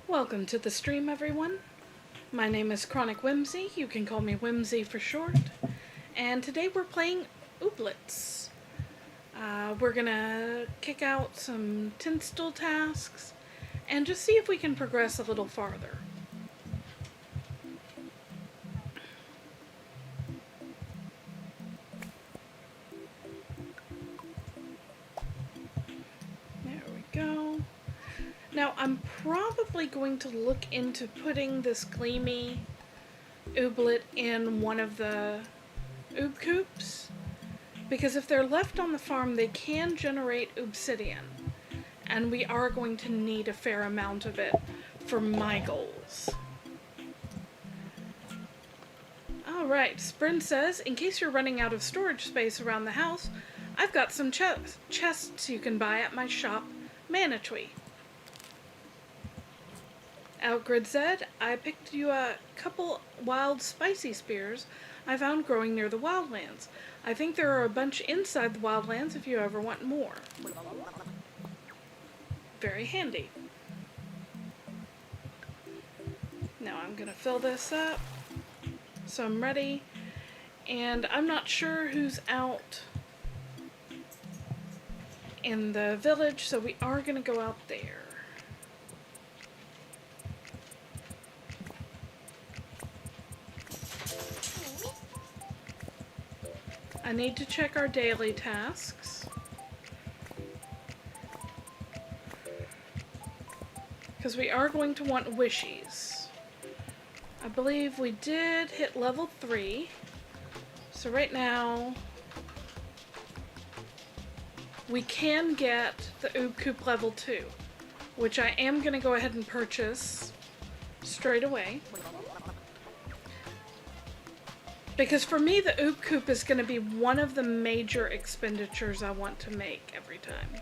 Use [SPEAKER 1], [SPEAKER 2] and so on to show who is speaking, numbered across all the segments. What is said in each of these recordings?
[SPEAKER 1] Welcome to the stream, everyone. My name is Chronic Whimsy. You can call me Whimsy for short. And today we're playing Ooblets. We're gonna kick out some Tinstle tasks and just see if we can progress a little farther. There we go. Now I'm probably going to look into putting this Gleamy Ooblet in one of the Oobcoops, because if they're left on the farm they can generate obsidian, and we are going to need a fair amount of it for my goals. Alright, Sprint says, in case you're running out of storage space around the house, I've got some chests you can buy at my shop, Manitwee. Outgrid said, I picked you a couple wild spicy spears I found growing near the wildlands. I think there are a bunch inside the wildlands if you ever want more. Very handy. Now I'm going to fill this up so I'm ready. And I'm not sure who's out in the village, so we are going to go out there. I need to check our daily tasks, because we are going to want wishies. I believe we did hit level 3, so right now we can get the Oobcoop level 2, which I am going to go ahead and purchase straight away. Because for me, the Oobcoop is going to be one of the major expenditures I want to make every time.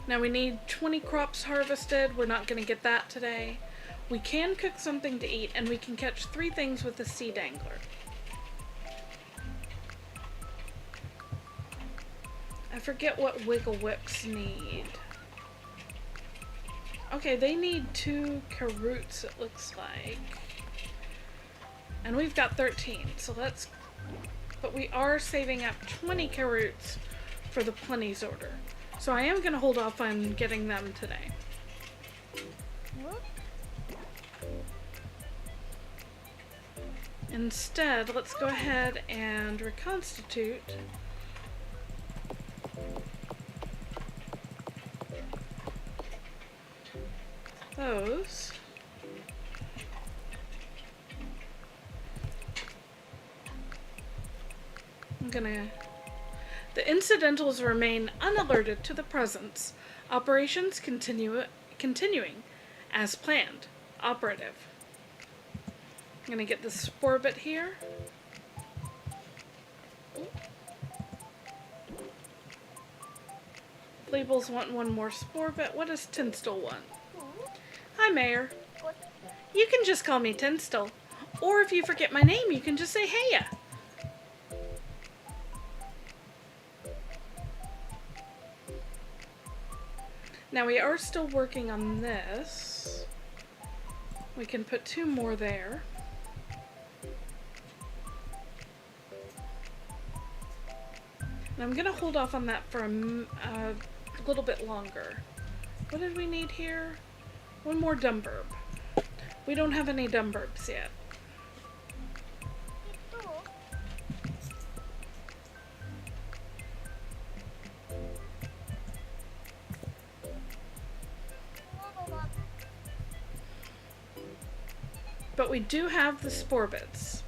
[SPEAKER 1] Now we need 20 crops harvested. We're not going to get that today. We can cook something to eat, and we can catch 3 things with the sea dangler. I forget what wiggle whips need. Okay, they need 2 carrots, it looks like. And we've got 13, so let's... But we are saving up 20 carrots for the Plenty's order. So I am going to hold off on getting them today. Instead, let's go ahead and reconstitute those. The incidentals remain unalerted to the presence. Operations continuing as planned. Operative. I'm gonna get the spore bit here. Labels want one more spore bit. What does Tinstle want? Hi, Mayor. You can just call me Tinstle. Or if you forget my name, you can just say Heya. Now we are still working on this. We can put 2 more there. And I'm going to hold off on that for a little bit longer. What did we need here? 1 more dumburb. We don't have any dumburbs yet. But we do have the spore bits,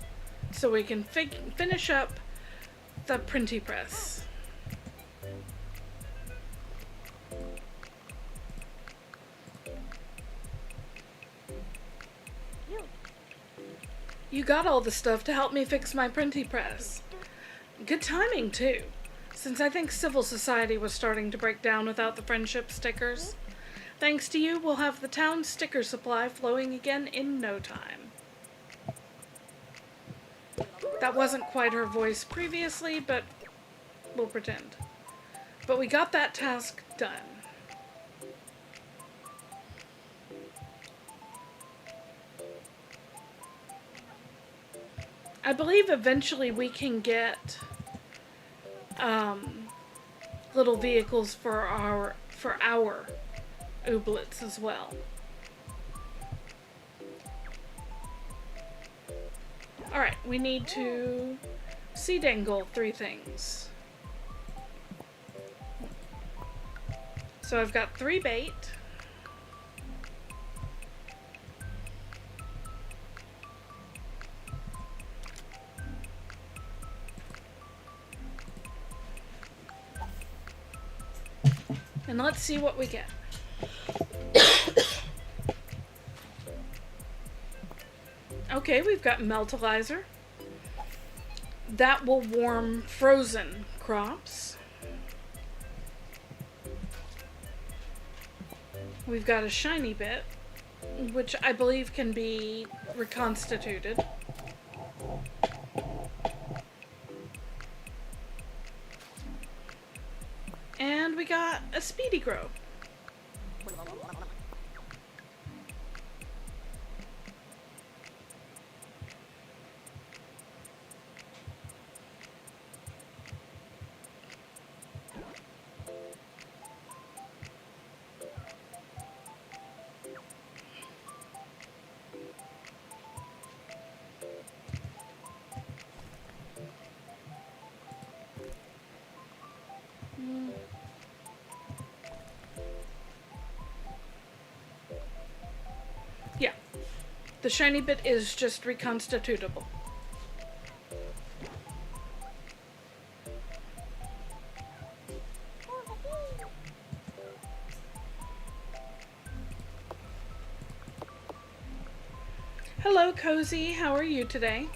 [SPEAKER 1] so we can finish up the printy press. You got all the stuff to help me fix my printy press. Good timing, too, since I think civil society was starting to break down without the friendship stickers. Thanks to you, we'll have the town's sticker supply flowing again in no time. That wasn't quite her voice previously, but we'll pretend. But we got that task done. I believe eventually we can get little vehicles for our Ooblets as well. Alright, we need to sea dangle 3 things. So I've got 3 bait. And let's see what we get. Okay, we've got Meltalizer. That will warm frozen crops. We've got a shiny bit, which I believe can be reconstituted. And we got a speedy grow. Yeah, the shiny bit is just reconstitutable. Hello, Cozy. How are you today?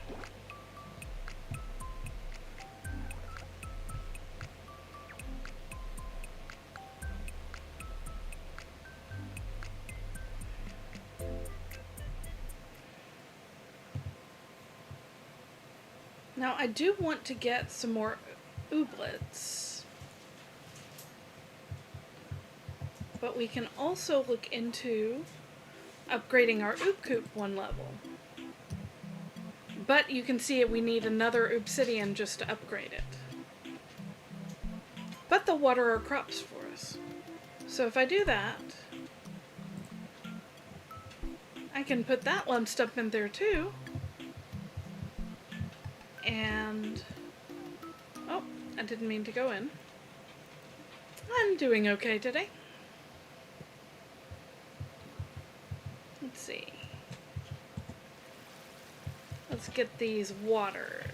[SPEAKER 1] Now, I do want to get some more Ooblets, but we can also look into upgrading our Oobcoop 1 level. But you can see it, we need another obsidian just to upgrade it. But they'll water our crops for us. So if I do that, I can put that lump stump in there too. And, oh, I didn't mean to go in. I'm doing okay today. Let's see. Let's get these watered.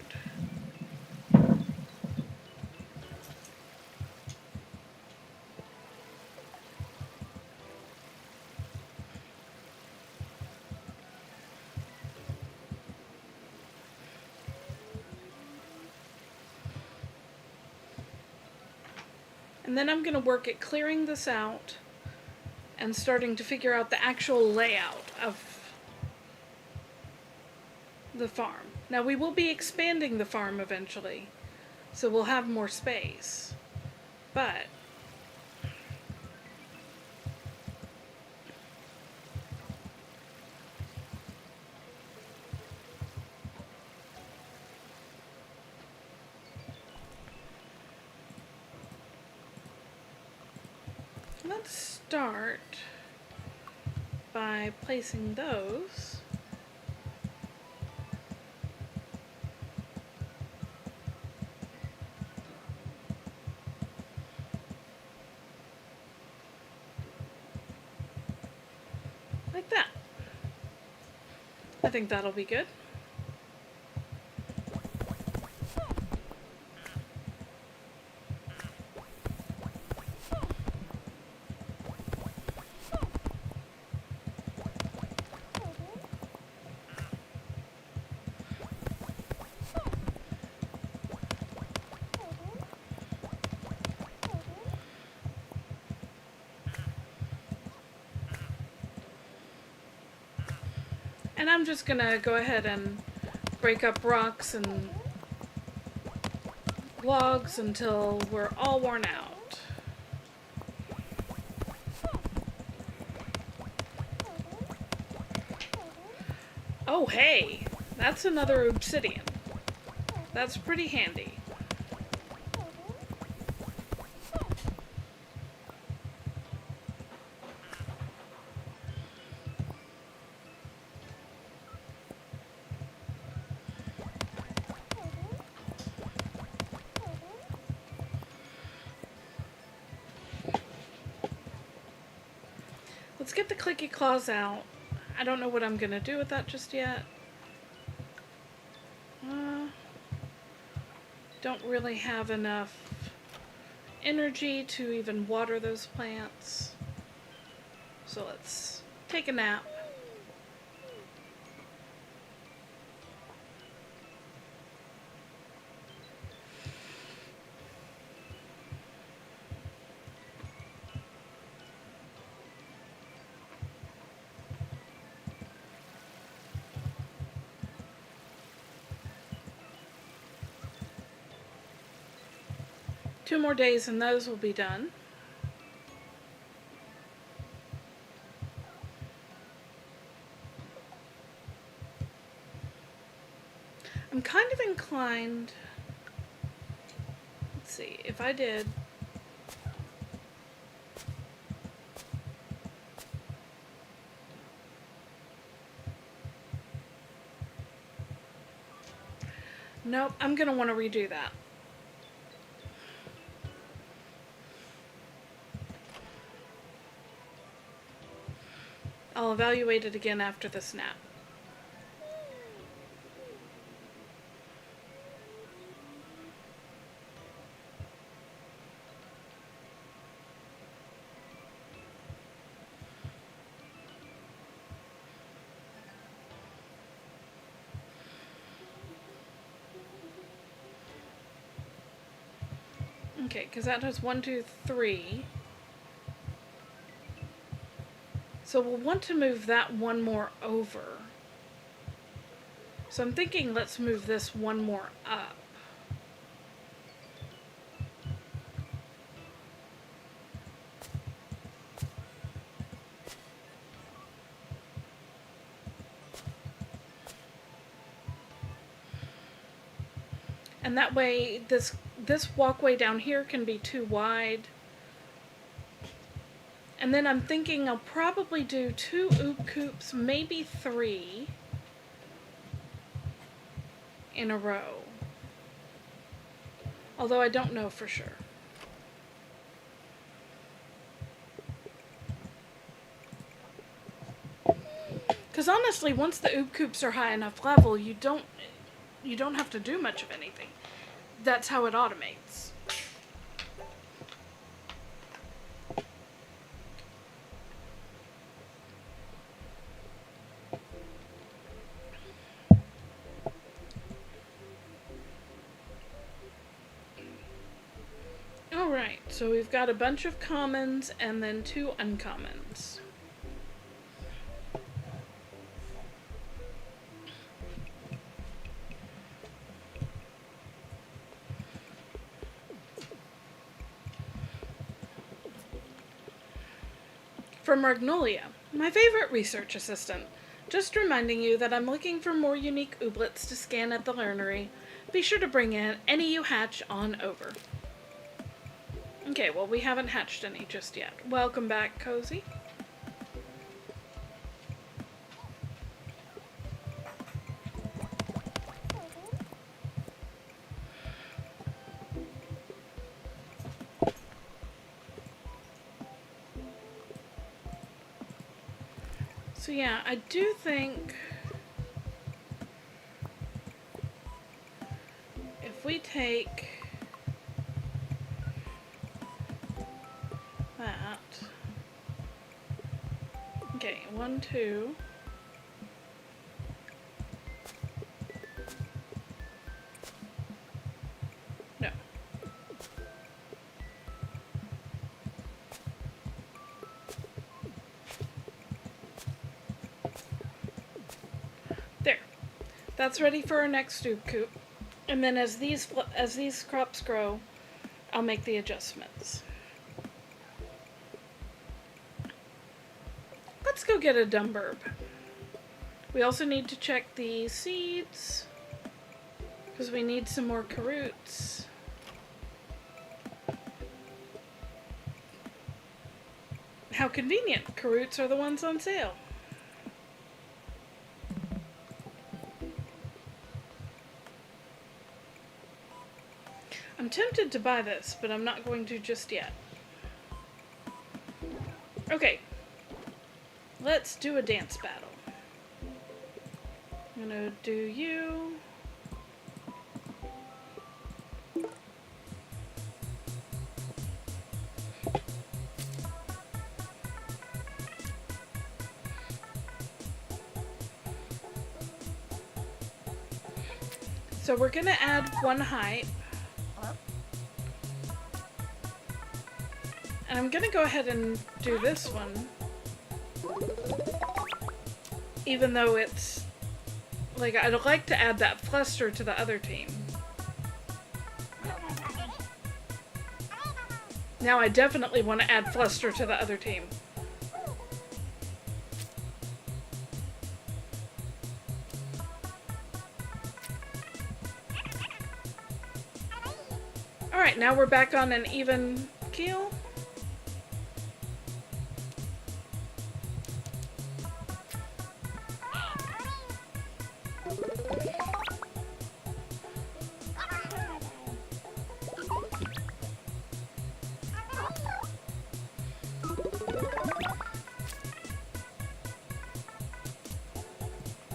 [SPEAKER 1] And then I'm going to work at clearing this out and starting to figure out the actual layout of the farm. Now we will be expanding the farm eventually, so we'll have more space. But let's start by placing those. Like that. I think that'll be good. And I'm just gonna go ahead and break up rocks and logs until we're all worn out. Oh hey, that's another obsidian. That's pretty handy. Let's get the clicky claws out. I don't know what I'm gonna do with that just yet. Don't really have enough energy to even water those plants. So let's take a nap. Two more days and those will be done. I'm kind of inclined, let's see, if I did nope, I'm gonna want to redo that. I'll evaluate it again after the snap. Okay, because that has 1, 2, 3. So we'll want to move that one more over. So I'm thinking let's move this one more up. And that way this walkway down here can be too wide. And then I'm thinking I'll probably do 2 Oobcoops, maybe 3 in a row. Although I don't know for sure. Because honestly, once the Oobcoops are high enough level, you don't have to do much of anything. That's how it automates. Alright, so we've got a bunch of commons and then 2 uncommons. From Magnolia, my favorite research assistant. Just reminding you that I'm looking for more unique ooblets to scan at the learnery. Be sure to bring in any you hatch on over. Okay, well, we haven't hatched any just yet. Welcome back, Cozy. So yeah, I do think if we take that, okay, 1, 2, no. There. That's ready for our next Oobcoop. And then as these crops grow, I'll make the adjustments. Let's go get a dumburb. We also need to check the seeds. Because we need some more carrots. How convenient. Carrots are the ones on sale. I'm tempted to buy this, but I'm not going to just yet. Okay. Let's do a dance battle. I'm gonna do you. So we're gonna add one height. And I'm gonna go ahead and do this one. Even though it's like, I'd like to add that fluster to the other team. Now I definitely want to add fluster to the other team. Alright, now we're back on an even keel.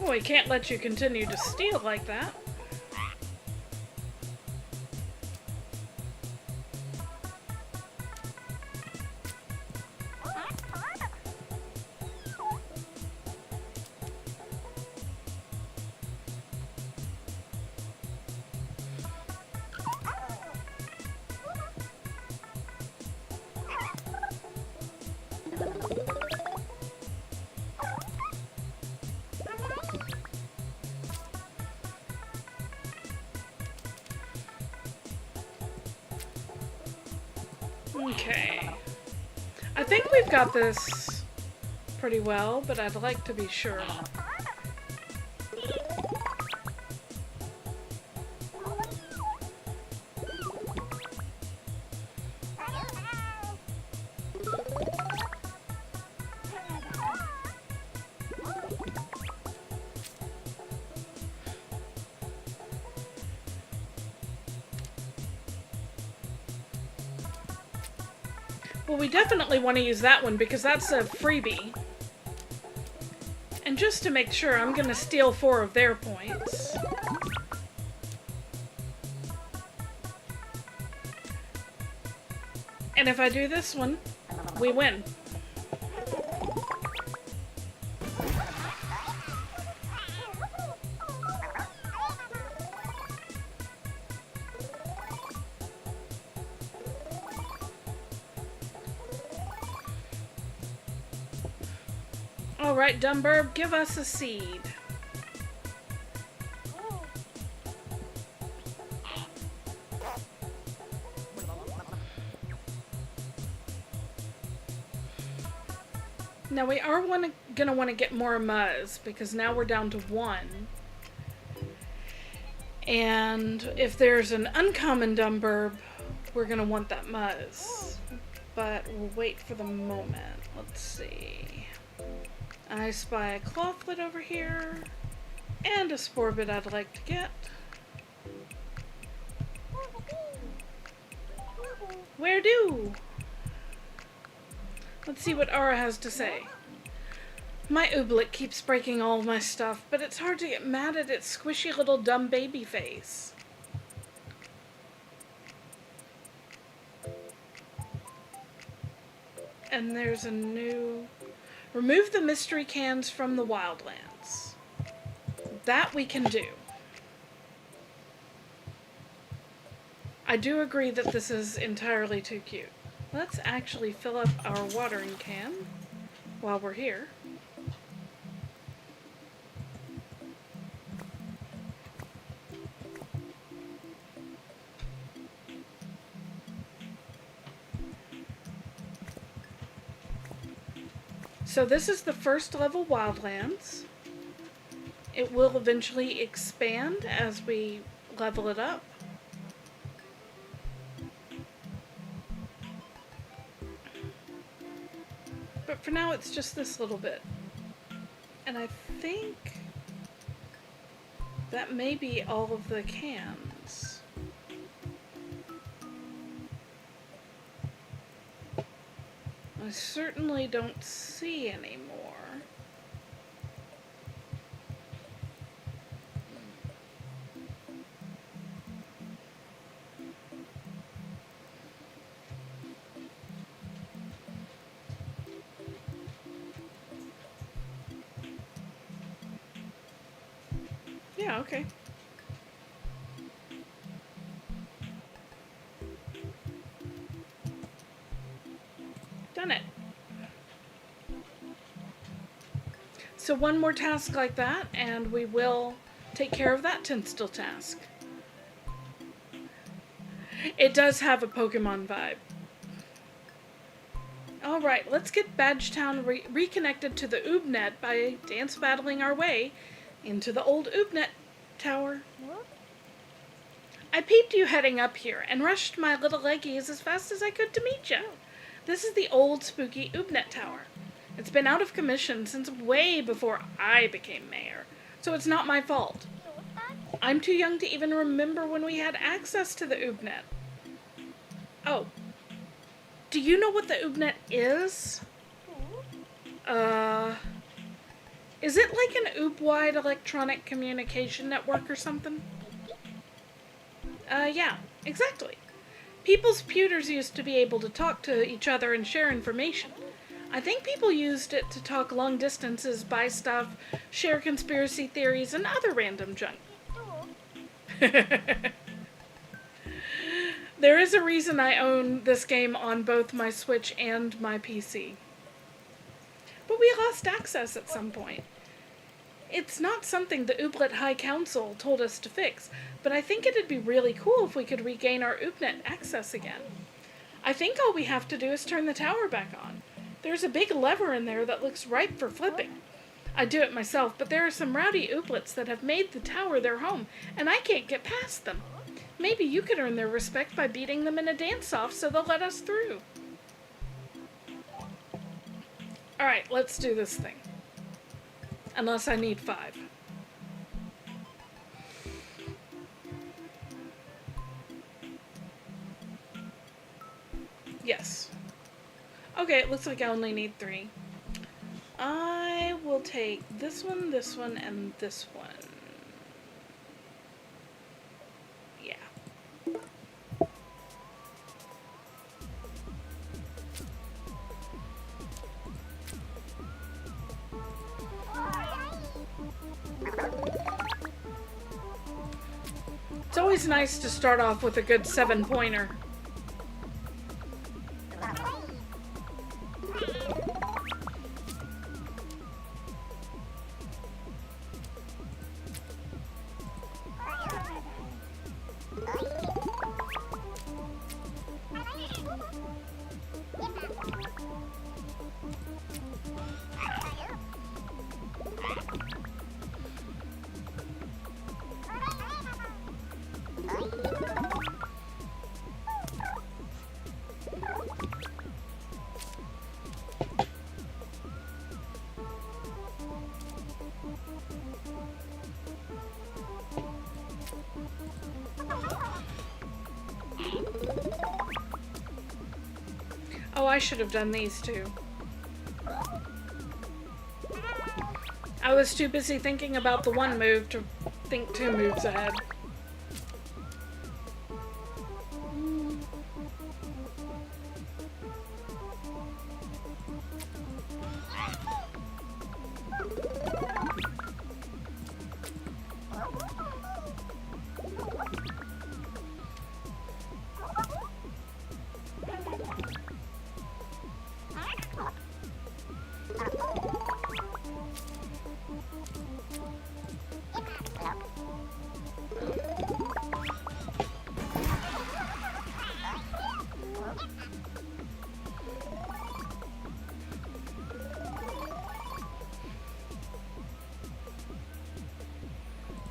[SPEAKER 1] Oh, we can't let you continue to steal like that. Okay. I think we've got this pretty well, but I'd like to be sure. Well, we definitely want to use that one because that's a freebie. And just to make sure, I'm going to steal 4 of their points. And if I do this one, we win. Alright, Dumburb, give us a seed. Now we are gonna want to get more Muzz, because now we're down to 1. And if there's an uncommon Dumburb, we're gonna want that Muzz. But we'll wait for the moment. Let's see. I spy a Clawfoot over here, and a Sporbit I'd like to get. Where do? Let's see what Aura has to say. My Ooblet keeps breaking all my stuff, but it's hard to get mad at its squishy little dumb baby face. And there's a new... Remove the mystery cans from the wildlands. That we can do. I do agree that this is entirely too cute. Let's actually fill up our watering can while we're here. So this is the first level wildlands. It will eventually expand as we level it up. But for now, it's just this little bit. And I think that may be all of the cans. I certainly don't see any more. Yeah, okay. Done it. So one more task like that, and we will take care of that Tinstle task. It does have a Pokemon vibe. Alright, let's get Badgetown reconnected to the Oobnet by dance battling our way into the old Oobnet tower. What? I peeped you heading up here and rushed my little leggies as fast as I could to meet you. This is the old spooky Oobnet tower. It's been out of commission since way before I became mayor, so it's not my fault. I'm too young to even remember when we had access to the Oobnet. Oh. Do you know what the Oobnet is? Is it like an Oob-wide electronic communication network or something? Yeah, exactly. People's computers used to be able to talk to each other and share information. I think people used it to talk long distances, buy stuff, share conspiracy theories, and other random junk. There is a reason I own this game on both my Switch and my PC. But we lost access at some point. It's not something the Ooblet High Council told us to fix, but I think it'd be really cool if we could regain our Oobnet access again. I think all we have to do is turn the tower back on. There's a big lever in there that looks ripe for flipping. I'd do it myself, but there are some rowdy Ooblets that have made the tower their home, and I can't get past them. Maybe you could earn their respect by beating them in a dance-off so they'll let us through. Alright, let's do this thing. Unless I need 5. Yes. Okay, it looks like I only need 3. I will take this one, and this one. Yeah. It's always nice to start off with a good 7-pointer. Oh, I should have done these too. I was too busy thinking about the one move to think 2 moves ahead.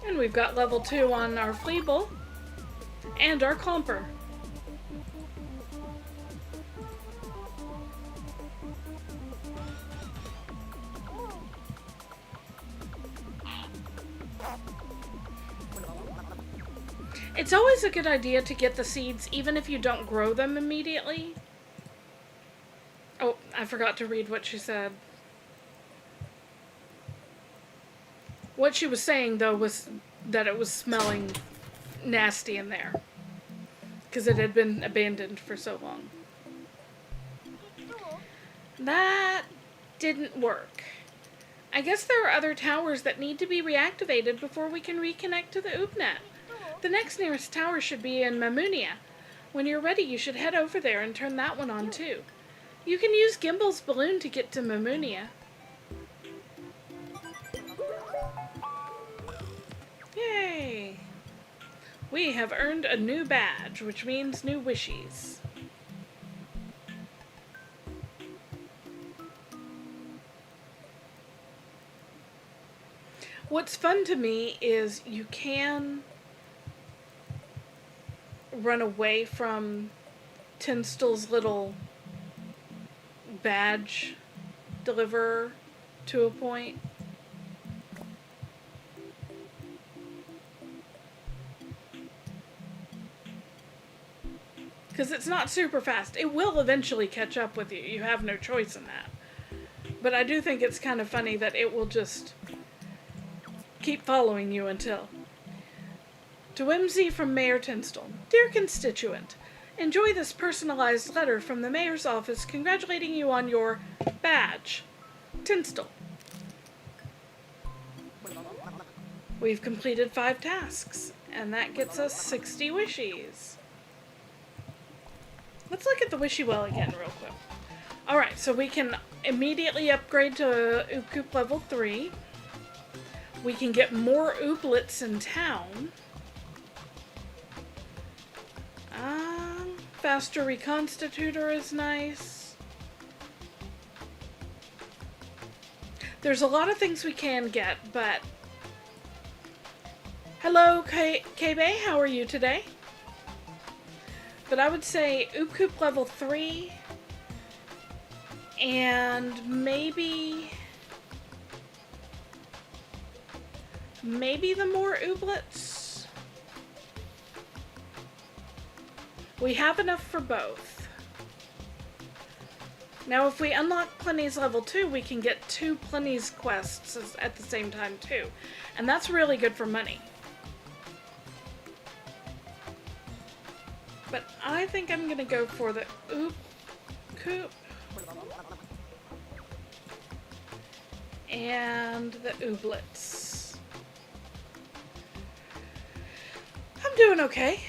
[SPEAKER 1] And we've got level 2 on our Fleeble. And our clumper. It's always a good idea to get the seeds even if you don't grow them immediately. Oh, I forgot to read what she said. What she was saying, though, was that it was smelling nasty in there. Because it had been abandoned for so long. That didn't work. I guess there are other towers that need to be reactivated before we can reconnect to the Oobnet. The next nearest tower should be in Mamunia. When you're ready, you should head over there and turn that one on too. You can use Gimble's balloon to get to Mamunia. Yay! We have earned a new badge, which means new wishies. What's fun to me is you can run away from Tinstle's little badge deliverer to a point. Because it's not super fast. It will eventually catch up with you. You have no choice in that. But I do think it's kind of funny that it will just keep following you until. To Whimsy from Mayor Tinstle. Dear constituent, enjoy this personalized letter from the mayor's office congratulating you on your badge. Tinstle. We've completed 5 tasks, and that gets us 60 wishies. Let's look at the wishy well again real quick. Alright, so we can immediately upgrade to Oobcoop level 3. We can get more Ooblets in town. Faster reconstitutor is nice. There's a lot of things we can get, but... Hello, K-Bay, how are you today? But I would say Oobcoop level 3, and maybe the more Ooblets. We have enough for both. Now if we unlock Plenty's level 2, we can get 2 Plenty's quests at the same time too. And that's really good for money. But I think I'm gonna go for the Oobcoop and the Ooblets. I'm doing okay.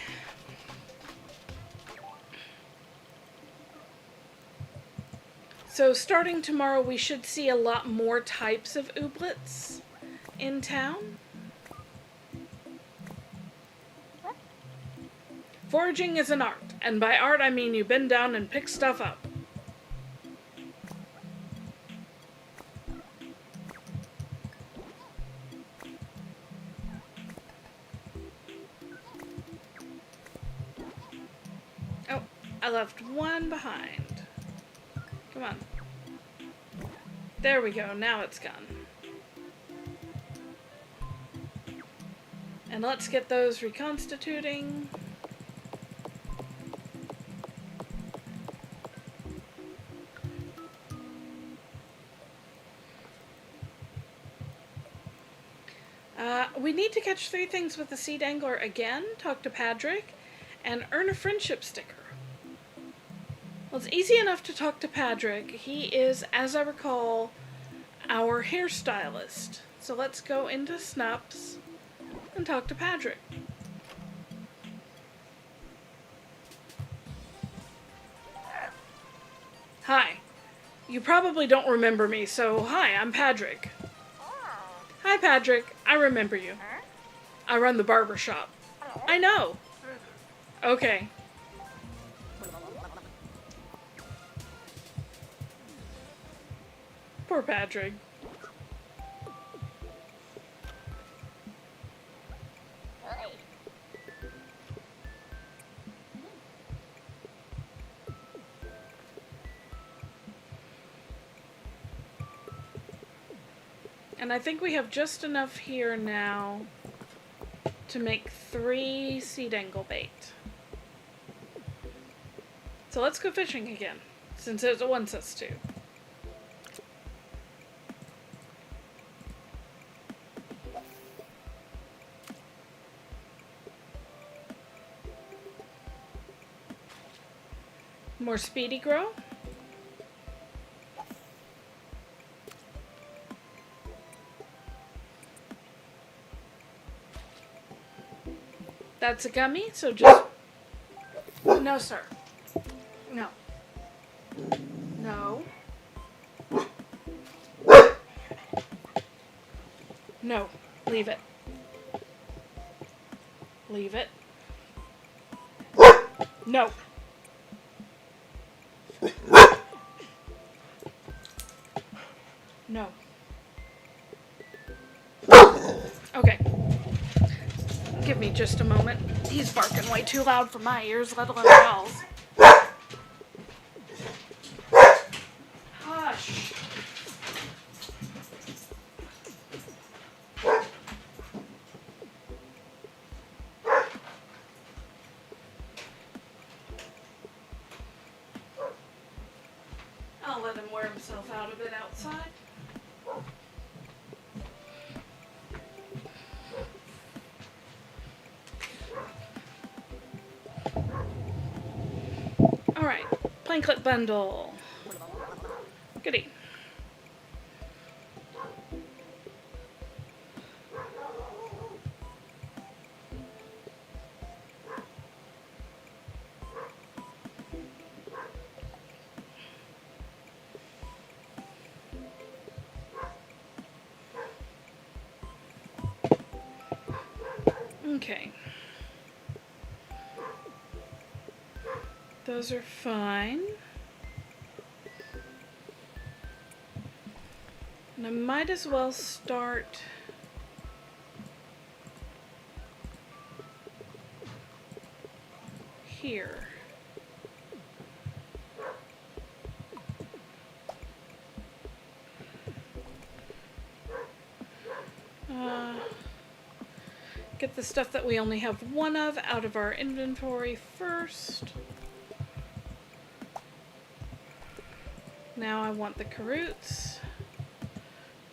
[SPEAKER 1] So starting tomorrow, we should see a lot more types of Ooblets in town. Foraging is an art, and by art I mean you bend down and pick stuff up. Oh, I left one behind. Come on. There we go, now it's gone. And let's get those reconstituting. We need to catch 3 things with the seed angler again, talk to Patrick, and earn a friendship sticker. Well, it's easy enough to talk to Patrick. He is, as I recall, our hairstylist. So let's go into Snups and talk to Patrick. Hi. You probably don't remember me, so hi, I'm Patrick. Hi, Patrick. I remember you. I run the barber shop. I know. Okay. Poor Patrick. And I think we have just enough here now to make 3 seed angle bait. So let's go fishing again, since it wants us to. More speedy grow. That's a gummy, so just... No, sir. No. No. No. Leave it. Leave it. No. No. Okay. Give me just a moment. He's barking way too loud for my ears, let alone y'all's. Hush. I'll let him wear himself out a bit outside. Alright, planklet bundle. Goody. Okay. Those are fine. And I might as well start here. Get the stuff that we only have one of out of our inventory first. Now I want the carrots,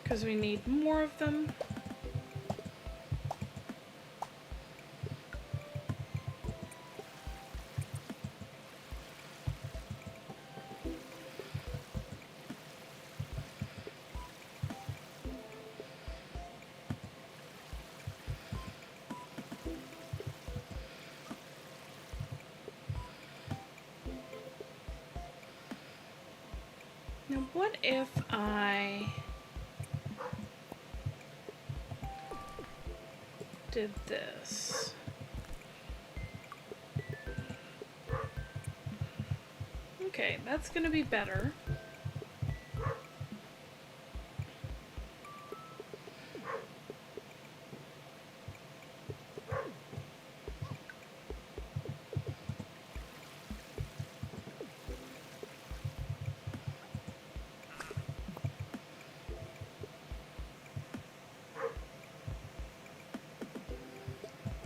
[SPEAKER 1] because we need more of them. Now what if I did this? Okay, that's gonna be better.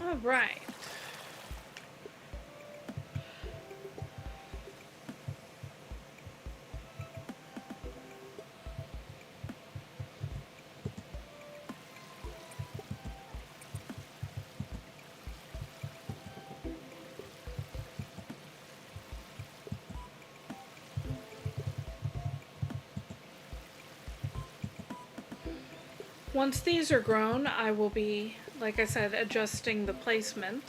[SPEAKER 1] All right. Once these are grown, I will be, like I said, adjusting the placement.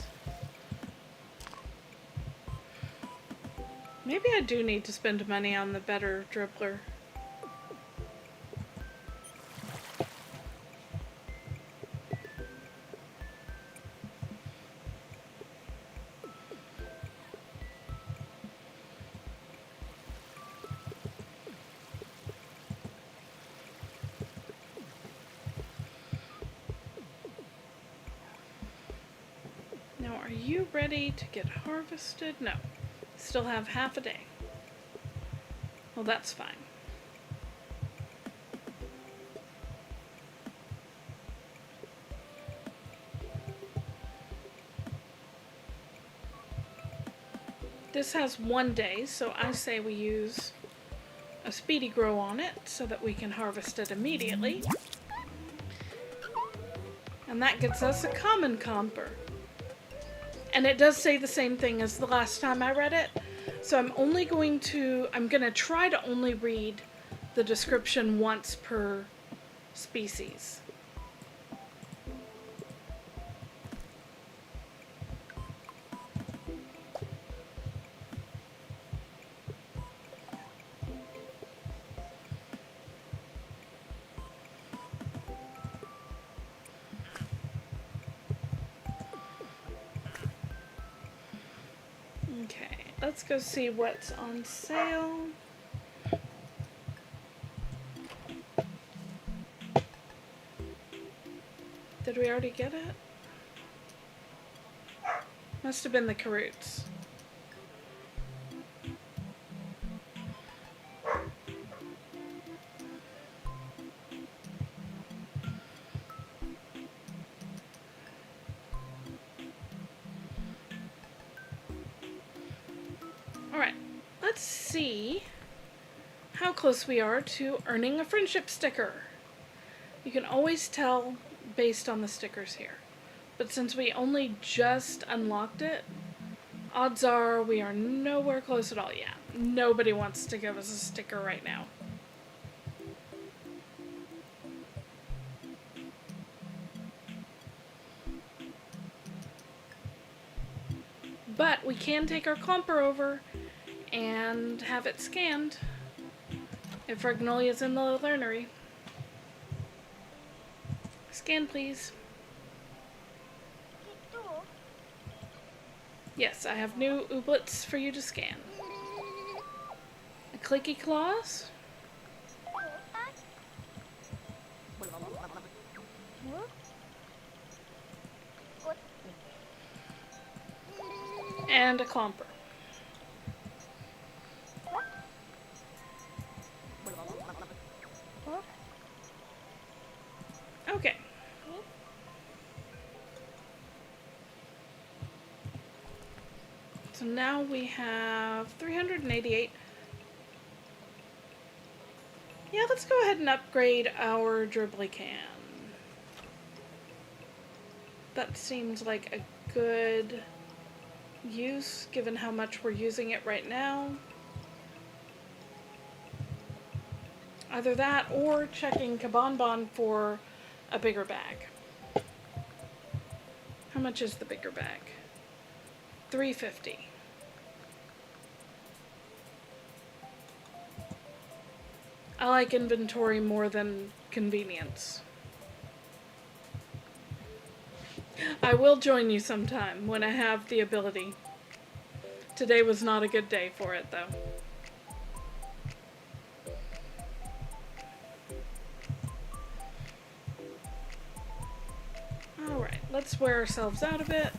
[SPEAKER 1] Maybe I do need to spend money on the better dribbler. Now, are you ready to get harvested? No. Still have half a day. Well, that's fine. This has 1 day, so I say we use a speedy grow on it so that we can harvest it immediately. And that gets us a common comper. And it does say the same thing as the last time I read it. So I'm going to try to only read the description once per species. Okay, let's go see what's on sale. Did we already get it? Must have been the carrots. Alright, let's see how close we are to earning a friendship sticker. You can always tell based on the stickers here. But since we only just unlocked it, odds are we are nowhere close at all. Yeah, nobody wants to give us a sticker right now. But we can take our clumper over and have it scanned if Magnolia's in the learnery. Scan, please. Yes, I have new ooblets for you to scan. A clicky claws. And a clumper. Okay. So now we have 388. Yeah, let's go ahead and upgrade our dribbly can. That seems like a good use given how much we're using it right now. Either that or checking Kabonbon for a bigger bag. How much is the bigger bag? $3.50. I like inventory more than convenience. I will join you sometime when I have the ability. Today was not a good day for it, though. Alright, let's wear ourselves out of it.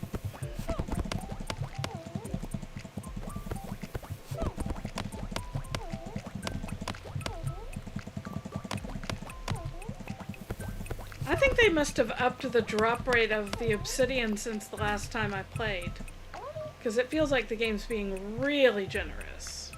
[SPEAKER 1] I think they must have upped the drop rate of the obsidian since the last time I played. Because it feels like the game's being really generous.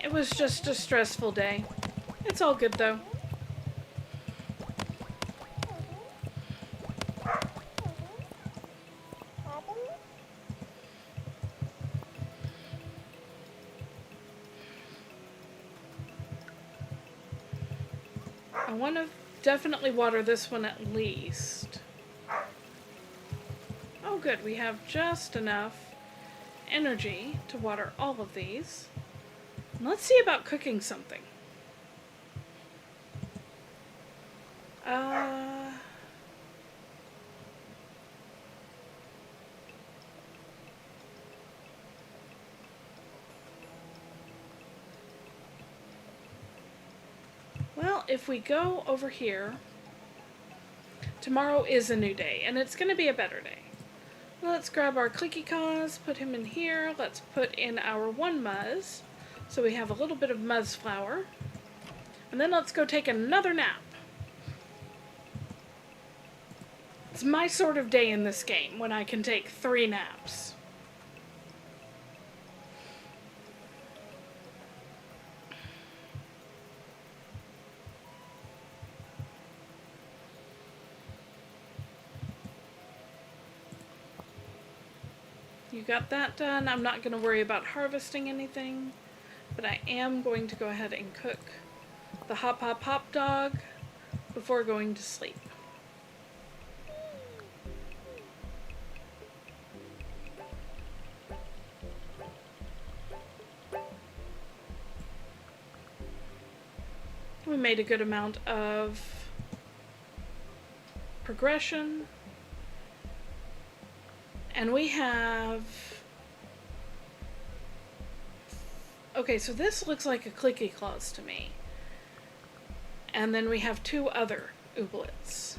[SPEAKER 1] It was just a stressful day. It's all good though. I want to definitely water this one at least. Oh good, we have just enough energy to water all of these. Let's see about cooking something. Uh... Well, if we go over here, tomorrow is a new day, and it's going to be a better day. Let's grab our clicky caws, put him in here. Let's put in our one muzz, so we have a little bit of muzz flour. And then let's go take another nap. It's my sort of day in this game, when I can take 3 naps. You got that done. I'm not going to worry about harvesting anything, but I am going to go ahead and cook the hop hop hop dog before going to sleep. We made a good amount of progression. And we have... Okay, so this looks like a clicky claws to me. And then we have 2 other ooblets.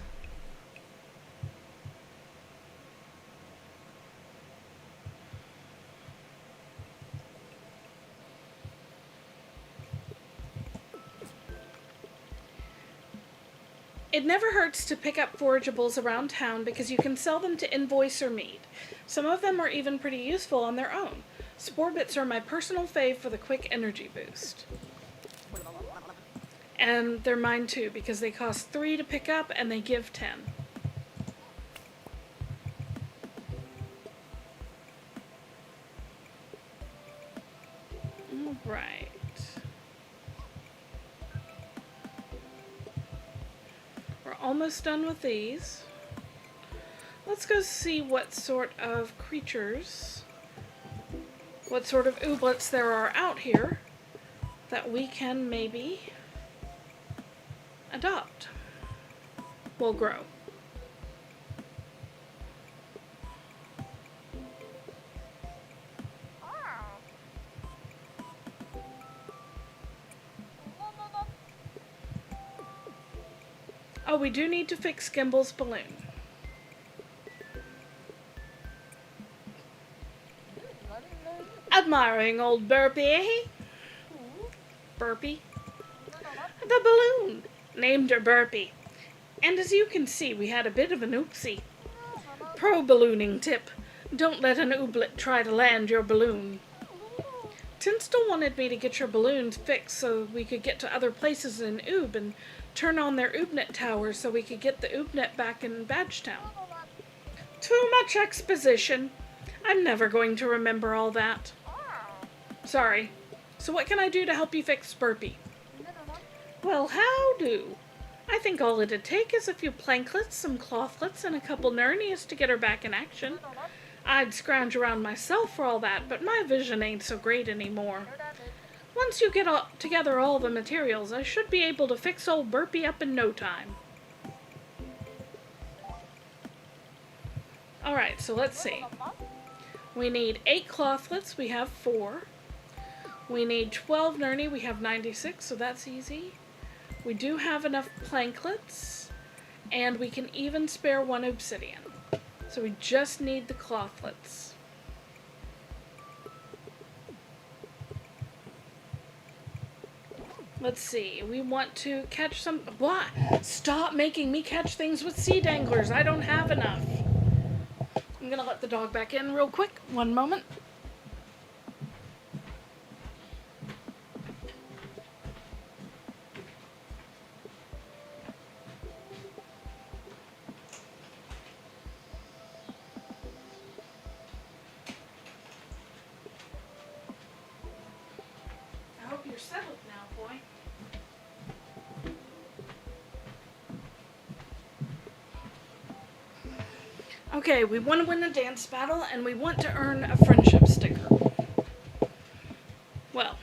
[SPEAKER 1] It never hurts to pick up forageables around town because you can sell them to invoice or mead. Some of them are even pretty useful on their own. Spore bits are my personal fave for the quick energy boost. And they're mine too because they cost 3 to pick up and they give 10. Alright. We're almost done with these. Let's go see what sort of creatures, what sort of ooblets there are out here that we can maybe adopt. Will grow. Oh, we do need to fix Gimble's balloon. Admiring old Burpy, eh? Burpy? The balloon. Named her Burpy. And as you can see, we had a bit of an oopsie. Pro ballooning tip. Don't let an ooblet try to land your balloon. Tinstle wanted me to get your balloons fixed so we could get to other places in Oob and turn on their Oobnet tower so we could get the Oobnet back in Badgetown. Too much exposition. I'm never going to remember all that. Sorry. So what can I do to help you fix Burpy? Well, how do? I think all it'd take is a few planklets, some clothlets, and a couple nurnies to get her back in action. I'd scrounge around myself for all that, but my vision ain't so great anymore. Once you get together all the materials, I should be able to fix old Burpy up in no time. Alright, so let's see. We need 8 clothlets, we have 4. We need 12 nurnie, we have 96, so that's easy. We do have enough planklets, and we can even spare 1 obsidian. So we just need the clothlets. Let's see, we want to catch some... What? Stop making me catch things with sea danglers. I don't have enough. I'm gonna let the dog back in real quick. 1 moment. I hope you're settled now, boy. Okay, we want to win a dance battle, and we want to earn a friendship sticker. Well,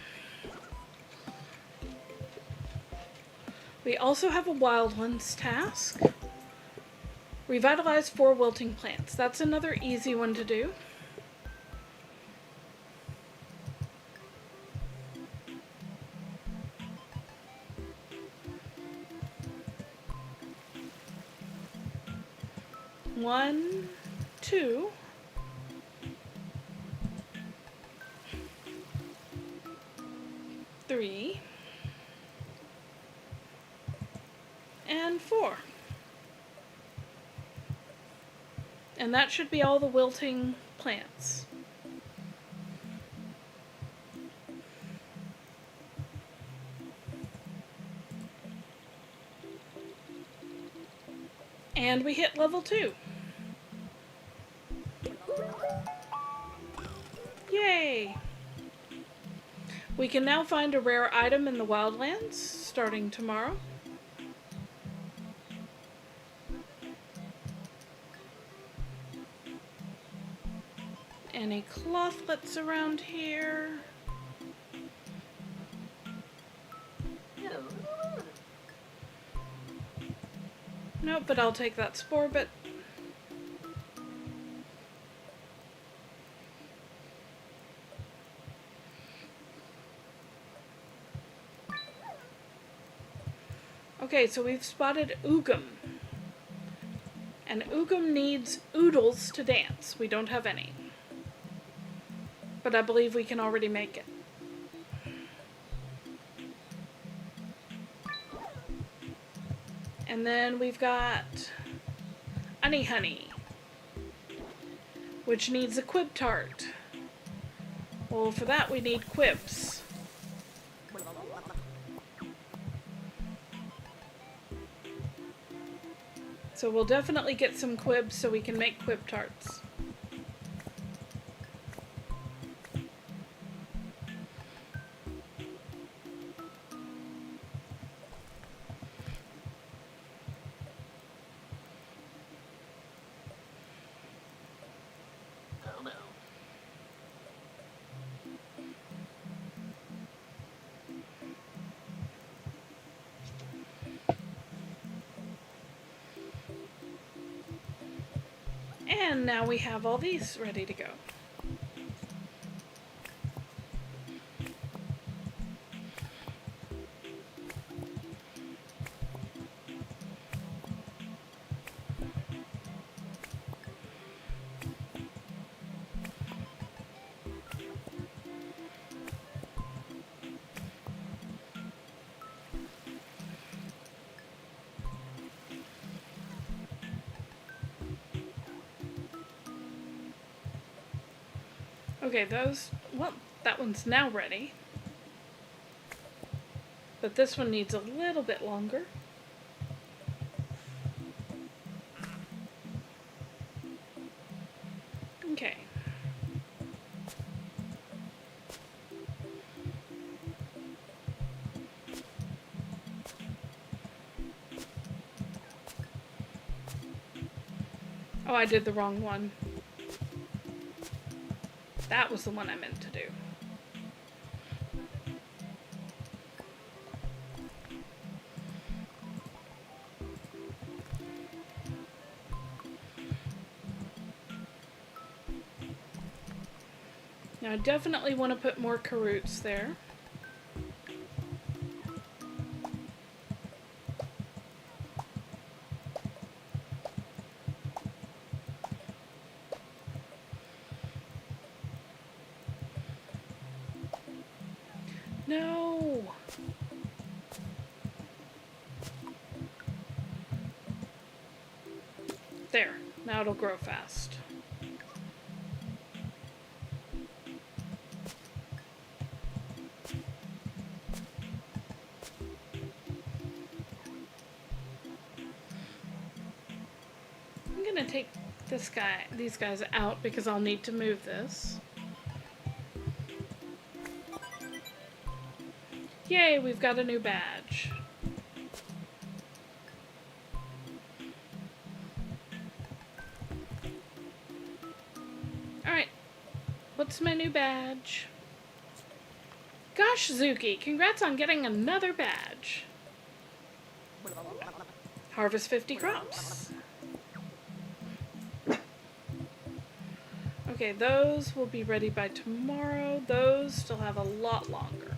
[SPEAKER 1] we We also have a wildlands task. Revitalize 4 wilting plants. That's another easy one to do. One, two. Three. And 4. And that should be all the wilting plants. And we hit level 2. Yay! We can now find a rare item in the wildlands, starting tomorrow. Any clothlets around here? Nope, but I'll take that spore bit. Okay, so we've spotted Oogum. And Oogum needs oodles to dance. We don't have any. But I believe we can already make it. And then we've got Honey, which needs a quib tart. Well, for that we need quibs. So we'll definitely get some quibs so we can make quib tarts. And now we have all these ready to go. Okay, that one's now ready. But this one needs a little bit longer. Okay. Oh, I did the wrong one. That was the one I meant to do. Now I definitely want to put more carrots there. No! There. Now it'll grow fast. I'm gonna take these guys out because I'll need to move this. Yay, we've got a new badge. Alright, what's my new badge? Gosh, Zuki, congrats on getting another badge. Harvest 50 crops. Okay, those will be ready by tomorrow. Those still have a lot longer.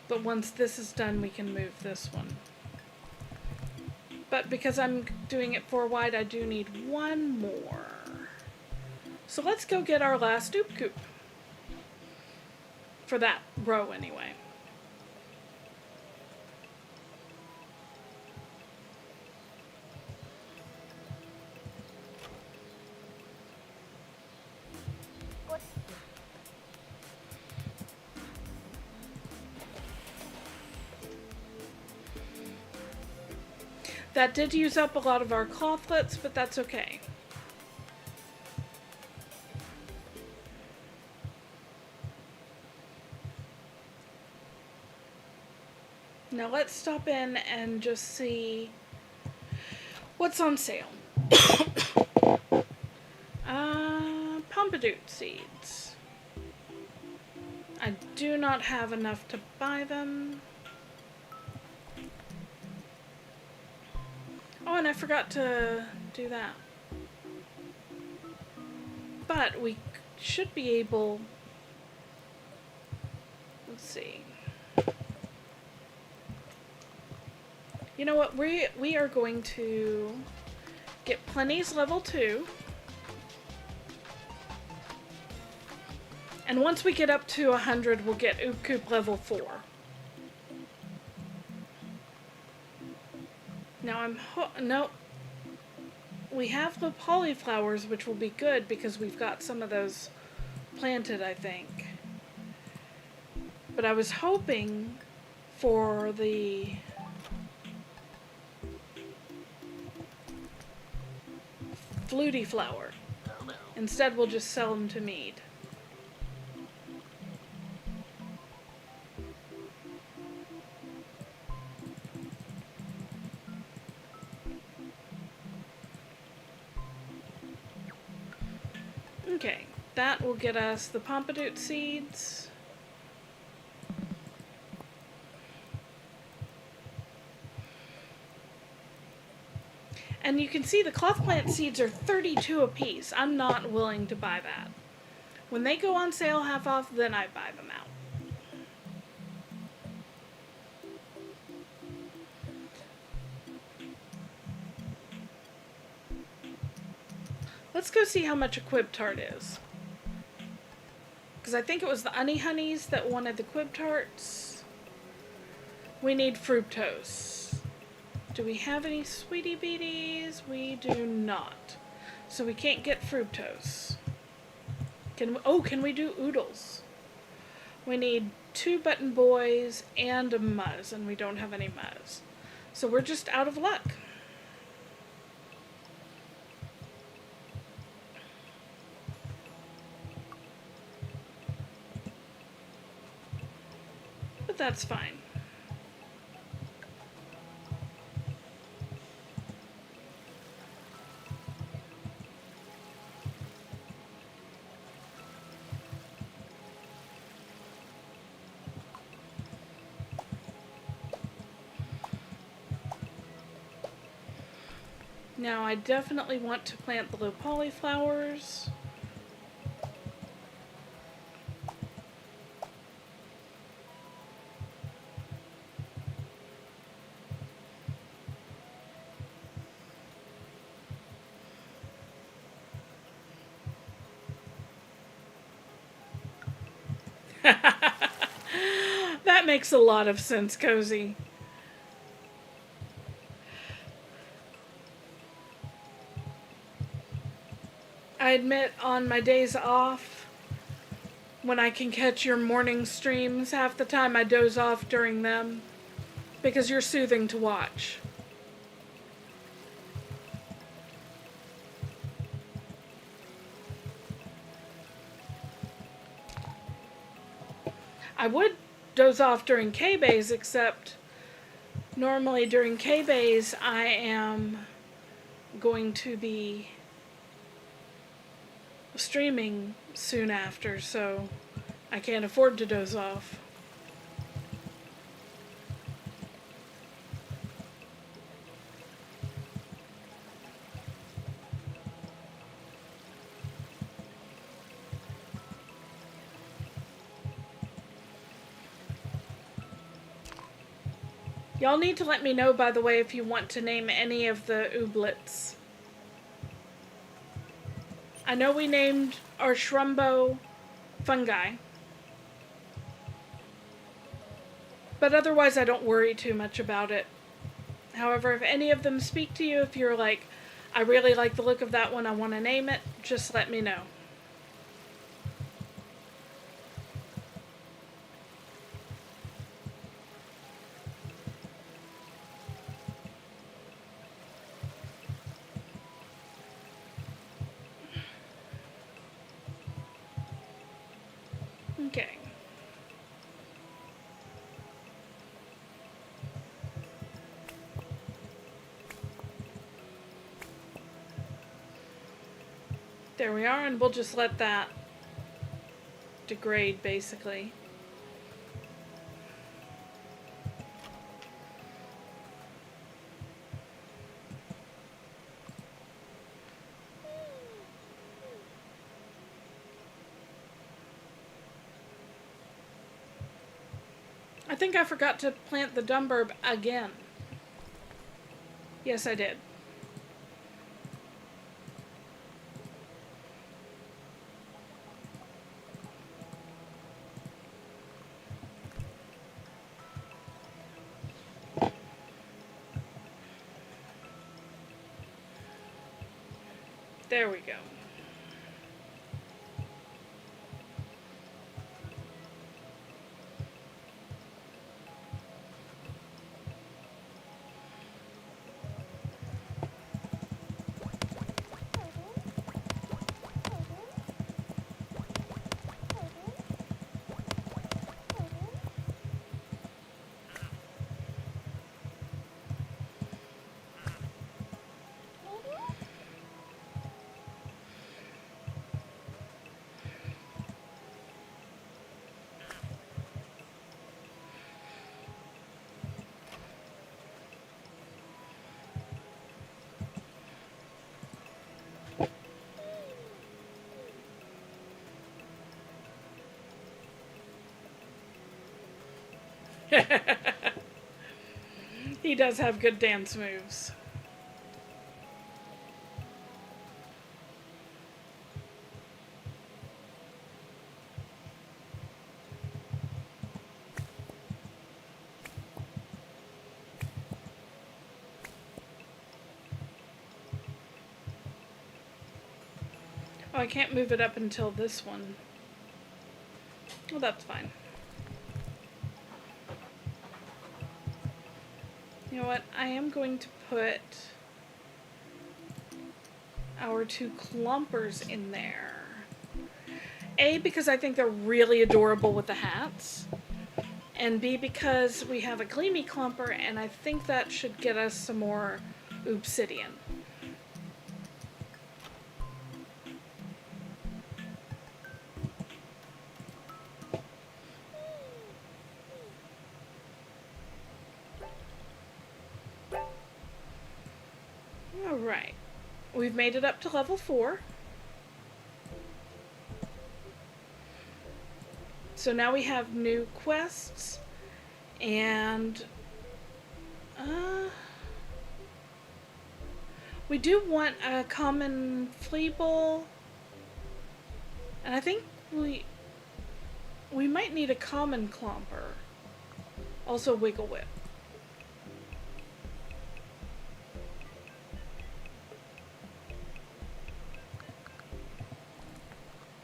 [SPEAKER 1] But once this is done, we can move this one. But because I'm doing it 4 wide, I do need one more. So let's go get our last Oobcoop. For that row, anyway. That did use up a lot of our clothlets, but that's okay. Now let's stop in and just see what's on sale. Pompadour seeds. I do not have enough to buy them. Oh, and I forgot to do that. But we should be able... Let's see. You know what? We are going to get Plenty's level 2. And once we get up to 100, we'll get Oobcoop level 4. Now no. We have the polyflowers, which will be good because we've got some of those planted, I think. But I was hoping for the fluty flower. Instead, we'll just sell them to Mead. Okay, that will get us the pompadour seeds. And you can see the cloth plant seeds are 32 apiece. I'm not willing to buy that. When they go on sale half off, then I buy them out. Let's go see how much a quib tart is. Because I think it was the Honeys that wanted the quib tarts. We need fructose. Do we have any sweetie beaties? We do not. So we can't get fructose. Can we do oodles? We need 2 button boys and a muzz, and we don't have any muzz. So we're just out of luck. But that's fine. Now I definitely want to plant the low polyflowers. That makes a lot of sense, Cozy. I admit, on my days off, when I can catch your morning streams, half the time I doze off during them, because you're soothing to watch. I would doze off during K-Bays, except normally during K-Bays I am going to be streaming soon after, so I can't afford to doze off. Y'all need to let me know, by the way, if you want to name any of the ooblets. I know we named our shrumbo fungi, but otherwise I don't worry too much about it. However, if any of them speak to you, if you're like, I really like the look of that one, I want to name it, just let me know. Okay. There we are, and we'll just let that degrade, basically. I think I forgot to plant the dumburb again. Yes, I did. There we go. He does have good dance moves. Oh, I can't move it up until this one. Well, that's fine. You know what? I am going to put our two clumpers in there. A, because I think they're really adorable with the hats. And B, because we have a gleamy clumper, and I think that should get us some more obsidian. Alright. We've made it up to level 4. So now we have new quests, and we do want a common fleeble, and I think we might need a common clomper. Also wiggle whip.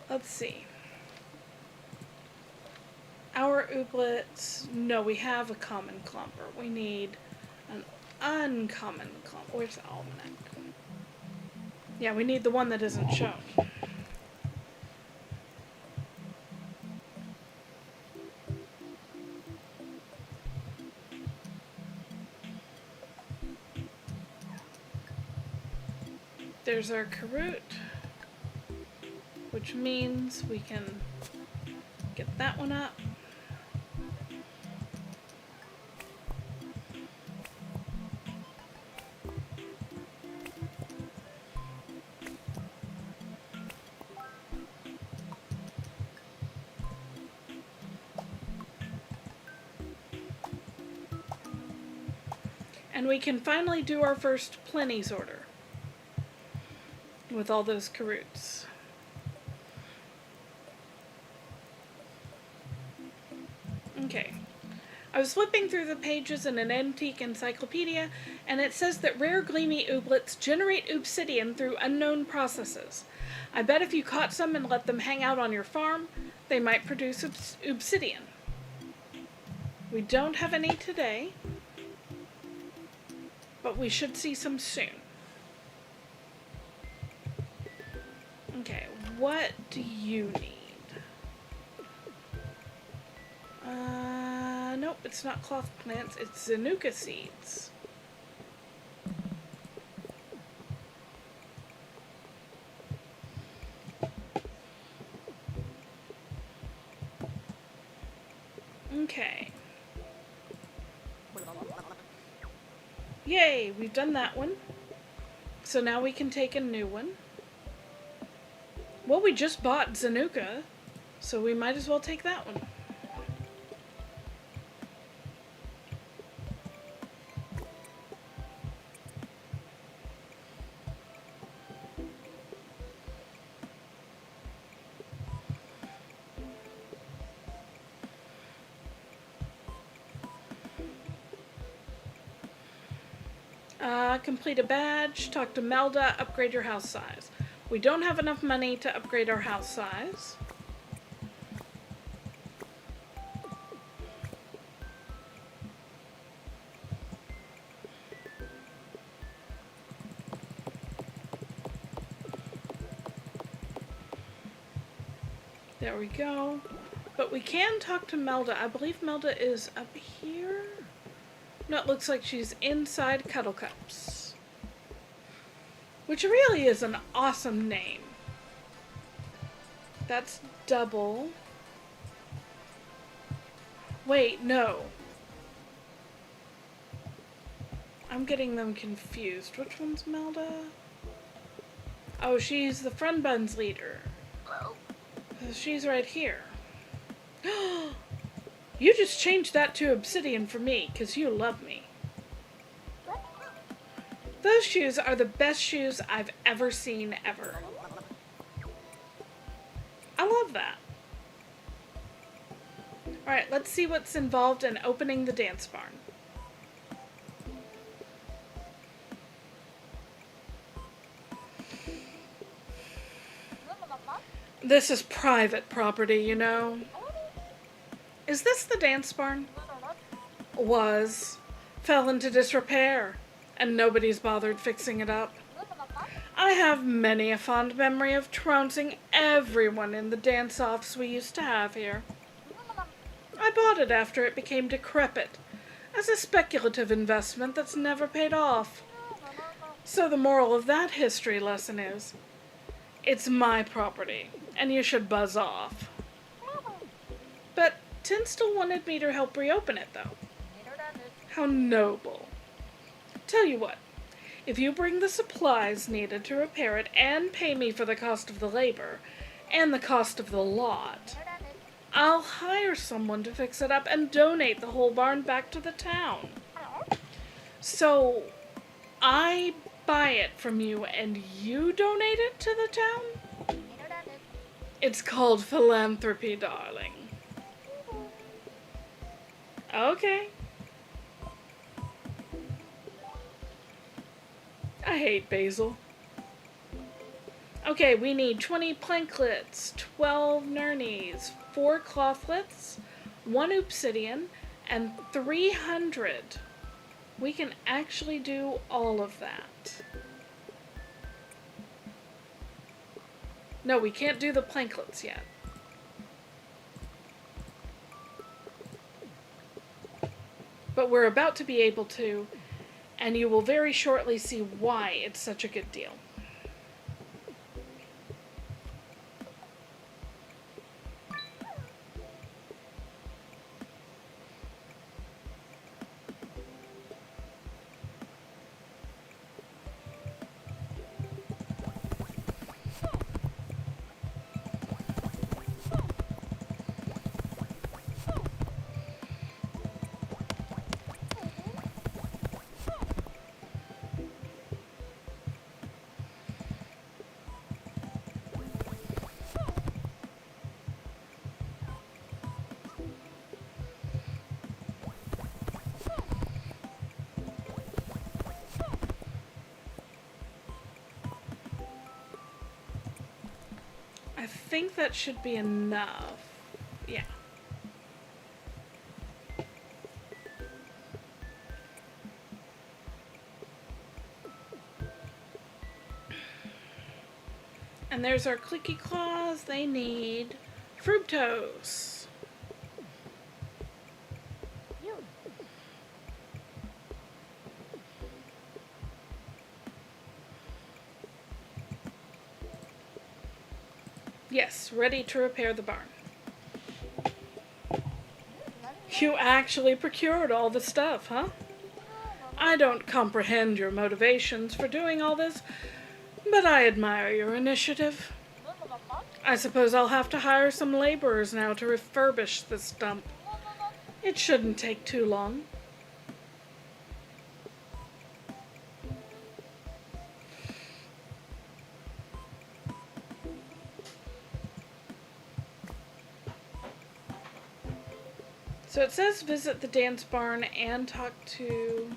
[SPEAKER 1] Let's see. Our ooblets, no, we have a common clumper. We need an uncommon clumper. Where's the almanac? Yeah, we need the one that isn't shown. There's our Karut, which means we can get that one up. And we can finally do our first Plenty's order with all those caroots. Okay. I was flipping through the pages in an antique encyclopedia, and it says that rare gleamy ooblets generate obsidian through unknown processes. I bet if you caught some and let them hang out on your farm, they might produce obsidian. We don't have any today, but we should see some soon. Okay, what do you need? Nope, it's not cloth plants, it's Zanuka seeds. Okay. Yay, we've done that one. So now we can take a new one. Well, we just bought Zanuka, so we might as well take that one. Complete a badge, talk to Melda, upgrade your house size. We don't have enough money to upgrade our house size. There we go. But we can talk to Melda. I believe Melda is up here. No, it looks like she's inside Cuddlecups. Which really is an awesome name. That's double. Wait, no. I'm getting them confused. Which one's Melda? Oh, she's the Friend Buns leader.
[SPEAKER 2] Hello?
[SPEAKER 1] She's right here. You just changed that to obsidian for me, 'cause you love me. Those shoes are the best shoes I've ever seen, ever. I love that. Alright, let's see what's involved in opening the dance barn. This is private property, you know. Is this the dance barn? Was. Fell into disrepair, and nobody's bothered fixing it up. I have many a fond memory of trouncing everyone in the dance-offs we used to have here. I bought it after it became decrepit, as a speculative investment that's never paid off. So the moral of that history lesson is, it's my property, and you should buzz off. But Tinstle wanted me to help reopen it, though. How noble. Tell you what, if you bring the supplies needed to repair it and pay me for the cost of the labor and the cost of the lot, I'll hire someone to fix it up and donate the whole barn back to the town. So, I buy it from you and you donate it to the town? It's called philanthropy, darling. Okay. I hate basil. Okay, we need 20 planklets, 12 nurnies, 4 clothlets, 1 obsidian, and 300. We can actually do all of that. No, we can't do the planklets yet. But we're about to be able to, and you will very shortly see why it's such a good deal. think that should be enough. Yeah. And there's our clicky claws. They need fructose. Yes, ready to repair the barn. You actually procured all the stuff, huh? I don't comprehend your motivations for doing all this, but I admire your initiative. I suppose I'll have to hire some laborers now to refurbish this dump. It shouldn't take too long. So it says visit the dance barn and talk to...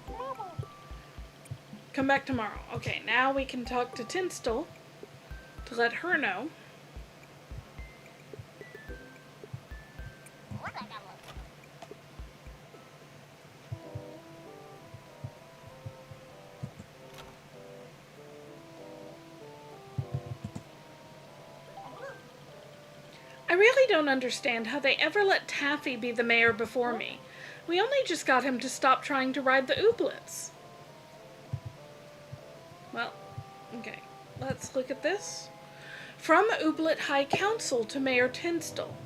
[SPEAKER 1] Come back tomorrow. Okay, now we can talk to Tinstle to let her know. I really don't understand how they ever let Taffy be the mayor before me. We only just got him to stop trying to ride the Ooblets. Well, okay. Let's look at this. From Ooblet High Council to Mayor Tinstle.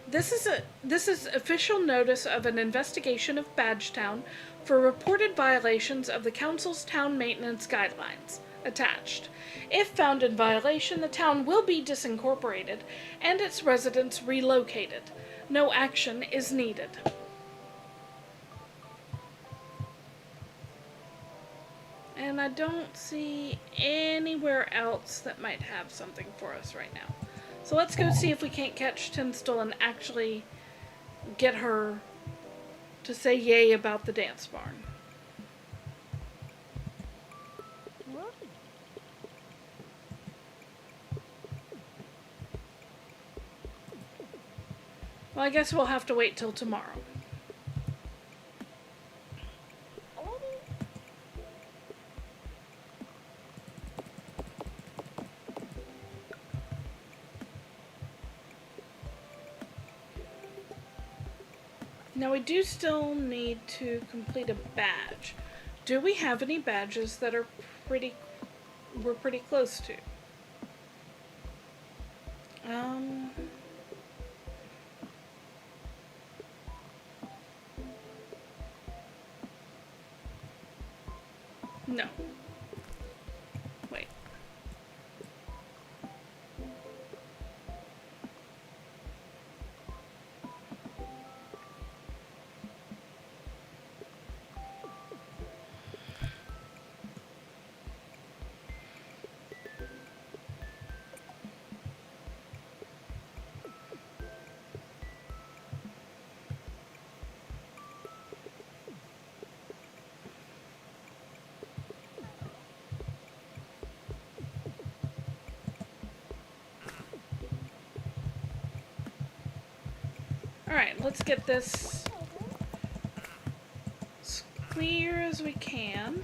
[SPEAKER 1] This is official notice of an investigation of Badgetown for reported violations of the council's town maintenance guidelines. Attached. If found in violation, the town will be disincorporated and its residents relocated. No action is needed. And I don't see anywhere else that might have something for us right now. So let's go see if we can't catch Tinstle and actually get her to say yay about the dance barn. Well, I guess we'll have to wait till tomorrow. Now we do still need to complete a badge. Do we have any badges that are we're pretty close to? No. Wait. Alright, let's get this as clear as we can.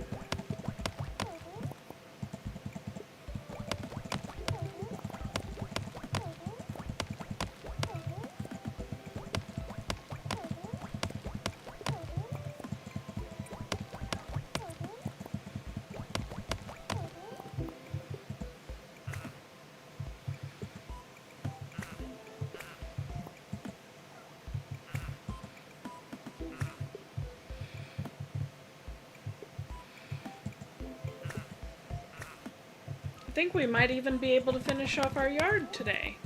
[SPEAKER 1] I think we might even be able to finish off our yard today.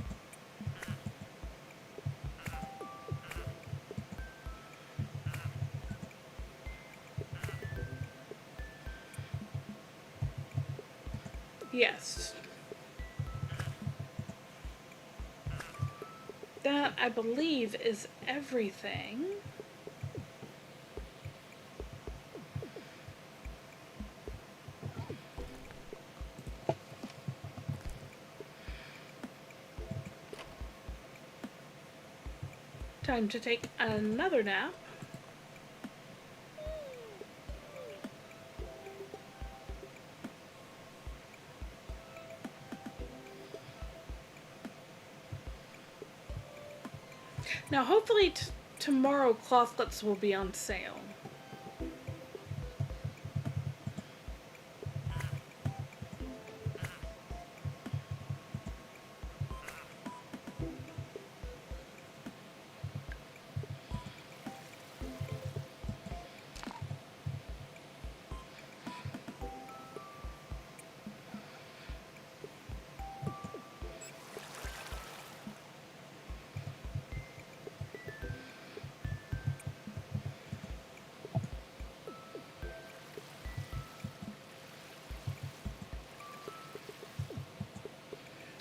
[SPEAKER 1] Yes. That, I believe, is everything. Time to take another nap. Now hopefully tomorrow clothlets will be on sale.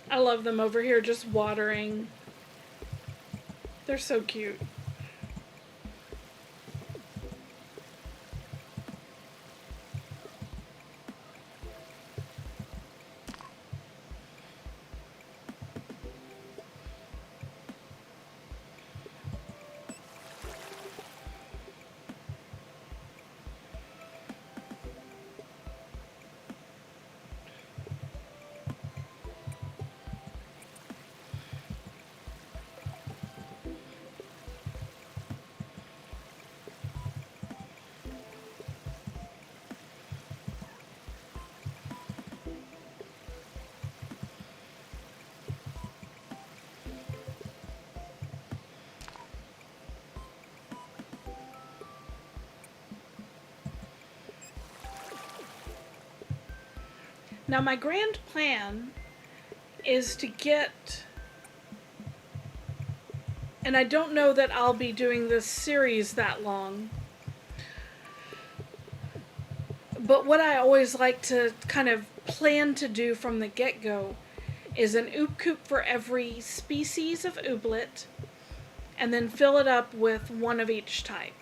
[SPEAKER 1] I love them over here just watering. They're so cute. Now my grand plan is to get, and I don't know that I'll be doing this series that long, but what I always like to kind of plan to do from the get-go is an Oobcoop for every species of ooblet, and then fill it up with one of each type.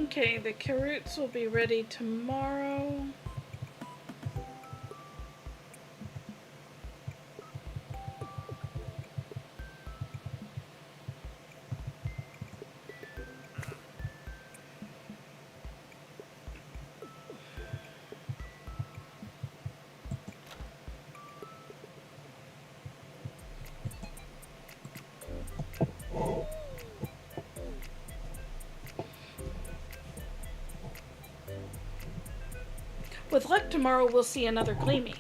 [SPEAKER 1] Okay, the carrots will be ready tomorrow. With luck tomorrow we'll see another Gleamy.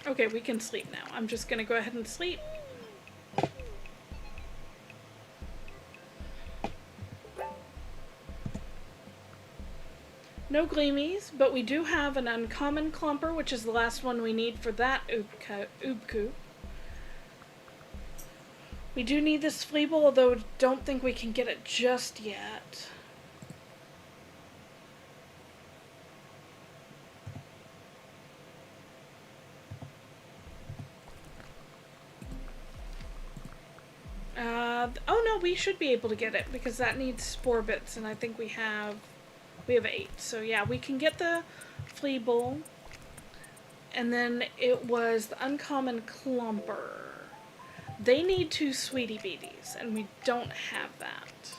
[SPEAKER 1] Okay, we can sleep now. I'm just gonna go ahead and sleep. No Gleamies, but we do have an uncommon clumper, which is the last one we need for that Oobcoop. We do need this Fleeble, although I don't think we can get it just yet. Oh no, we should be able to get it because that needs spore bits, and I think we have 8. So yeah, we can get the Fleeble. And then it was the uncommon clumper. They need 2 Sweetie Beaties, and we don't have that.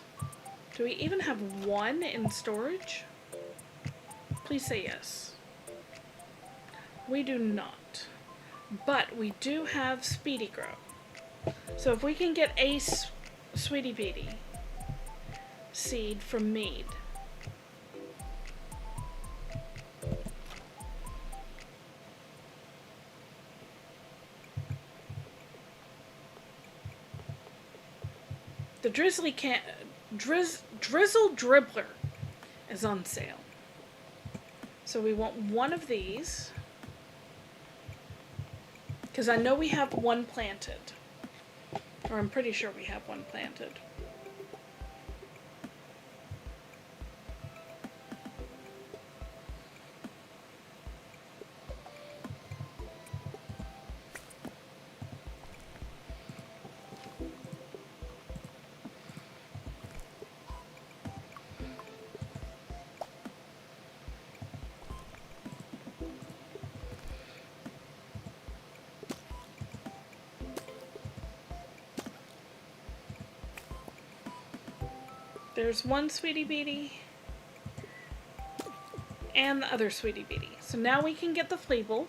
[SPEAKER 1] Do we even have 1 in storage? Please say yes. We do not. But we do have Speedy Grow. So if we can get a Sweetie Beatie seed from Mead. The Drizzle Dribbler is on sale. So we want one of these, because I know we have one planted, or I'm pretty sure we have one planted. There's one Sweetie Beatie and the other Sweetie Beatie. So now we can get the Fleeble.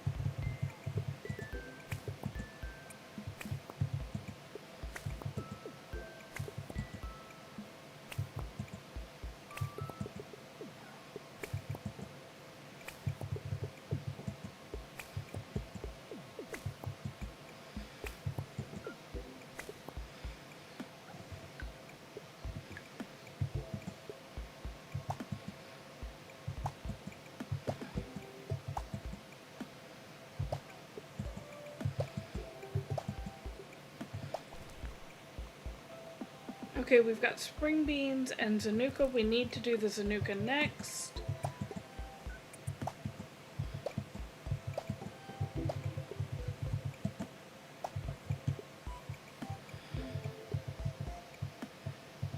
[SPEAKER 1] Okay, we've got spring beans and Zanuka. We need to do the Zanuka next.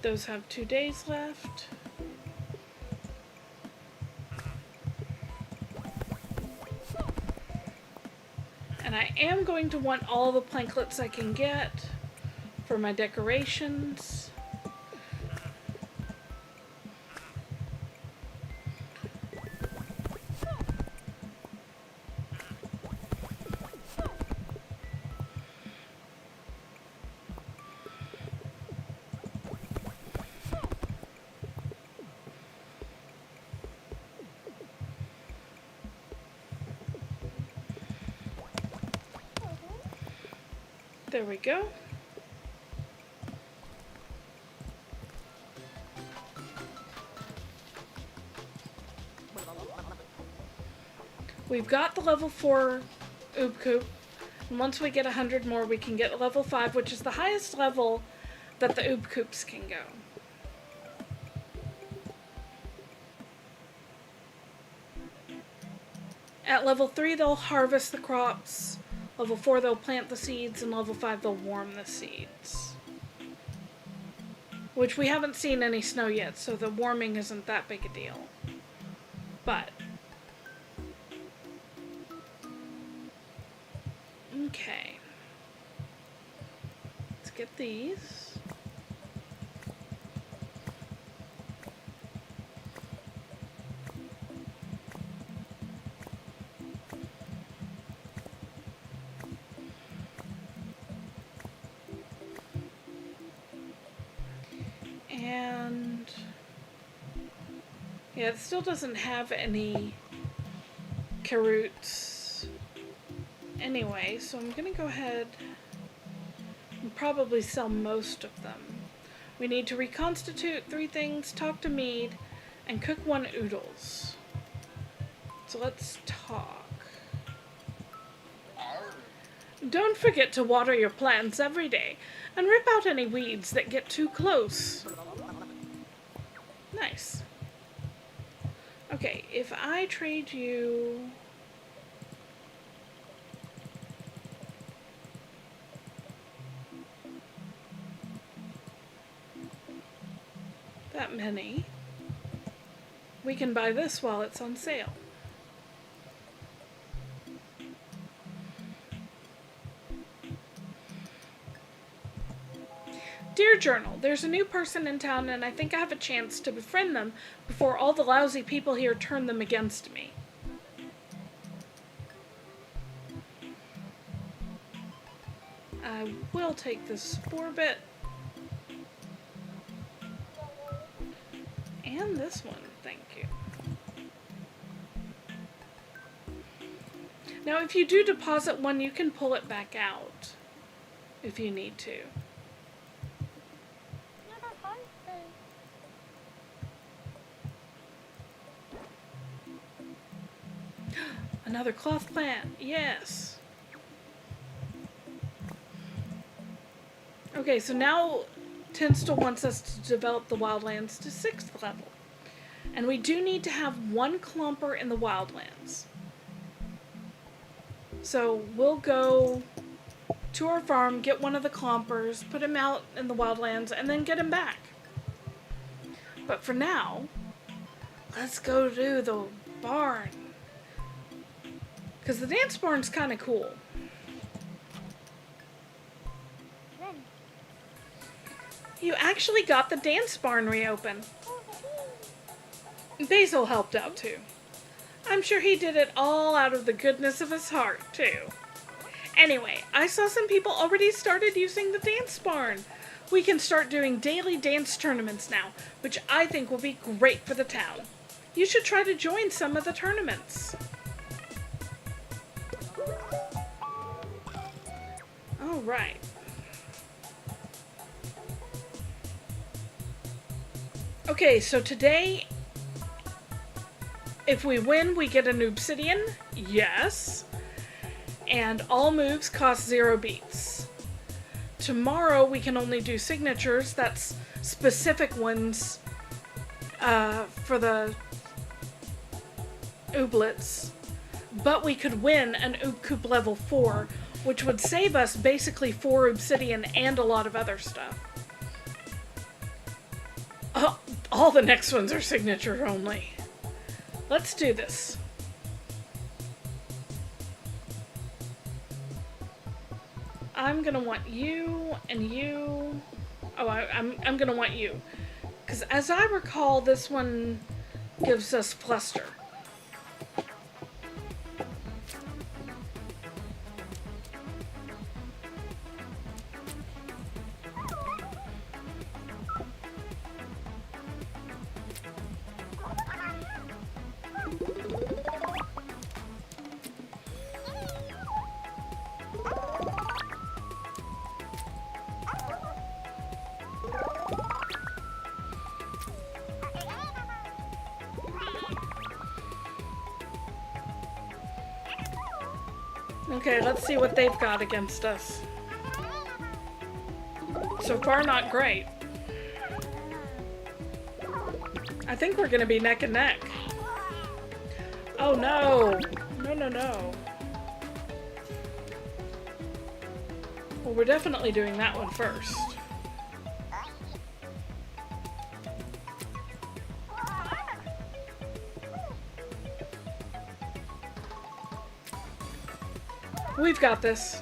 [SPEAKER 1] Those have 2 days left. And I am going to want all the planklets I can get for my decorations. There we go. We've got the level 4 Oobcoop, and once we get 100 more, we can get level 5, which is the highest level that the Oobcoops can go. At level 3, they'll harvest the crops. Level 4, they'll plant the seeds, and level 5, they'll warm the seeds. Which we haven't seen any snow yet, so the warming isn't that big a deal. But okay. Let's get these. And yeah, it still doesn't have any carrots anyway, so I'm gonna go ahead and probably sell most of them. We need to reconstitute 3 things, talk to Mead, and cook 1 oodles. So let's talk. Don't forget to water your plants every day and rip out any weeds that get too close. Nice. Okay, if I trade you that many, we can buy this while it's on sale. Dear Journal, there's a new person in town and I think I have a chance to befriend them before all the lousy people here turn them against me. I will take this spore bit. And this one, thank you. Now if you do deposit one, you can pull it back out if you need to. Another cloth plant, yes. Okay, so now Tinstle wants us to develop the wildlands to 6th level. And we do need to have 1 clumper in the wildlands. So we'll go to our farm, get one of the clumpers, put him out in the wildlands, and then get him back. But for now, let's go to the barn. Because the dance barn's kind of cool. You actually got the dance barn reopened. Basil helped out too. I'm sure he did it all out of the goodness of his heart too. Anyway, I saw some people already started using the dance barn. We can start doing daily dance tournaments now, which I think will be great for the town. You should try to join some of the tournaments. All right. Okay, so today, if we win, we get an obsidian. Yes. And all moves cost 0 beats. Tomorrow, we can only do signatures. That's specific ones for the Ooblets. But we could win an Oobcoop level 4, which would save us basically 4 obsidian and a lot of other stuff. Oh, all the next ones are signature only. Let's do this. I'm gonna want you and you. Oh, I'm gonna want you. Because as I recall, this one gives us fluster. Okay, let's see what they've got against us. So far, not great. I think we're gonna be neck and neck. Oh no! No, no, no. Well, we're definitely doing that one first. We've got this.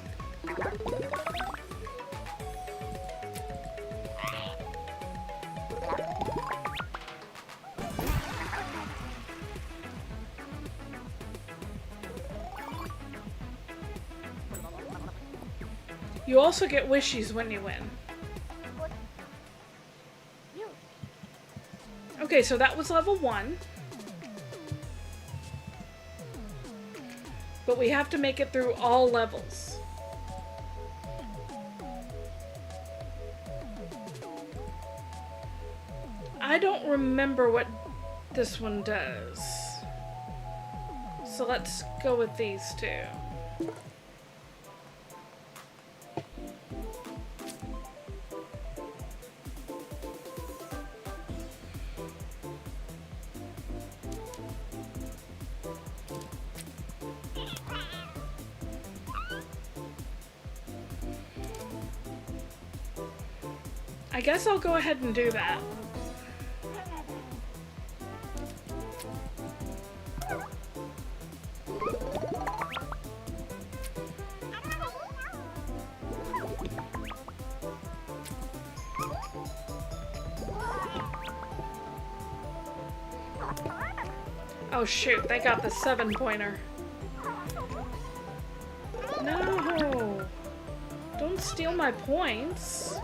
[SPEAKER 1] You also get wishies when you win. Okay, so that was level 1. But we have to make it through all levels. I don't remember what this one does. So let's go with these two. I guess I'll go ahead and do that. Oh shoot, they got the 7-pointer. No! Don't steal my points.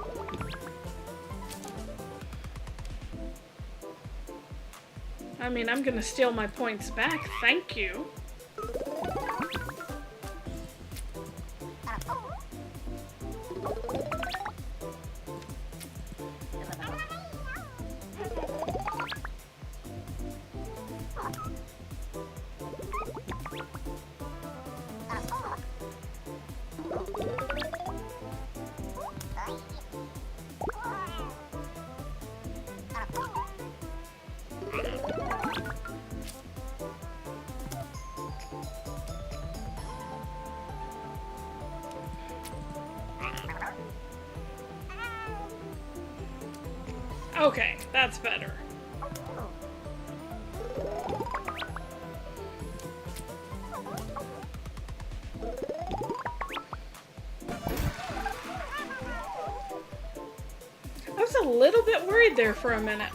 [SPEAKER 1] I mean, I'm gonna steal my points back, thank you. Okay, that's better. I was a little bit worried there for a minute.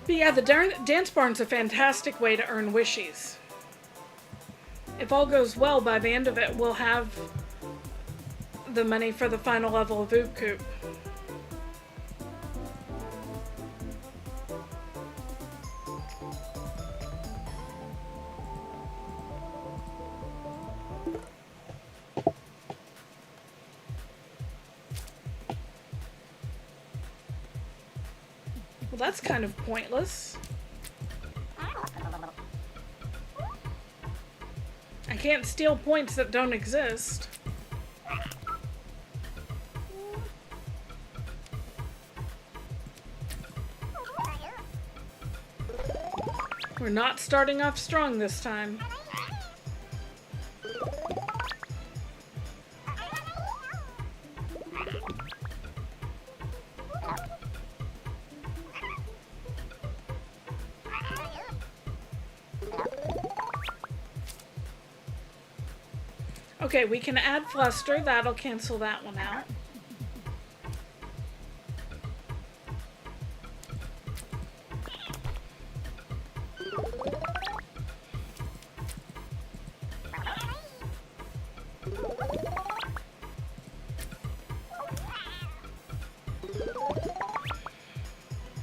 [SPEAKER 1] But yeah, the dance barn's a fantastic way to earn wishies. If all goes well, by the end of it, we'll have the money for the final level of Oobcoop. Well, that's kind of pointless. I can't steal points that don't exist. We're not starting off strong this time. Okay, we can add Fluster. That'll cancel that one out.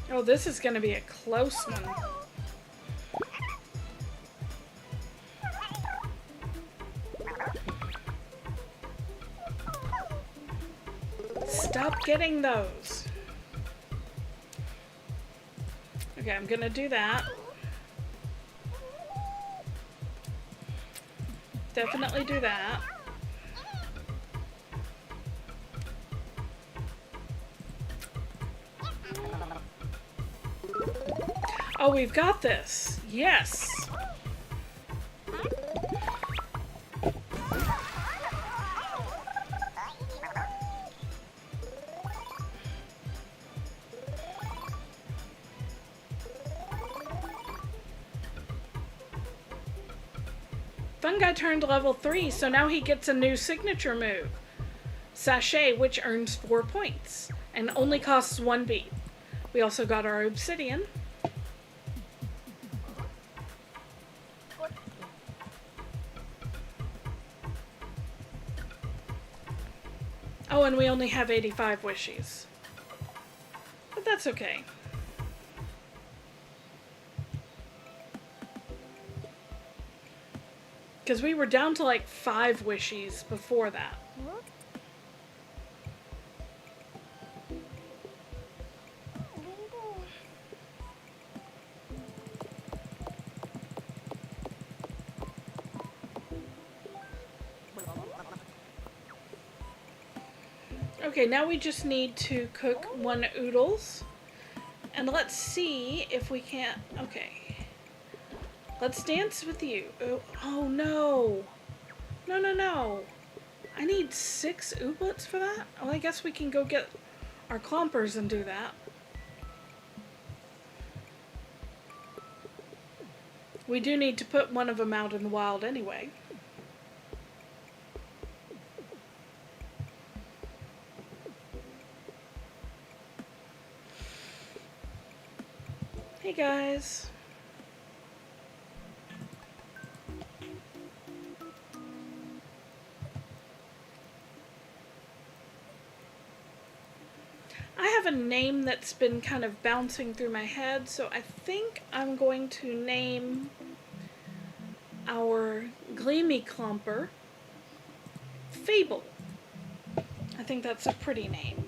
[SPEAKER 1] Oh, this is going to be a close one. Stop getting those. Okay, I'm gonna do that. Definitely do that. Oh, we've got this. Yes. Fun Guy turned level 3, so now he gets a new signature move. Sachet, which earns 4 points and only costs 1 beat. We also got our obsidian. Oh, and we only have 85 wishies. But that's okay. Because we were down to like 5 wishies before that. Okay, now we just need to cook 1 oodles. And let's see if we can't... Okay. Let's dance with you. Oh no. No, no, no. I need 6 ooblets for that? Oh, I guess we can go get our clompers and do that. We do need to put one of them out in the wild anyway. Hey guys. I have a name that's been kind of bouncing through my head, so I think I'm going to name our Gleamy Clomper Fable. I think that's a pretty name.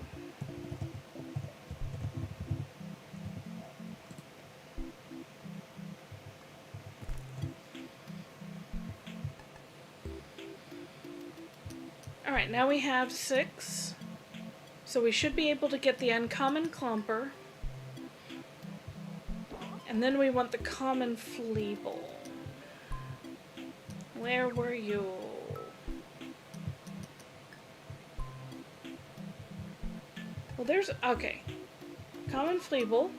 [SPEAKER 1] Alright, now we have 6. So we should be able to get the uncommon Clomper. And then we want the common Fleeble. Where were you? Well, there's... Okay. Common Fleeble.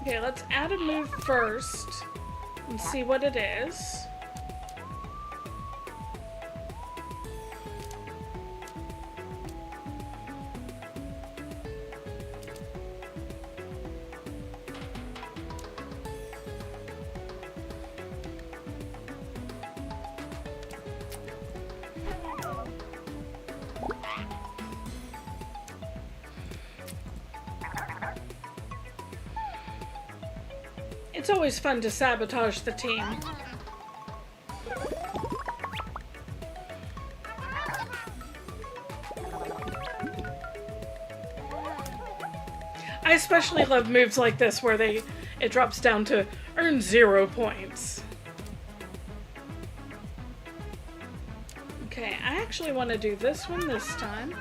[SPEAKER 1] Okay, let's add a move first and see what it is. It's always fun to sabotage the team. I especially love moves like this where it drops down to earn 0 points. Okay, I actually want to do this one this time.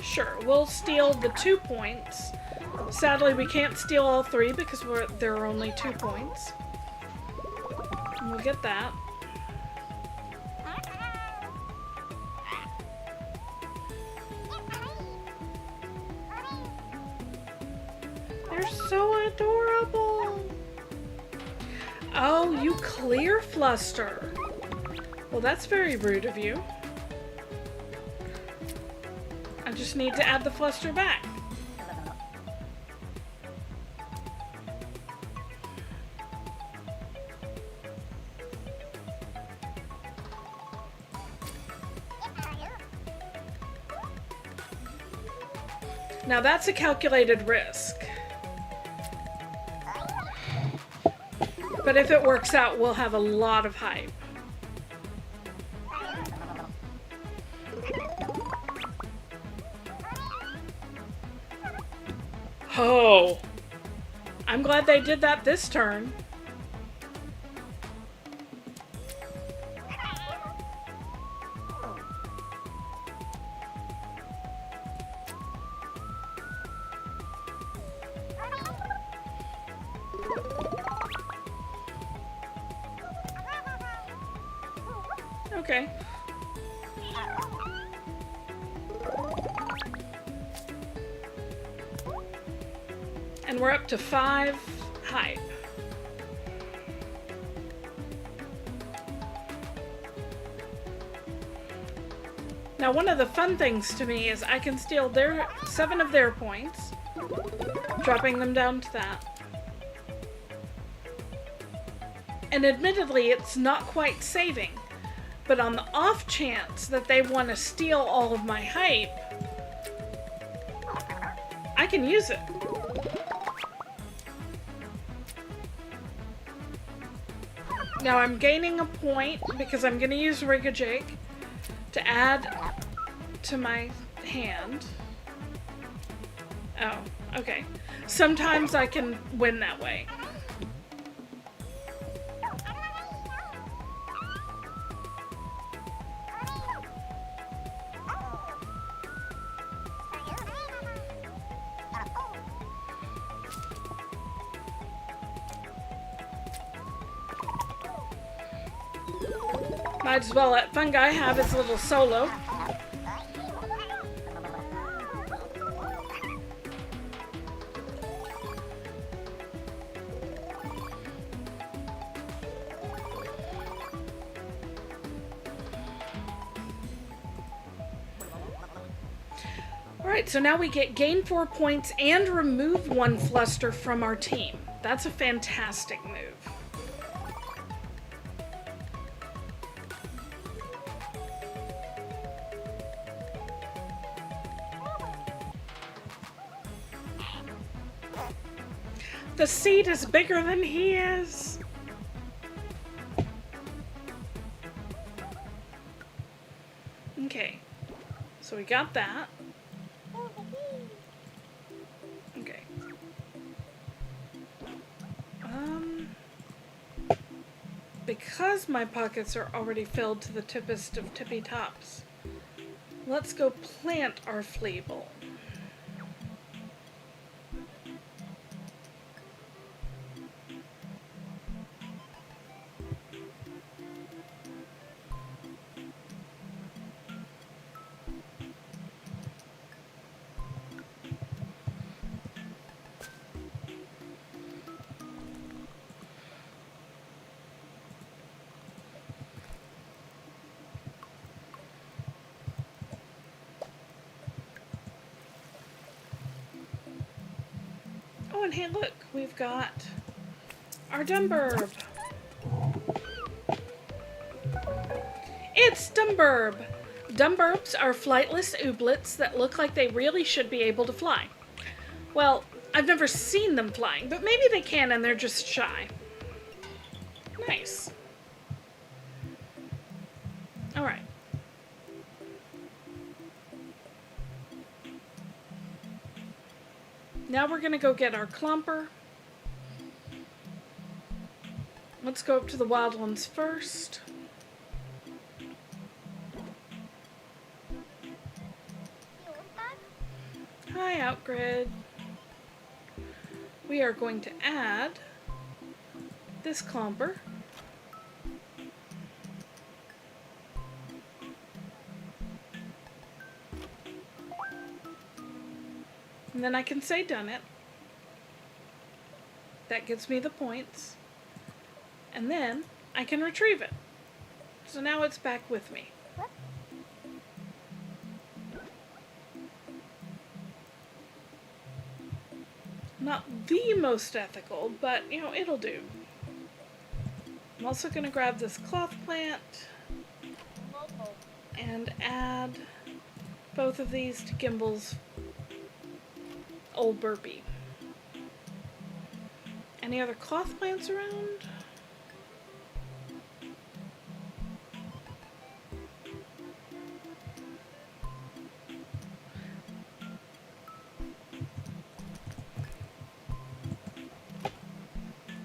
[SPEAKER 1] Sure, we'll steal the 2 points. Sadly, we can't steal all 3 because there are only 2 points. And we'll get that. They're so adorable. Oh, you clear Fluster. Well, that's very rude of you. I just need to add the Fluster back. Now that's a calculated risk. But if it works out, we'll have a lot of hype. Oh, I'm glad they did that this turn. Okay. And we're up to 5 hype. Now, one of the fun things to me is I can steal 7 of their points, dropping them down to that. And admittedly, it's not quite saving, but on the off chance that they want to steal all of my hype, I can use it. Now I'm gaining a point because I'm going to use Rigajig to add to my hand. Oh, okay. Sometimes I can win that way. Might as well let Fungi have his little solo. Alright, so now we get gain 4 points and remove 1 Fluster from our team. That's a fantastic move. The seed is bigger than he is. Okay, so we got that. Okay. Because my pockets are already filled to the tippest of tippy tops, let's go plant our flea bowl. Oh, and hey, look, we've got our Dumburb. It's Dumburb. Dumburbs are flightless ooblets that look like they really should be able to fly. Well, I've never seen them flying, but maybe they can and they're just shy. Nice. All right. Now we're going to go get our clumper. Let's go up to the wild ones first. Hi, Outgrid. We are going to add this clumper. And then I can say done it. That gives me the points. And then I can retrieve it. So now it's back with me. Not the most ethical, but you know, it'll do. I'm also going to grab this cloth plant and add both of these to Gimble's old burpee. Any other cloth plants around?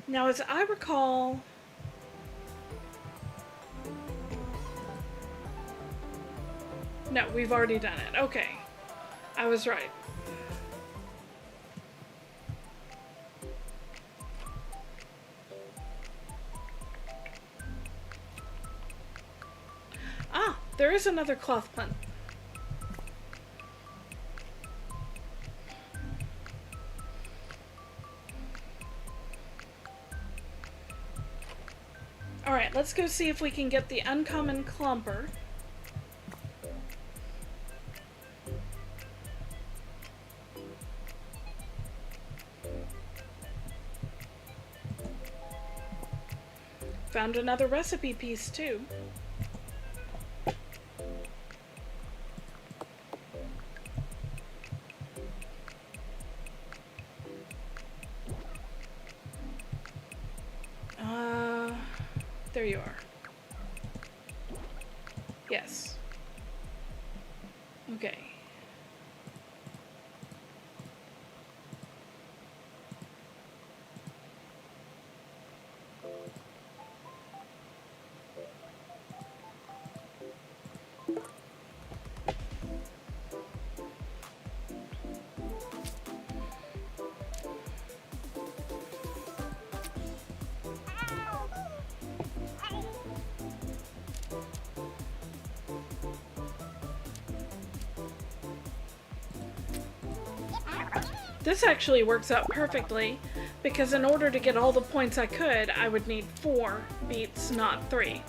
[SPEAKER 1] Now, as I recall, no, we've already done it. Okay, I was right. Ah, there is another cloth plant. Alright, let's go see if we can get the uncommon clumper. Found another recipe piece too. There you are. Yes. Okay. This actually works out perfectly, because in order to get all the points I could, I would need 4 beets, not 3.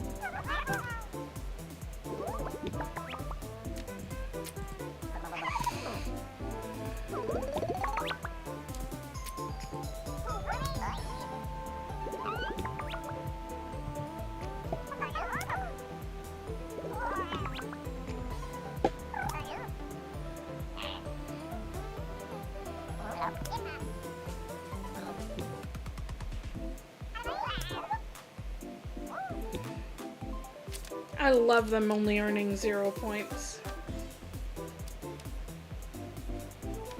[SPEAKER 1] I love them only earning 0 points.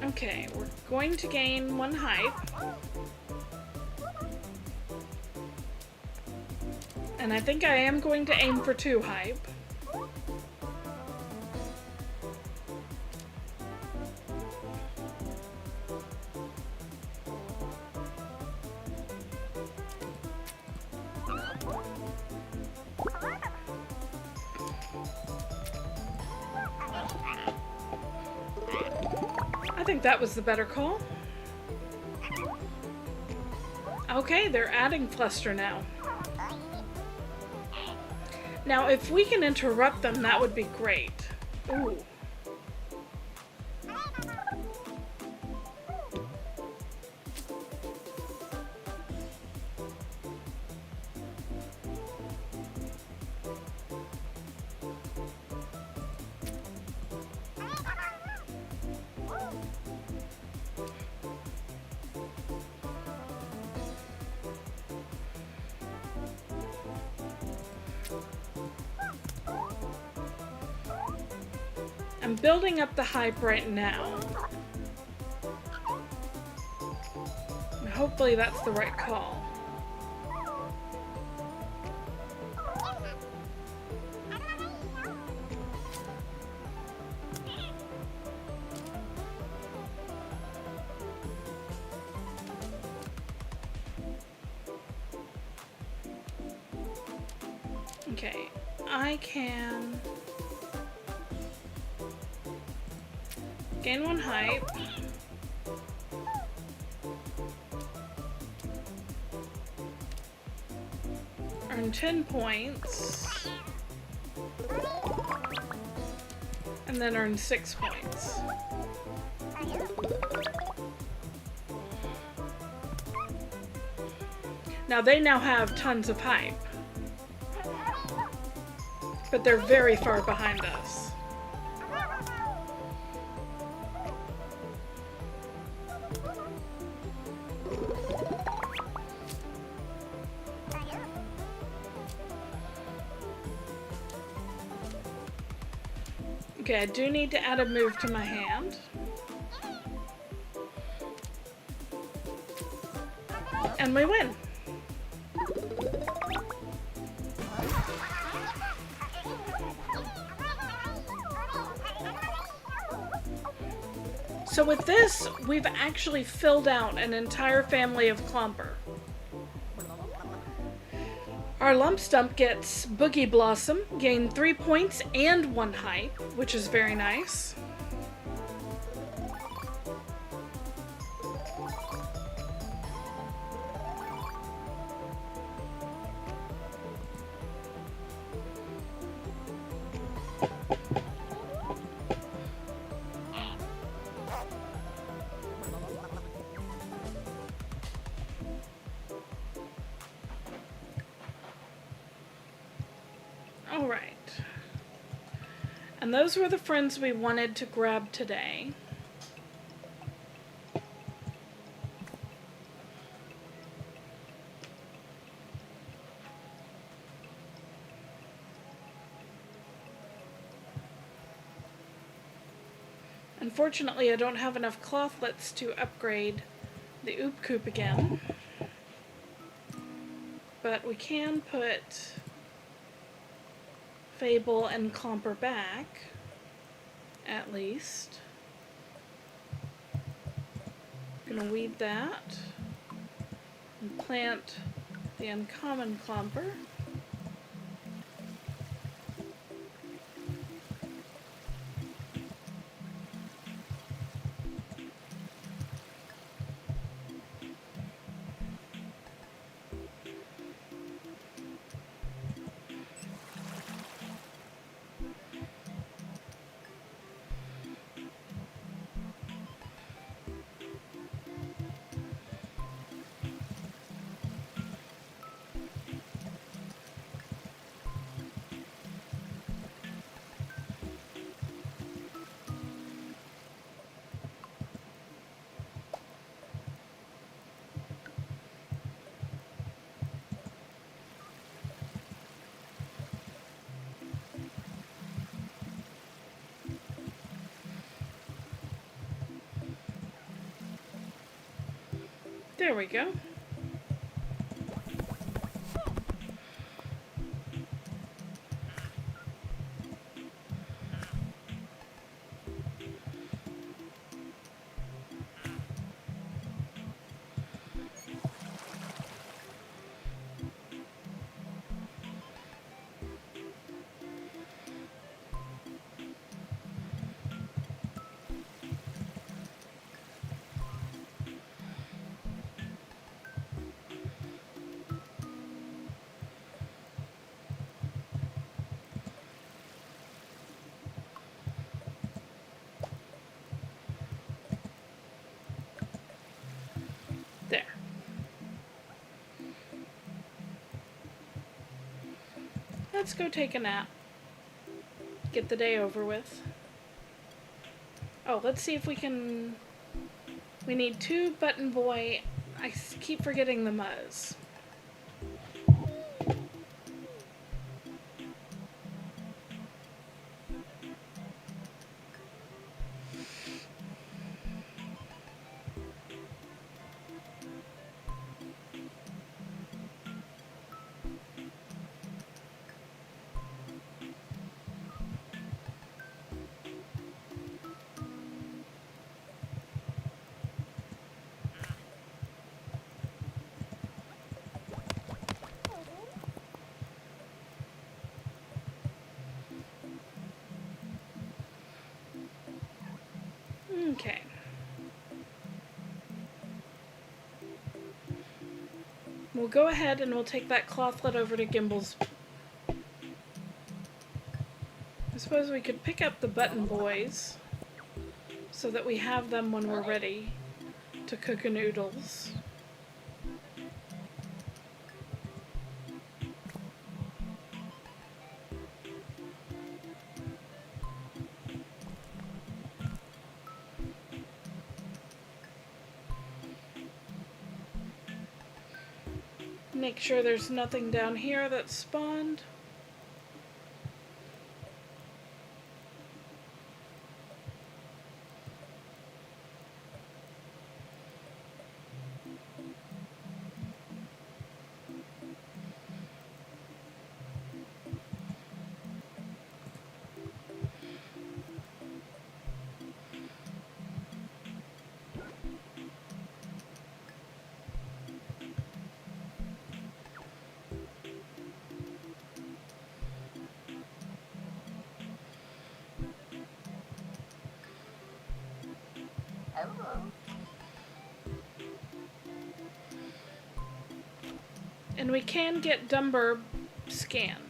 [SPEAKER 1] Okay, we're going to gain 1 hype. And I think I am going to aim for 2 hype. I think that was the better call. Okay, they're adding Fluster now. Now, if we can interrupt them, that would be great. Ooh. I'm building up the hype right now. Hopefully that's the right call. Okay, I can gain 1 hype. Earn 10 points. And then earn 6 points. Now they now have tons of hype. But they're very far behind us. Okay, I do need to add a move to my hand. And we win. So with this, we've actually filled out an entire family of Clomper. Our Lump Stump gets Boogie Blossom, gain 3 points and 1 hype, which is very nice. Alright. And those were the friends we wanted to grab today. Unfortunately, I don't have enough clothlets to upgrade the Oobcoop again. But we can put Fable and Clomper back, at least. I'm gonna weed that and plant the uncommon Clomper. There we go. There. Let's go take a nap. Get the day over with. Oh, let's see if we can... We need 2 button boy. I keep forgetting the Muzz. Okay. We'll go ahead and we'll take that clothlet over to Gimble's. I suppose we could pick up the button boys so that we have them when we're ready to cook noodles. Make sure there's nothing down here that's spawned. And we can get Dumber scanned.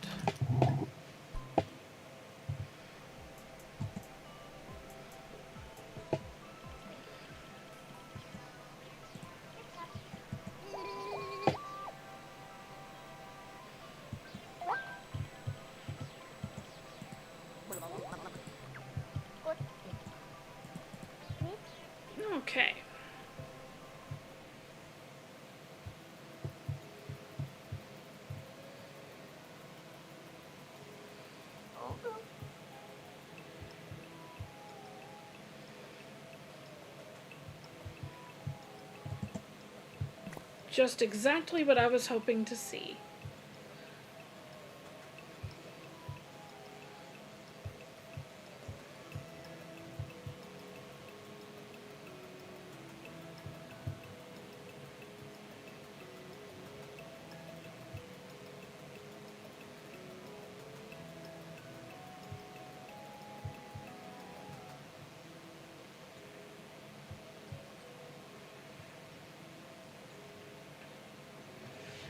[SPEAKER 1] Okay. Just exactly what I was hoping to see.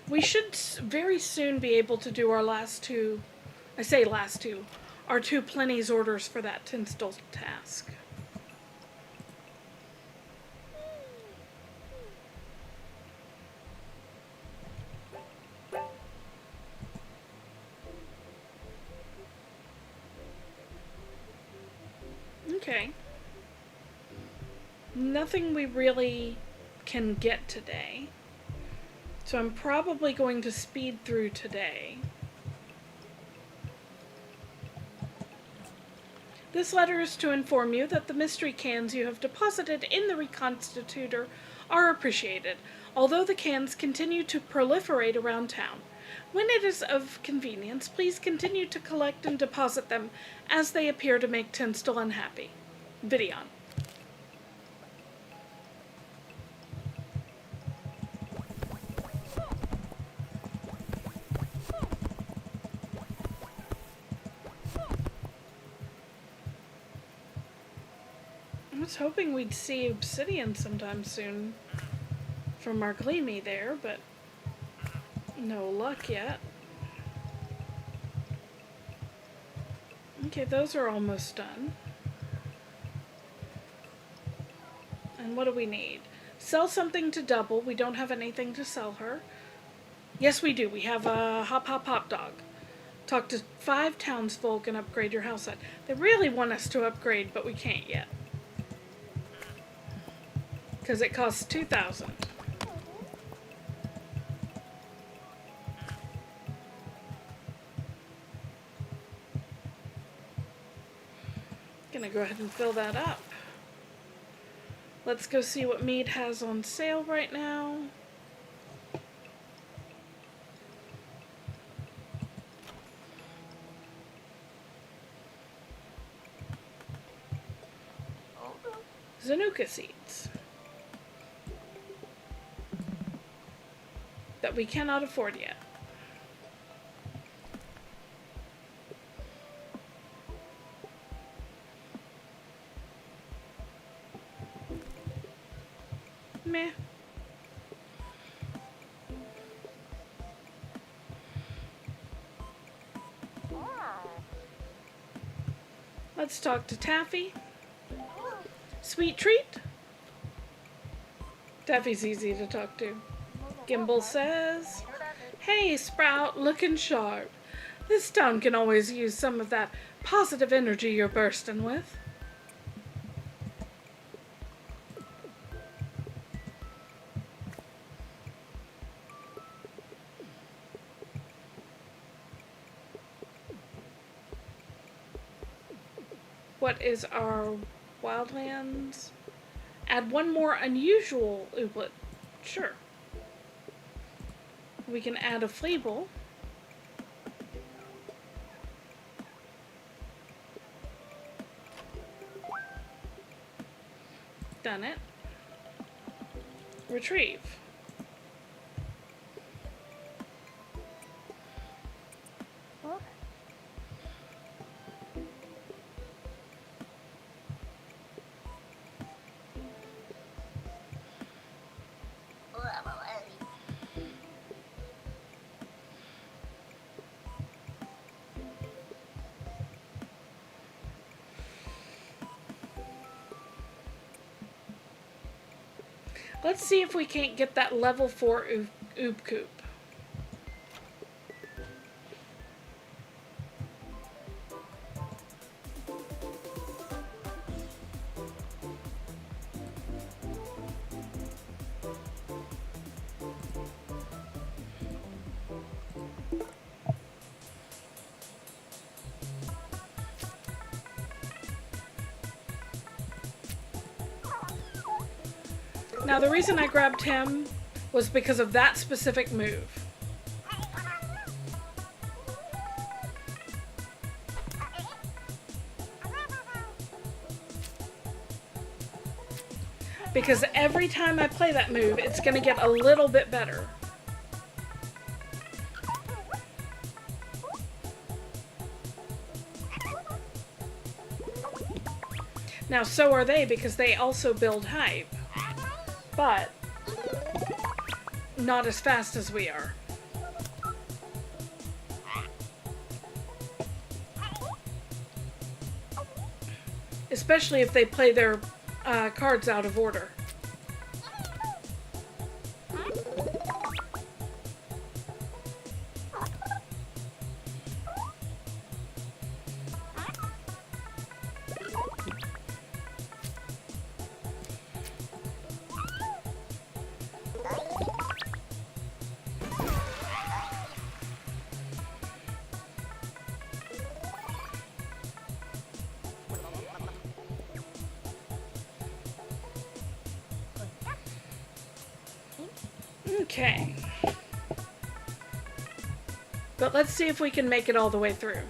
[SPEAKER 1] We should very soon be able to do our last 2, I say last 2, our 2 Plenty's orders for that Tinstle task. Okay. Nothing we really can get today. So I'm probably going to speed through today. This letter is to inform you that the mystery cans you have deposited in the reconstitutor are appreciated. although the cans continue to proliferate around town. When it is of convenience, please continue to collect and deposit them as they appear to make Tinstle unhappy. Videon. I was hoping we'd see obsidian sometime soon from our Gleamy there, but no luck yet. Okay, those are almost done. And what do we need? Sell something to double. We don't have anything to sell her. Yes, we do. We have a hop hop hop dog. Talk to 5 townsfolk and upgrade your house set. They really want us to upgrade, but we can't yet. Because it costs 2,000. Gonna go ahead and fill that up. Let's go see what mead has on sale right now. Zanuka seeds. That we cannot afford yet. Meh. Let's talk to Taffy. Sweet treat. Taffy's easy to talk to. Gimbal says, "Hey, Sprout, looking sharp. This town can always use some of that positive energy you're bursting with." What is our wildlands? Add one more unusual ooblet. Sure. We can add a fleeble. Done it. Retrieve. Let's see if we can't get that level 4 Oobcoop. Now the reason I grabbed him was because of that specific move. Because every time I play that move, it's going to get a little bit better. Now so are they, because they also build hype. But not as fast as we are. Especially if they play their cards out of order. Okay. But let's see if we can make it all the way through.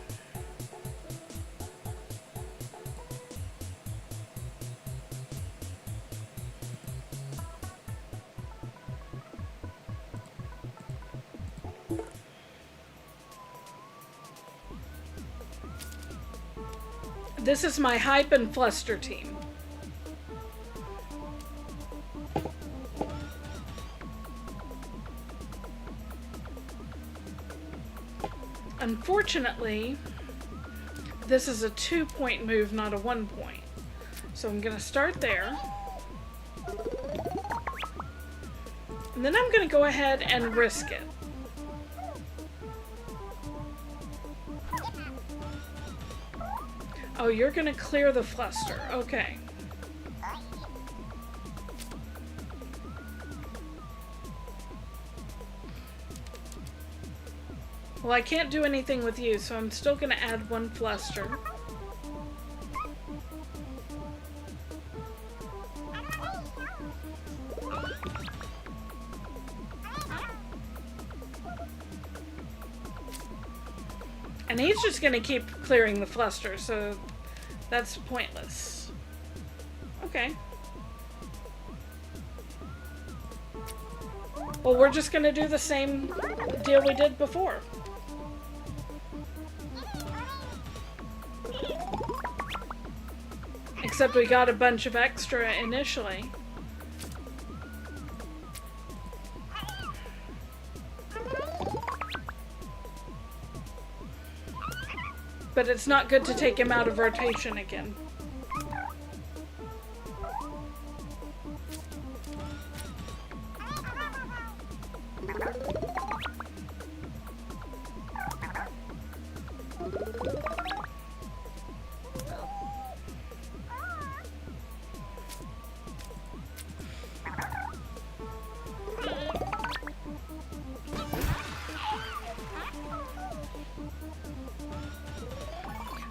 [SPEAKER 1] This is my hype and fluster team. Unfortunately, this is a 2-point move, not a 1-point. So I'm going to start there. And then I'm going to go ahead and risk it. Oh, you're going to clear the fluster. Okay. Well, I can't do anything with you, so I'm still going to add 1 fluster. And he's just going to keep clearing the fluster, so that's pointless. Okay. Well, we're just going to do the same deal we did before. Except we got a bunch of extra initially. But it's not good to take him out of rotation again.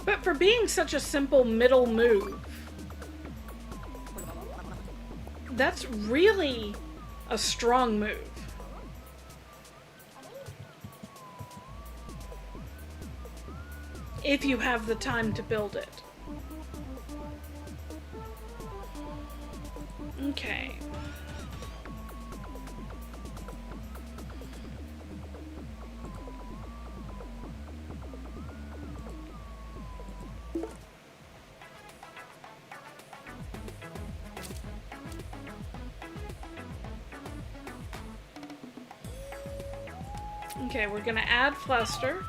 [SPEAKER 1] But for being such a simple middle move, that's really a strong move. If you have the time to build it. Okay. Okay, we're gonna add fluster.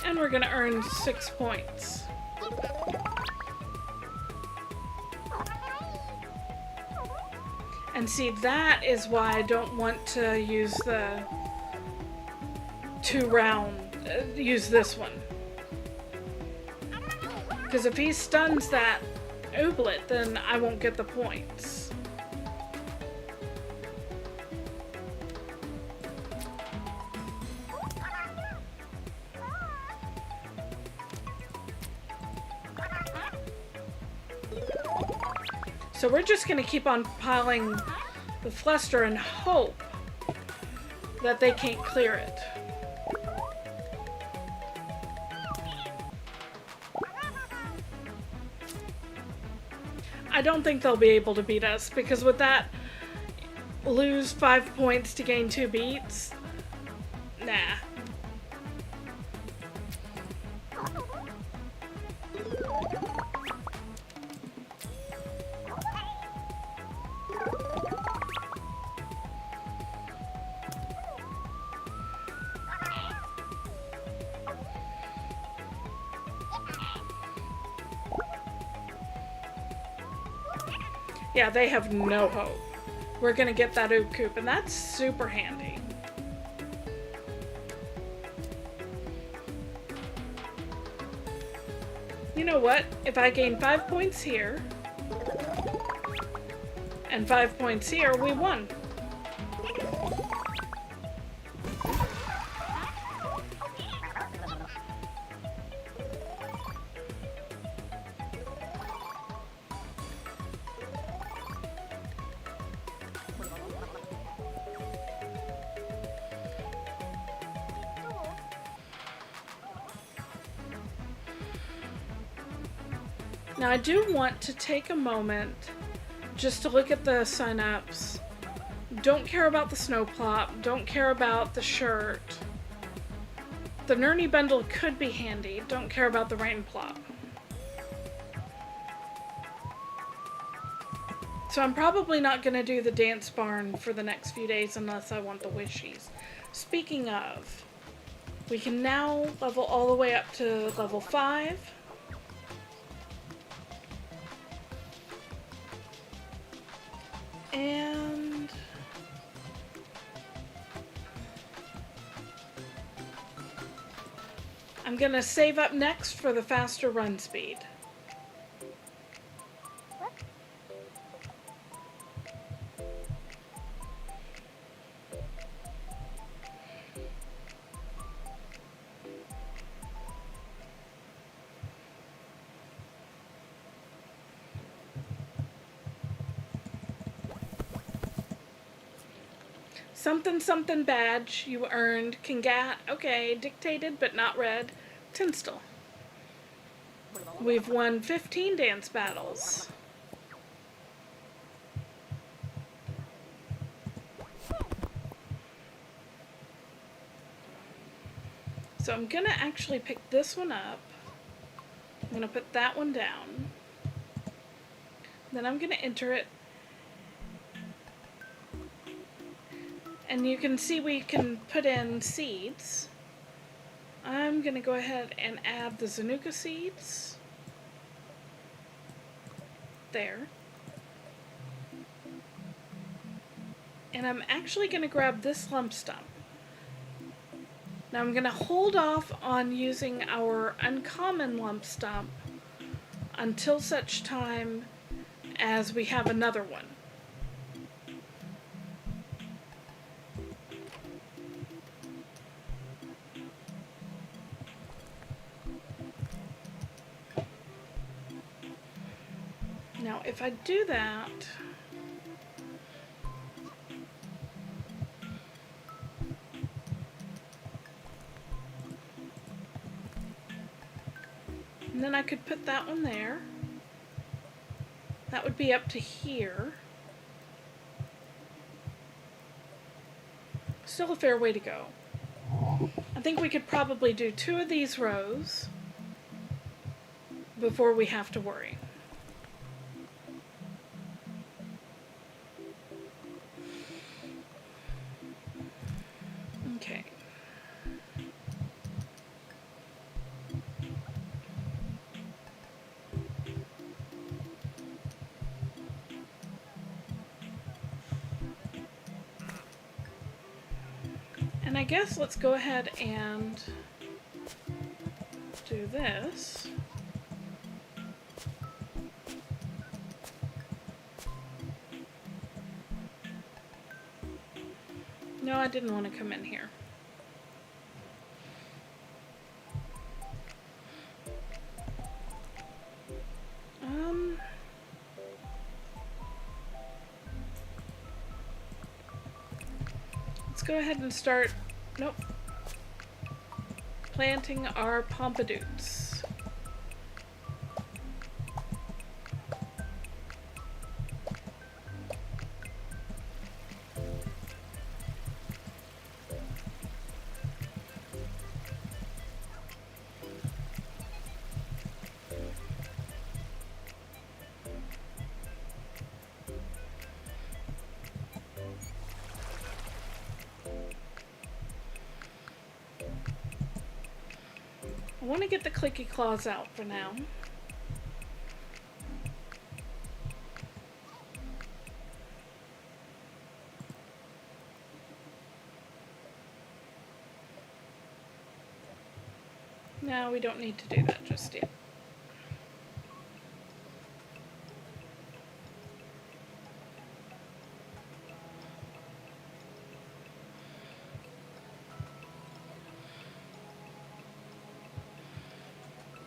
[SPEAKER 1] And we're gonna earn 6 points. And see, that is why I don't want to use the 2-round, use this one. Because if he stuns that Ooblet, then I won't get the points. So we're just going to keep on piling the fluster and hope that they can't clear it. I don't think they'll be able to beat us, because with that, lose 5 points to gain 2 beats? Nah. Yeah, they have no hope. We're gonna get that Oobcoop, and that's super handy. You know what? If I gain 5 points here, and 5 points here, we won. Now I do want to take a moment just to look at the sign-ups. Don't care about the snow plop. Don't care about the shirt. The Nerny bundle could be handy. Don't care about the rain plop. So I'm probably not going to do the dance barn for the next few days unless I want the wishies. Speaking of, we can now level all the way up to level 5. And I'm going to save up next for the faster run speed. Something something badge you earned. Congat. Okay, dictated but not read. Tinstle. We've won 15 dance battles. So I'm gonna actually pick this one up. I'm gonna put that one down. Then I'm gonna enter it. And you can see we can put in seeds. I'm gonna go ahead and add the Zanuka seeds. There. And I'm actually gonna grab this lump stump. Now I'm gonna hold off on using our uncommon lump stump until such time as we have another one. Now if I do that, and then I could put that one there. That would be up to here. Still a fair way to go. I think we could probably do 2 of these rows before we have to worry. Okay. And I guess let's go ahead and do this. No, I didn't want to come in here. Let's go ahead and start, nope, planting our pompadours. I want to get the clicky claws out for now. No, we don't need to do that just yet.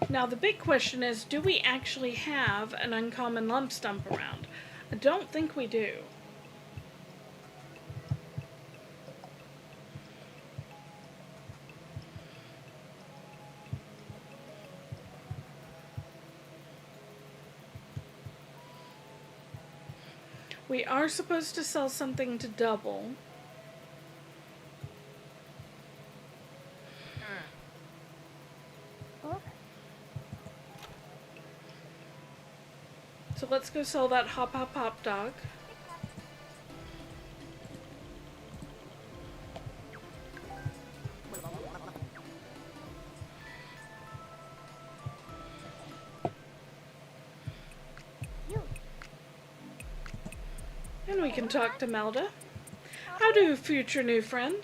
[SPEAKER 1] Now the big question is, do we actually have an uncommon lump stump around? I don't think we do. We are supposed to sell something to double. So let's go sell that hop hop hop dog. And we can talk to Melda. How do, future new friend?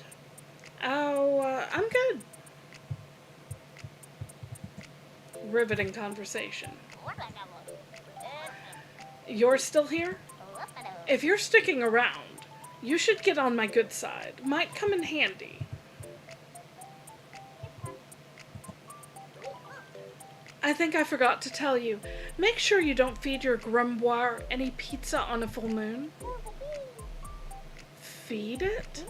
[SPEAKER 1] Oh, I'm good. Riveting conversation. You're still here? If you're sticking around, you should get on my good side. Might come in handy. I think I forgot to tell you. Make sure you don't feed your grimoire any pizza on a full moon. Feed it?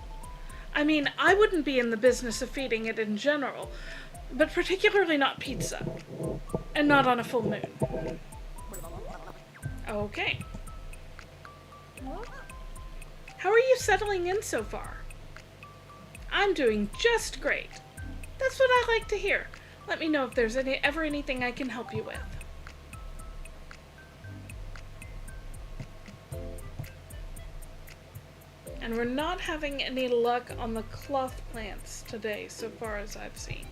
[SPEAKER 1] I mean, I wouldn't be in the business of feeding it in general, but particularly not pizza. And not on a full moon. Okay. How are you settling in so far? I'm doing just great. That's what I like to hear. Let me know if there's ever anything I can help you with. And we're not having any luck on the cloth plants today, so far as I've seen.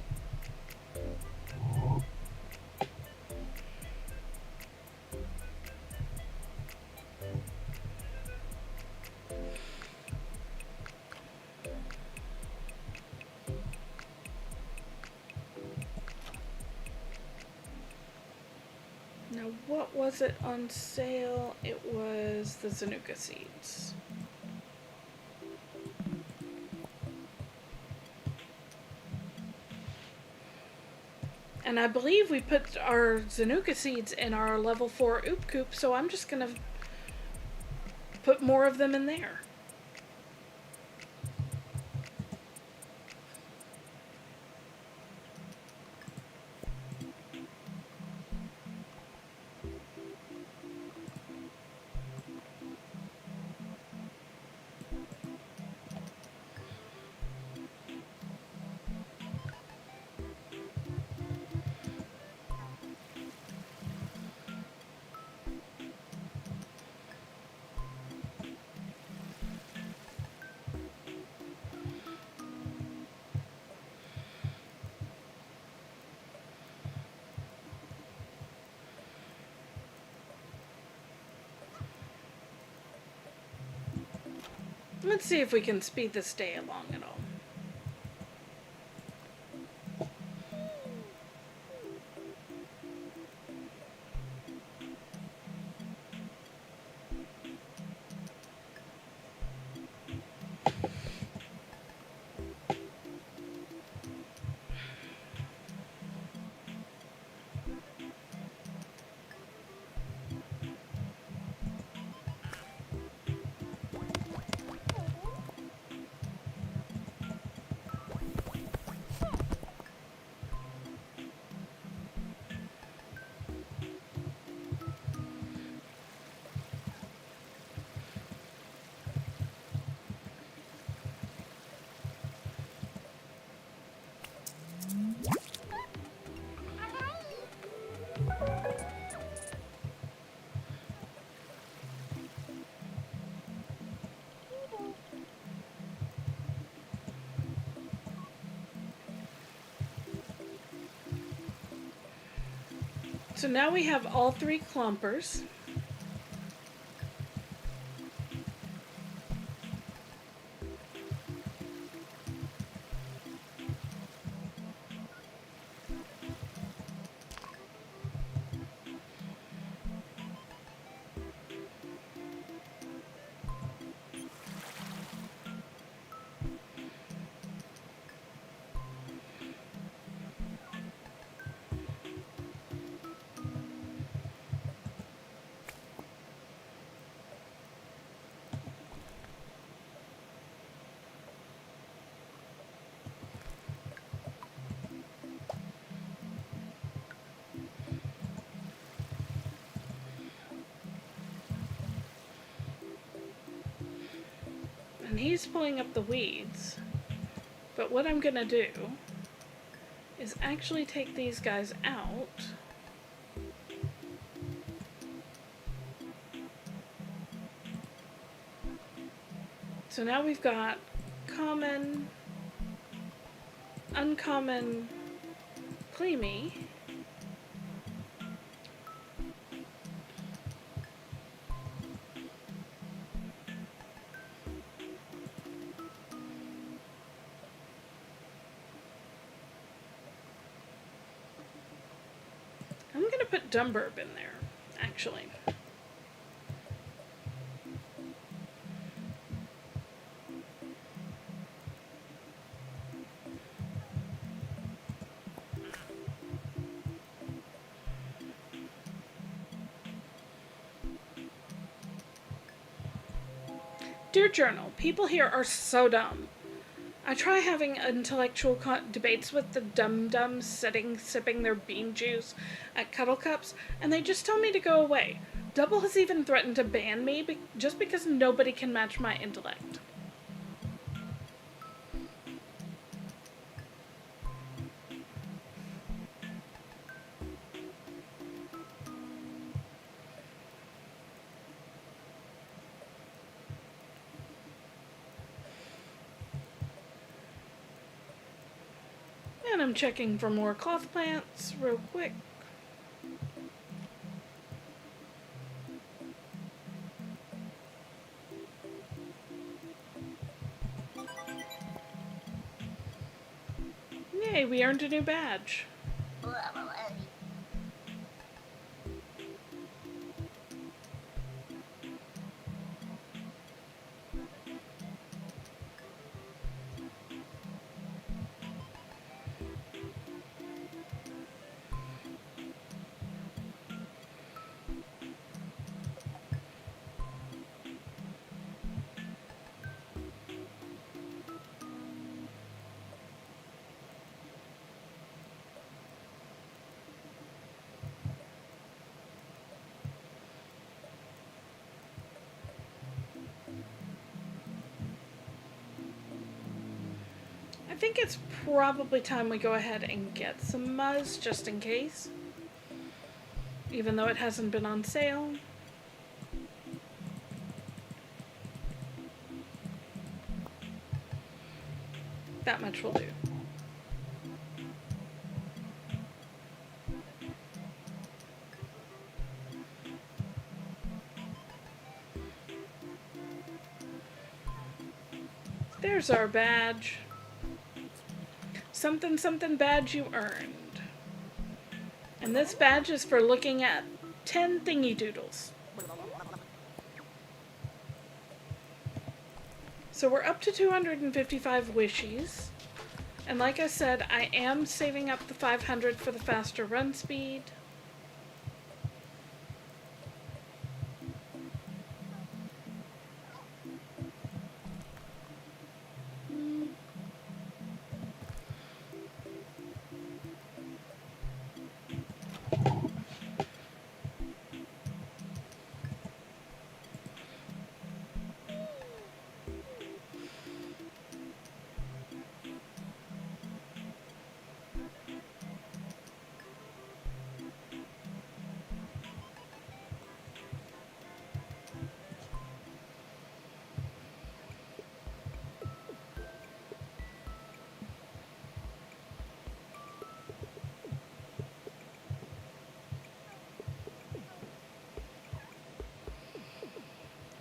[SPEAKER 1] Now, what was it on sale? It was the Zanuka seeds. And I believe we put our Zanuka seeds in our level 4 Oobcoop, so I'm just going to put more of them in there. Let's see if we can speed this day along at all. So now we have all 3 clumpers. And he's pulling up the weeds. But what I'm gonna do is actually take these guys out. So now we've got common, uncommon, Gleamy. I'm gonna put Dumburb in there, actually. Dear Journal, people here are so dumb. I try having intellectual debates with the dum-dums sipping their bean juice at Cuddle Cups, and they just tell me to go away. Double has even threatened to ban me just because nobody can match my intellect. And I'm checking for more cloth plants real quick. Yay, we earned a new badge. I think it's probably time we go ahead and get some Muzz just in case. Even though it hasn't been on sale. That much will do. There's our badge. Something something badge you earned. And this badge is for looking at 10 thingy doodles. So we're up to 255 wishies. And like I said, I am saving up the 500 for the faster run speed.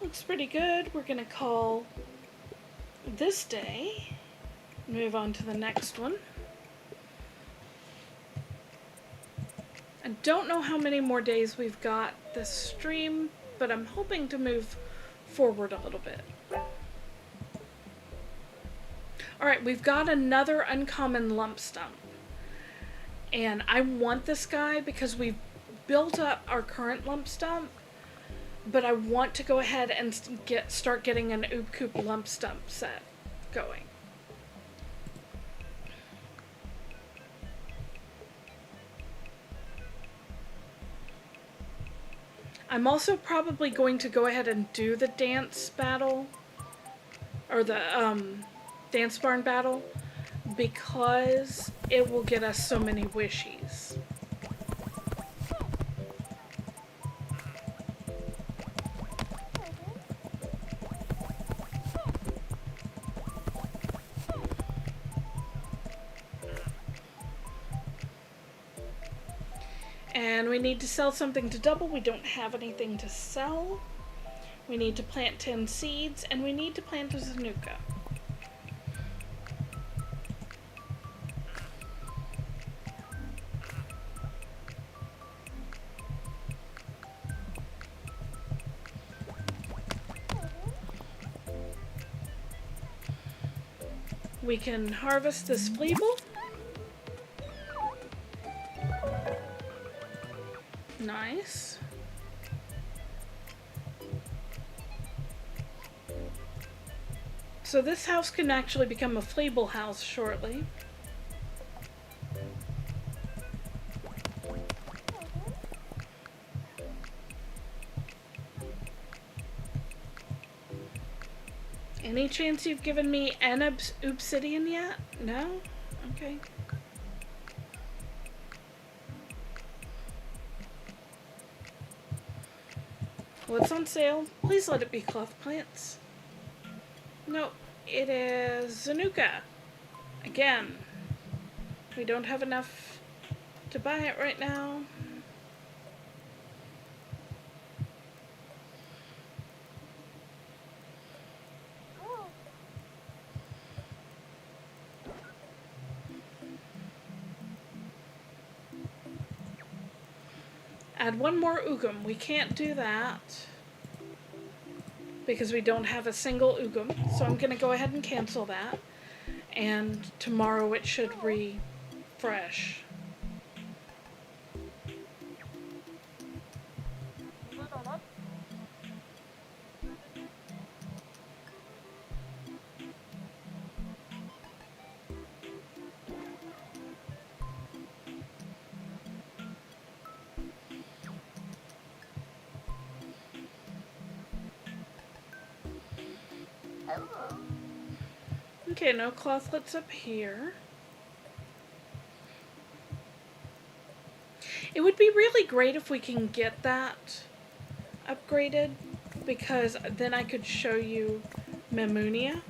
[SPEAKER 1] Looks pretty good. We're gonna call this day, move on to the next one. I don't know how many more days we've got this stream, but I'm hoping to move forward a little bit. Alright, we've got another uncommon lump stump. And I want this guy because we've built up our current lump stump, but I want to go ahead and start getting an Oobcoop lump stump set going. I'm also probably going to go ahead and do the dance battle, or the dance barn battle, because it will get us so many wishies. And we need to sell something to double. We don't have anything to sell. We need to plant 10 seeds, and we need to plant a Zanuka. We can harvest this Fleeble. Nice. So this house can actually become a Fleeble house shortly. Any chance you've given me an obsidian yet? No? Okay. What's on sale? Please let it be cloth plants. Nope, it is Zanuka. Again, we don't have enough to buy it right now. Add one more Oogum. We can't do that because we don't have a single Oogum. So I'm going to go ahead and cancel that. And tomorrow it should refresh. Okay, no clothlets up here. It would be really great if we can get that upgraded, because then I could show you Mamunia.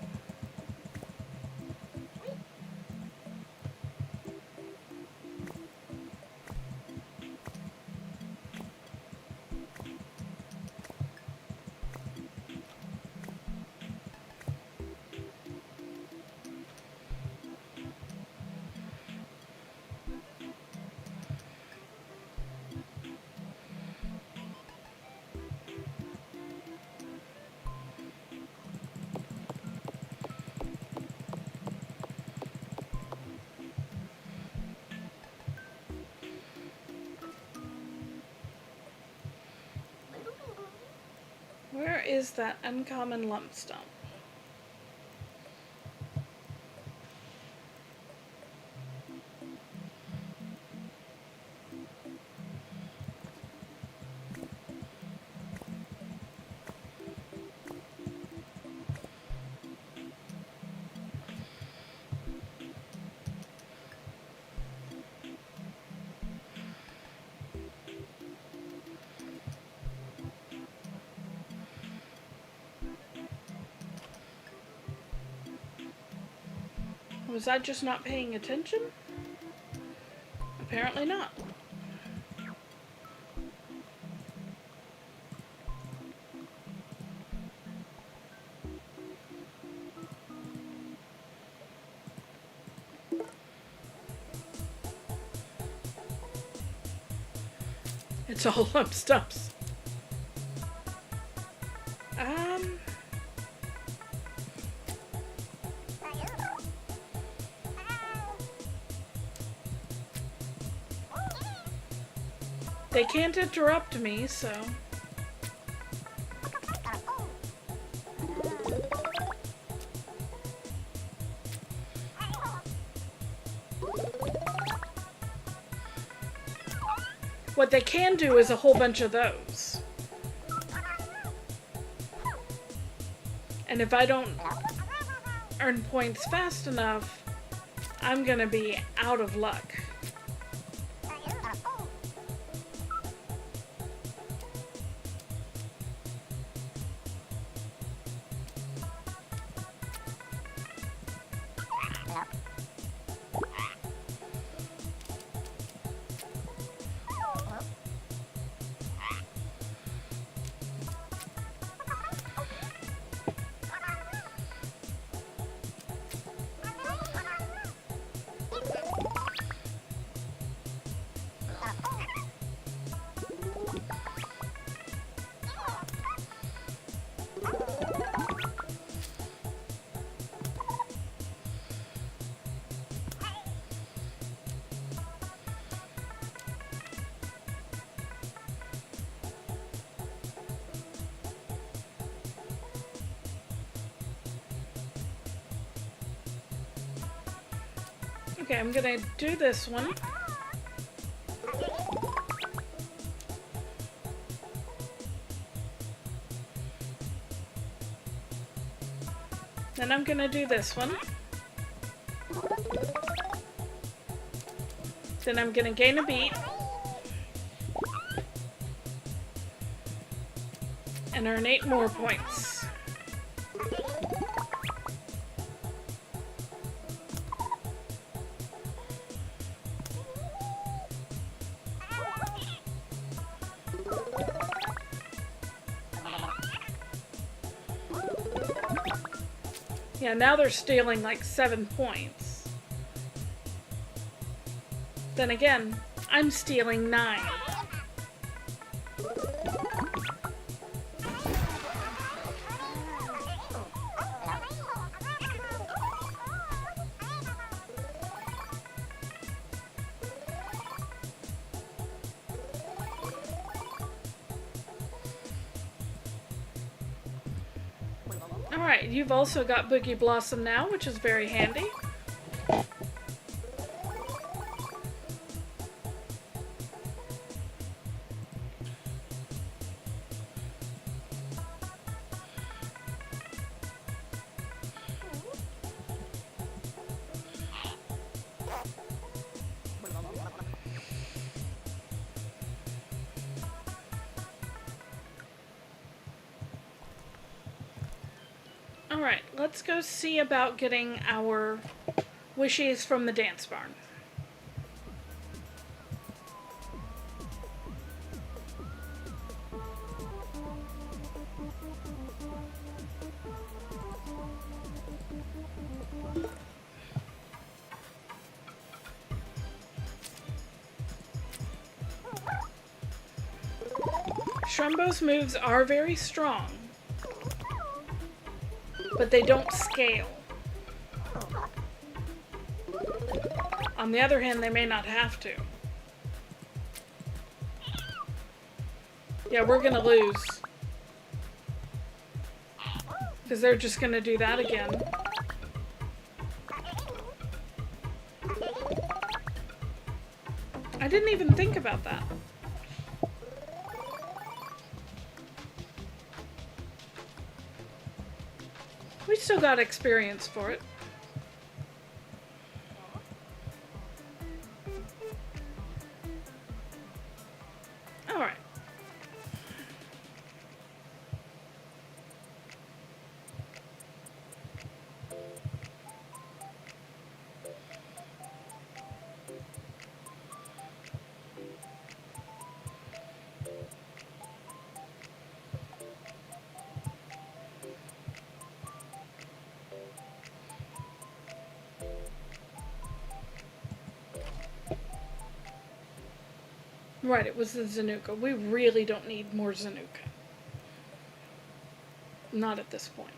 [SPEAKER 1] Where is that uncommon lump stump? Was I just not paying attention? Apparently not. It's all lump stumps. They can't interrupt me, so... What they can do is a whole bunch of those. And if I don't earn points fast enough, I'm gonna be out of luck. Okay, I'm gonna do this one. Then I'm gonna do this one. Then I'm gonna gain a beat. And earn 8 more points. Yeah, now they're stealing like 7 points. Then again, I'm stealing 9. Alright, you've also got Boogie Blossom now, which is very handy. Alright, let's go see about getting our wishes from the dance barn. Shrumbo's moves are very strong, but they don't scale. On the other hand, they may not have to. Yeah, we're gonna lose. Because they're just gonna do that again. I didn't even think about that. We still got experience for it. Alright. Right, it was the Zanuka. We really don't need more Zanuka. Not at this point.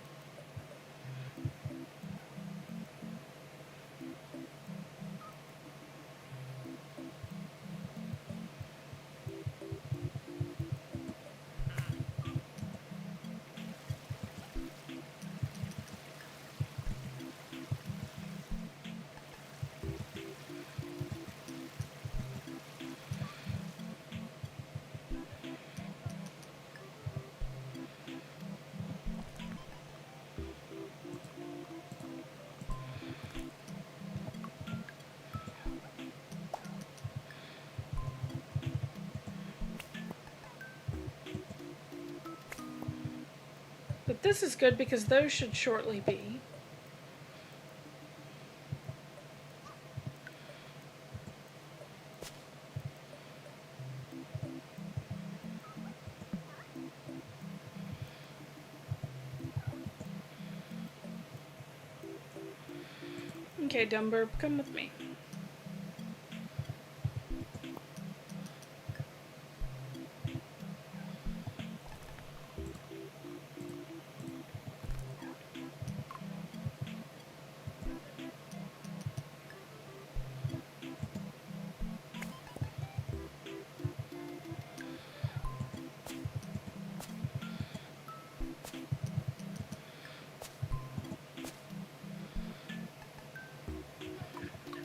[SPEAKER 1] this is good because those should shortly be. Okay, Dumburb, come with me.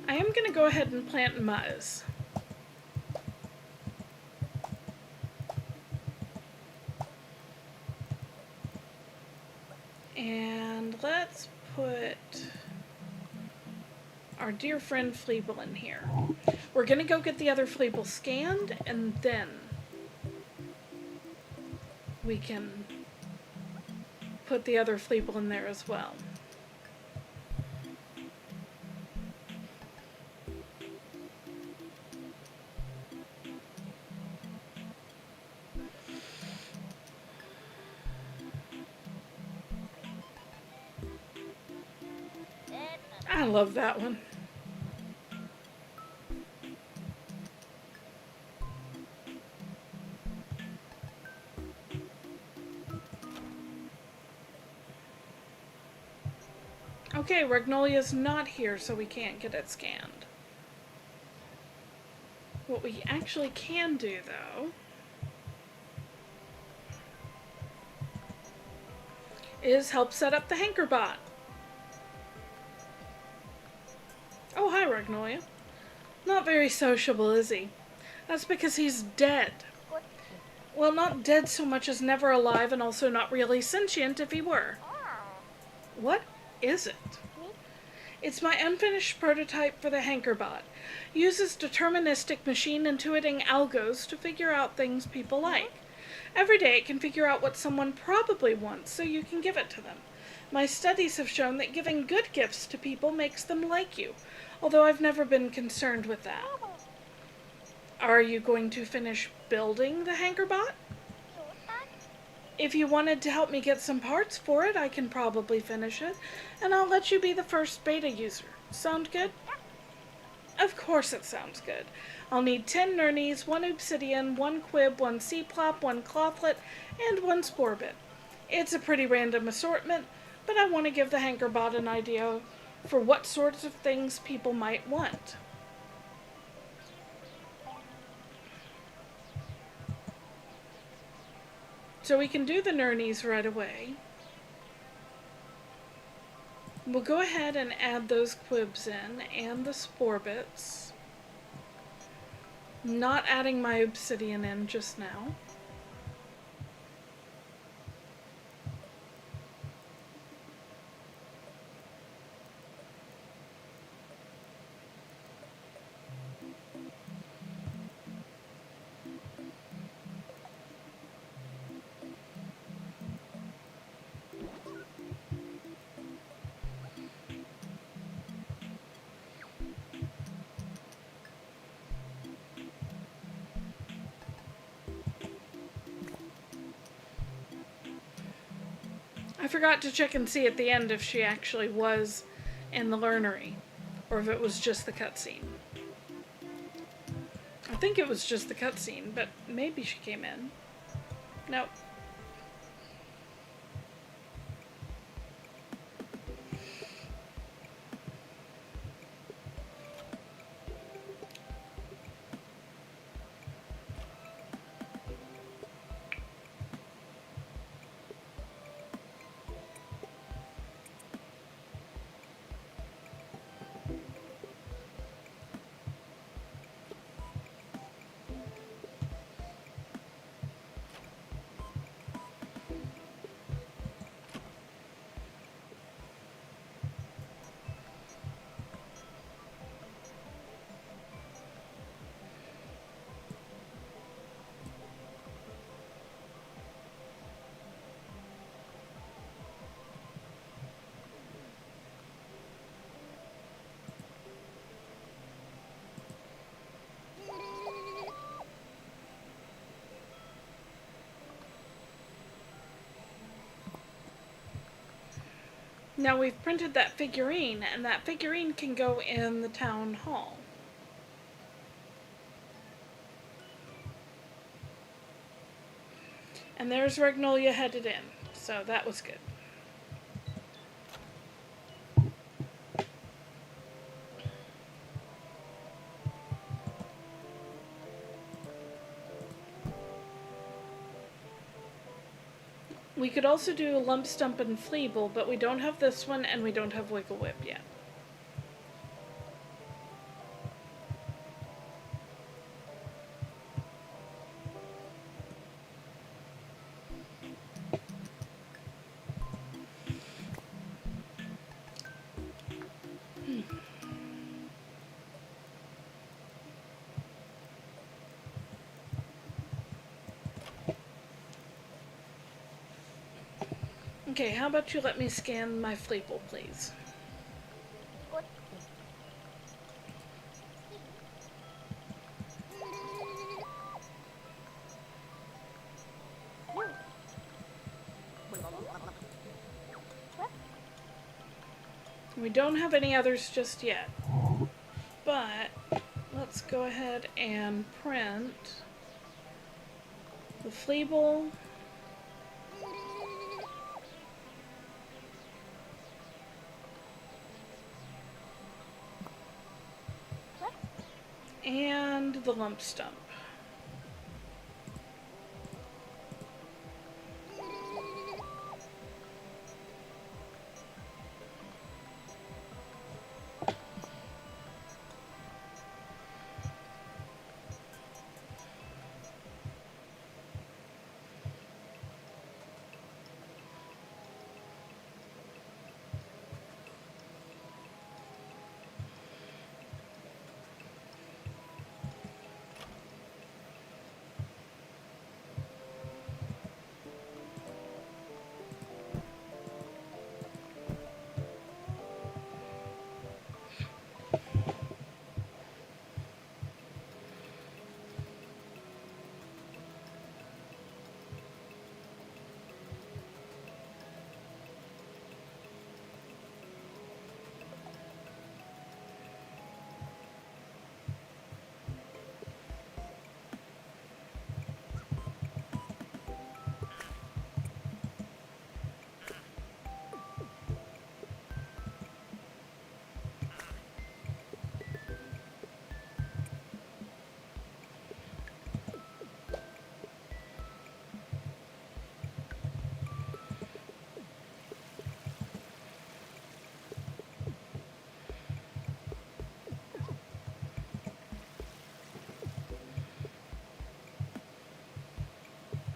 [SPEAKER 1] I am going to go ahead and plant muzz. And let's put our dear friend Fleeble in here. We're going to go get the other Fleeble scanned, and then we can put the other Fleeble in there as well. I love that one. Okay, Ragnolia's not here, so we can't get it scanned. What we actually can do, though, is help set up the Hankerbot. Oh, hi, Ragnolia. Not very sociable, is he? That's because he's dead. Well, not dead so much as never alive, and also not really sentient if he were. What is it? It's my unfinished prototype for the Hankerbot. Uses deterministic machine intuiting algos to figure out things people like. Every day it can figure out what someone probably wants, so you can give it to them. My studies have shown that giving good gifts to people makes them like you, although I've never been concerned with that. Are you going to finish building the Hankerbot? If you wanted to help me get some parts for it, I can probably finish it, and I'll let you be the first beta user. Sound good? Of course it sounds good. I'll need 10 Nernies, 1 Obsidian, 1 Quib, 1 Seaplop, 1 Clothlet, and 1 Sporebit. It's a pretty random assortment, but I want to give the Hankerbot an idea for what sorts of things people might want. So we can do the Nernies right away. We'll go ahead and add those Quibs in and the Sporebits. Not adding my Obsidian in just now. I forgot to check and see at the end if she actually was in the Learnery, or if it was just the cutscene. I think it was just the cutscene, but maybe she came in. Nope. Now we've printed that figurine, and that figurine can go in the town hall. And there's Magnolia headed in, so that was good. We could also do Lump Stump and Fleeble, but we don't have this one, and we don't have Wiggle Whip yet. Okay, how about you let me scan my Fleeble, please? We don't have any others just yet, but let's go ahead and print the Fleeble, and the Lump Stump.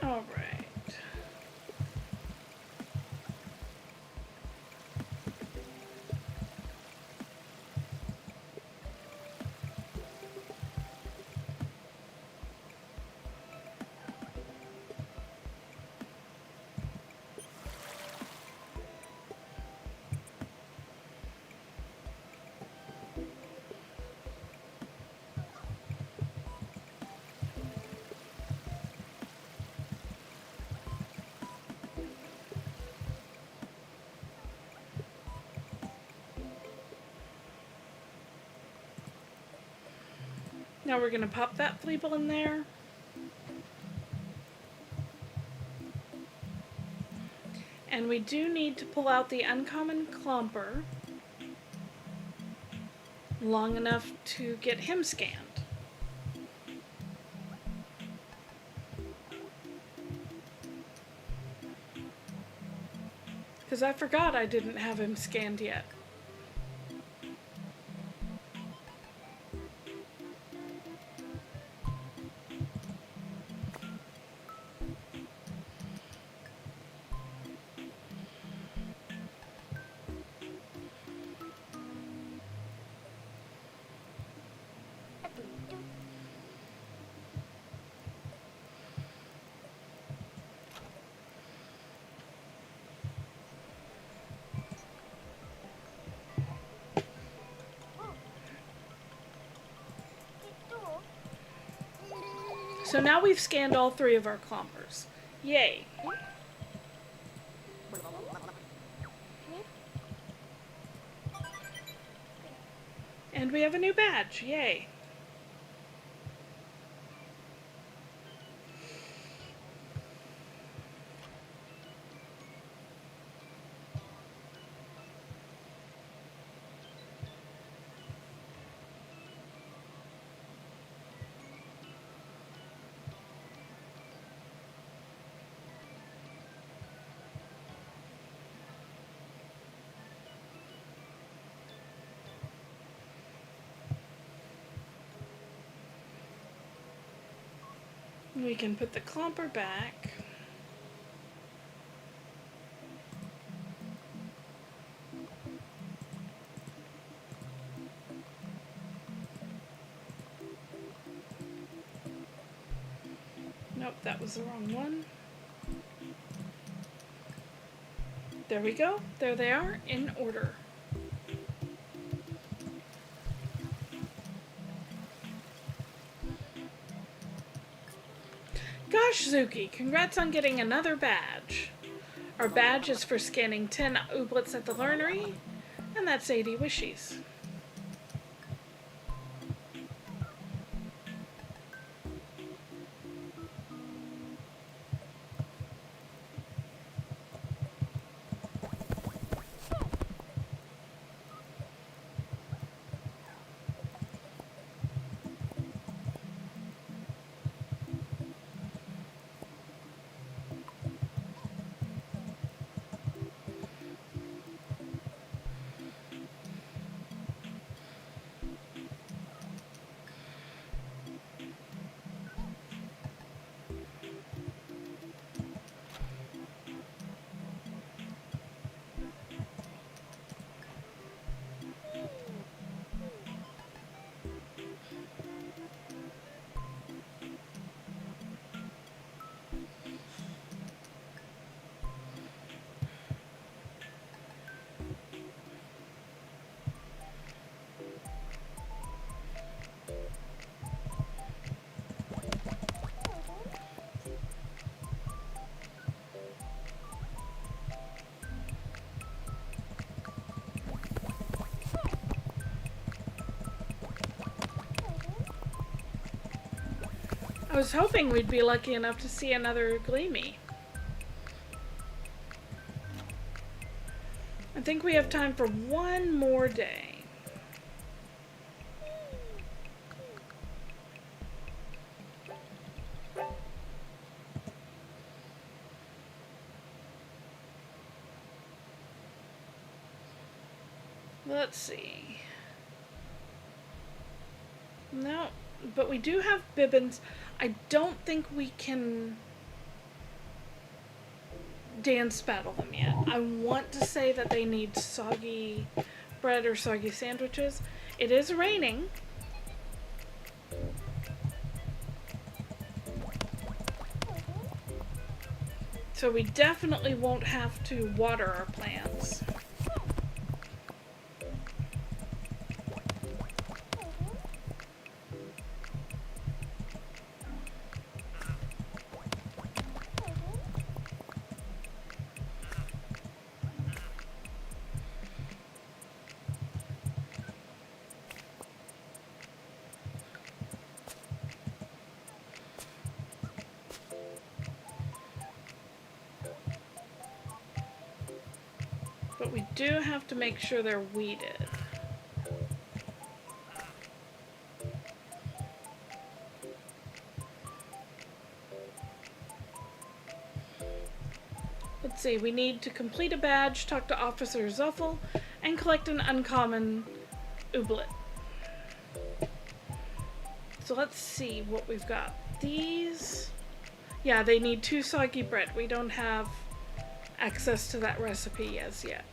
[SPEAKER 1] All right. Now we're going to pop that Fleeble in there. And we do need to pull out the uncommon Clomper long enough to get him scanned. Because I forgot I didn't have him scanned yet. So now we've scanned all 3 of our Clompers. Yay! we have a new badge. Yay. We can put the clomper back. Nope, that was the wrong one. There we go. There they are, in order. Gosh, Zuki, congrats on getting another badge. Our badge is for scanning 10 ooblets at the learnery, and that's 80 wishies. I was hoping we'd be lucky enough to see another Gleamy. I think we have time for one more day. Let's see. No, but we do have Bibbins. I don't think we can dance battle them yet. I want to say that they need soggy bread or soggy sandwiches. It is raining. So we definitely won't have to water our plants. But we do have to make sure they're weeded. Let's see, we need to complete a badge, talk to Officer Zuffel, and collect an uncommon ooblet. So let's see what we've got. These, yeah, they need 2 soggy bread. We don't have access to that recipe as yet.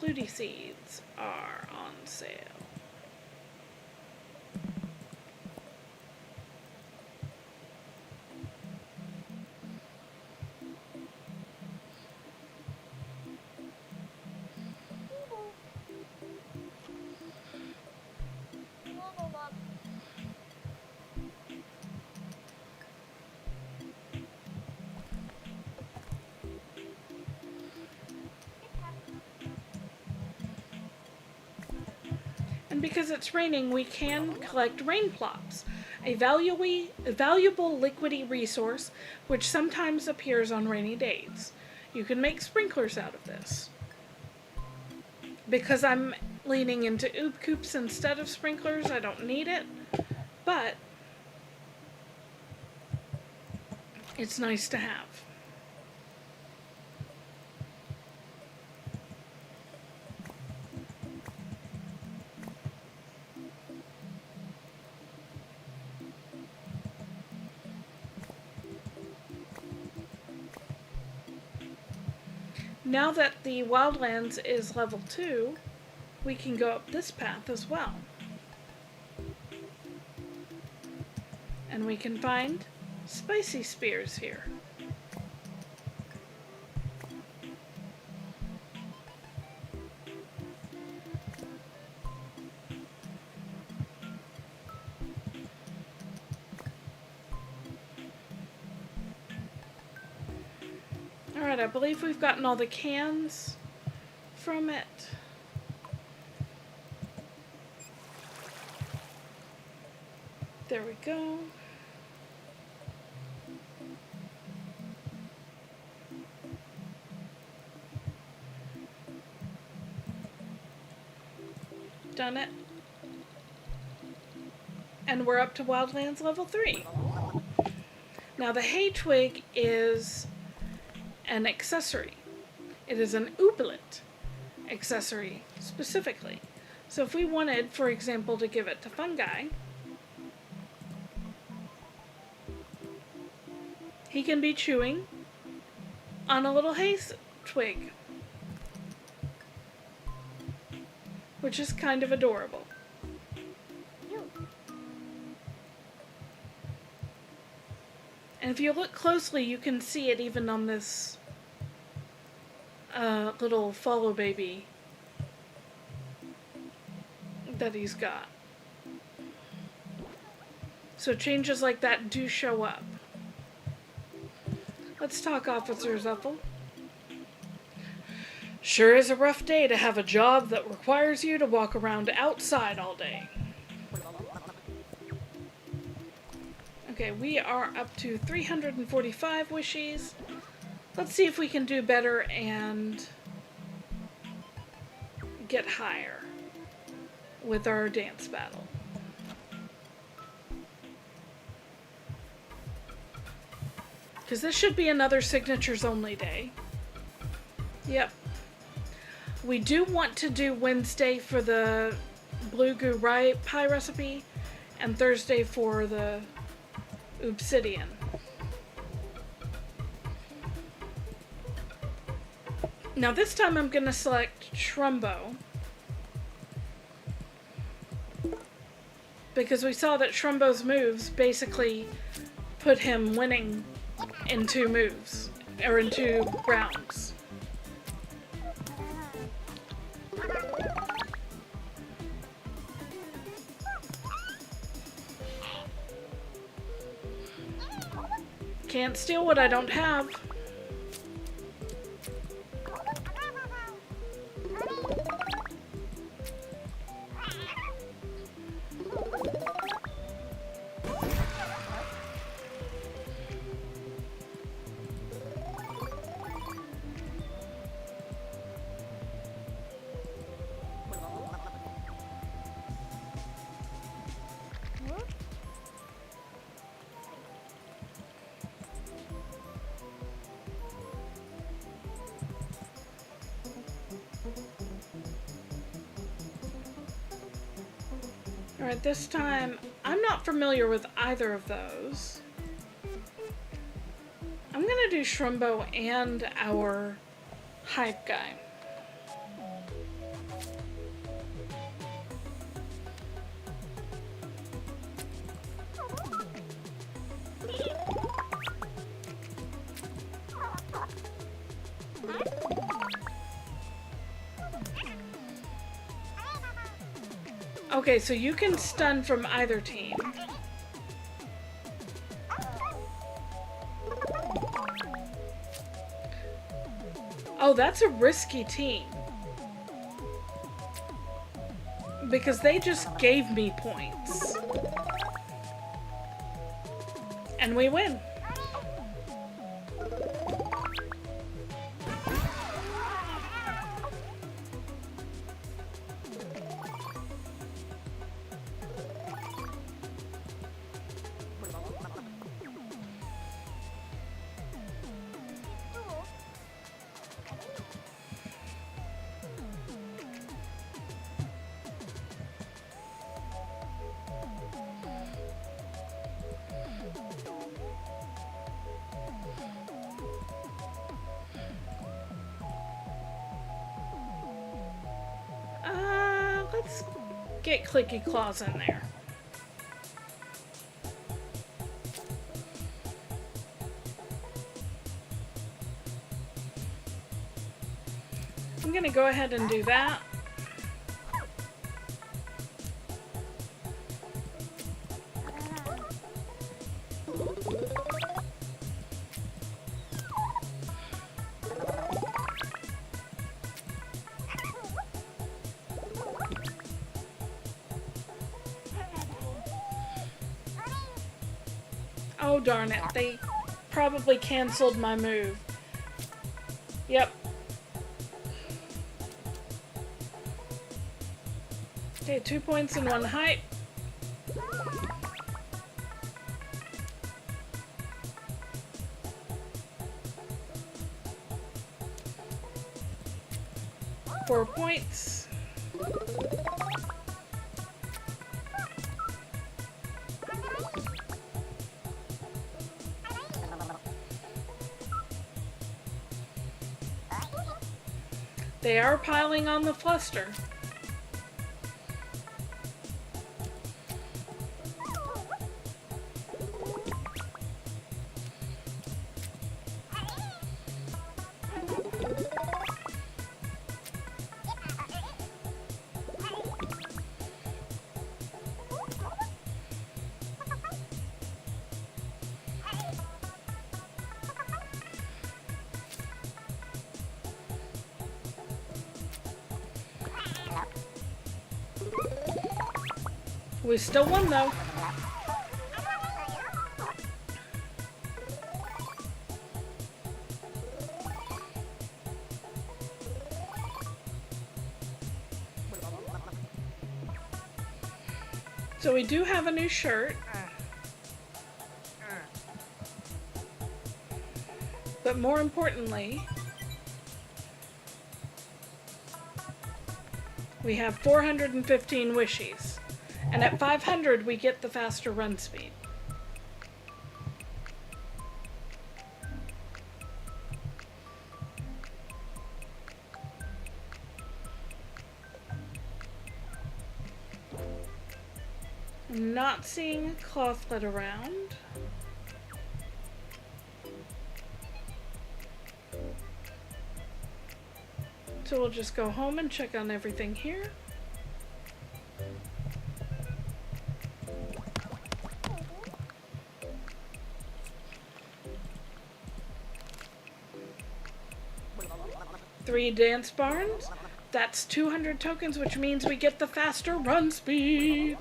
[SPEAKER 1] Fluty seeds are on sale. because it's raining, we can collect rain plops, a valuable liquidy resource which sometimes appears on rainy days. You can make sprinklers out of this. Because I'm leaning into Oobcoops instead of sprinklers, I don't need it, but it's nice to have. Now that the Wildlands is level 2, we can go up this path as well. And we can find spicy spears here. Alright, I believe we've gotten all the cans from it. There we go. Done it. And we're up to Wildlands level 3. Now the hay twig is an accessory. It is an ooblet accessory specifically. So if we wanted, for example, to give it to fungi, he can be chewing on a little hay twig, which is kind of adorable. And if you look closely, you can see it even on this little follow baby that he's got. So changes like that do show up. Let's talk, Officer Zuffel. Sure is a rough day to have a job that requires you to walk around outside all day. Okay, we are up to 345 wishies. Let's see if we can do better and get higher with our dance battle. Because this should be another signatures only day. Yep. We do want to do Wednesday for the blue goo pie recipe and Thursday for the obsidian. Now this time I'm going to select Shrumbo, because we saw that Shrumbo's moves basically put him winning in 2 moves, or in 2 rounds. Can't steal what I don't have. Alright, this time, I'm not familiar with either of those. I'm gonna do Shrumbo and our hype guy. Okay, so you can stun from either team. Oh, that's a risky team. because they just gave me points. And we win. Let's get Clicky Claws in there. I'm gonna go ahead and do that. Oh darn it, they probably canceled my move. Yep. Okay, 2 points and 1 height. Four points. They are piling on the fluster. We still won though. So we do have a new shirt. But more importantly, we have 415 wishies. And at 500, we get the faster run speed. I'm not seeing Clothlet around. So we'll just go home and check on everything here. Three dance barns. That's 200 tokens, which means we get the faster run speed.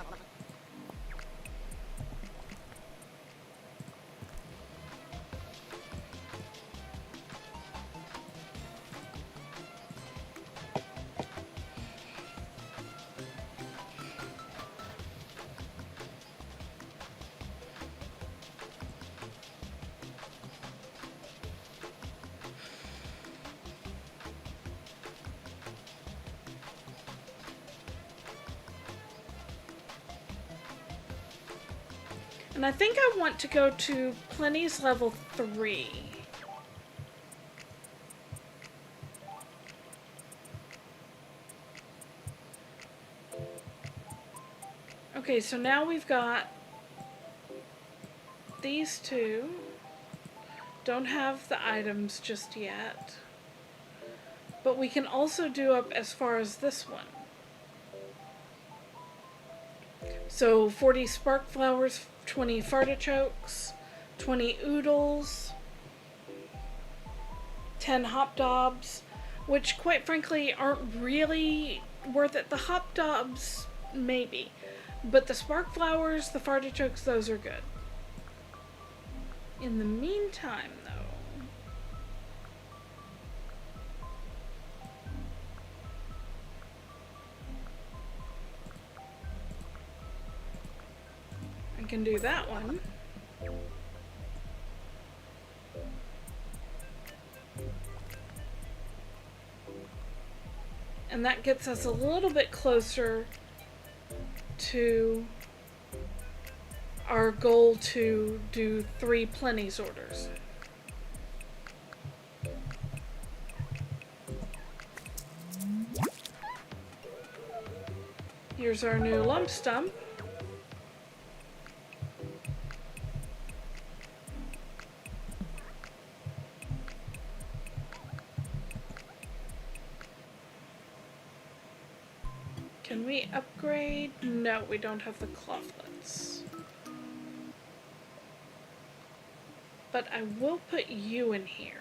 [SPEAKER 1] And I think I want to go to Plenty's level 3. Okay, so now we've got these two. Don't have the items just yet. But we can also do up as far as this one. So 40 spark flowers, 20 fartichokes, 20 oodles, 10 hopdobs, which quite frankly aren't really worth it. The hopdobs maybe. But the spark flowers, the fartichokes, those are good. In the meantime, though, I can do that one. And that gets us a little bit closer to our goal to do 3 Plenty's orders. Here's our new lump stump. Can we upgrade? No, we don't have the clothlets. But I will put you in here.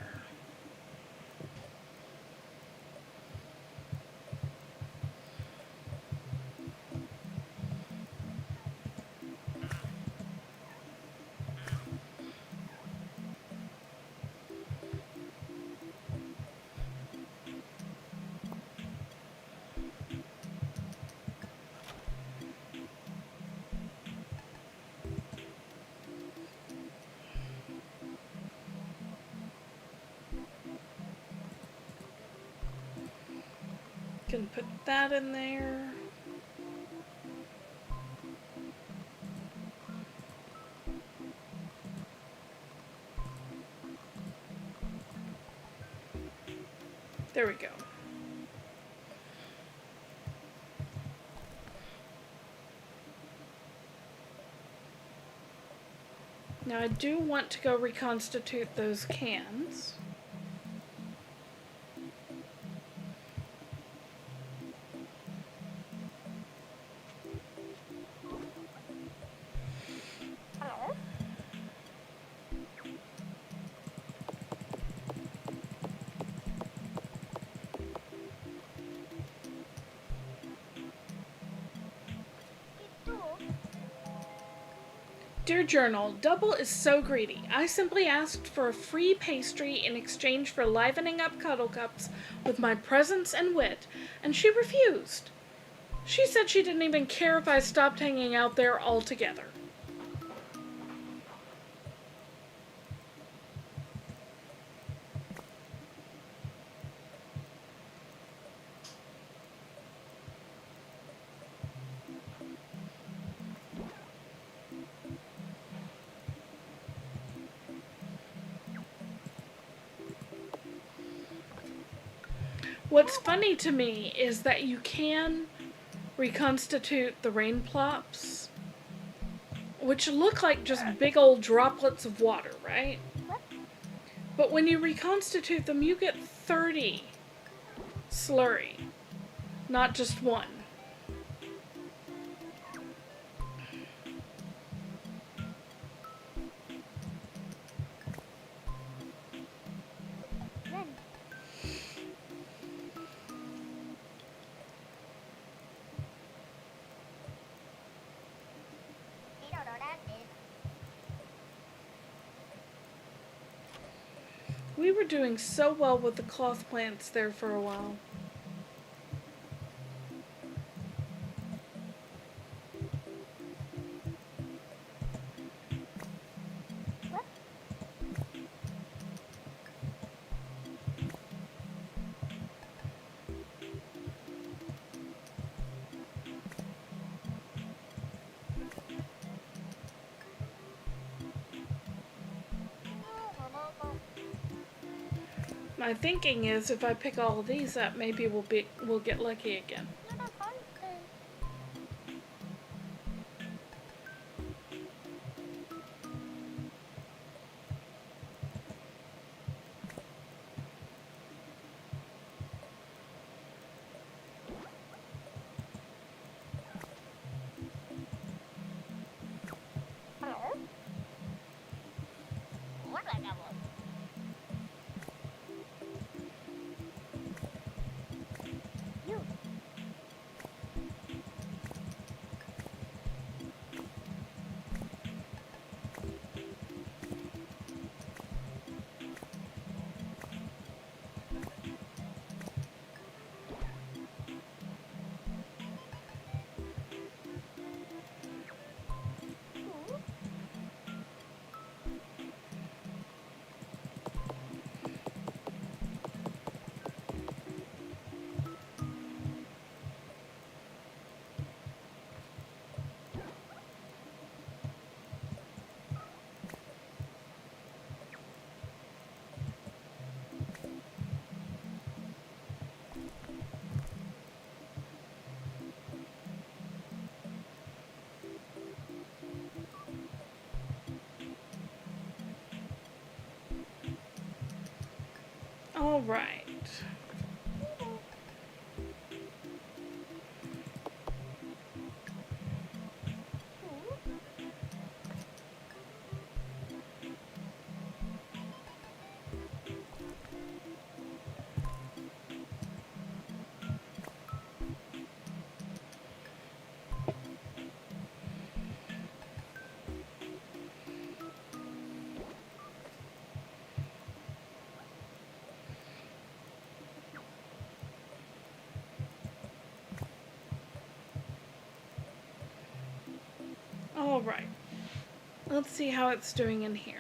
[SPEAKER 1] Can put that in there. There we go. Now I do want to go reconstitute those cans. Dear Journal, Double is so greedy. I simply asked for a free pastry in exchange for livening up Cuddle Cups with my presence and wit, and she refused. She said she didn't even care if I stopped hanging out there altogether. What's funny to me is that you can reconstitute the rain plops, which look like just big old droplets of water, right? But when you reconstitute them, you get 30 slurry, not just one. We were doing so well with the cloth plants there for a while. My thinking is if I pick all of these up, maybe we'll get lucky again. All right. All right. Let's see how it's doing in here.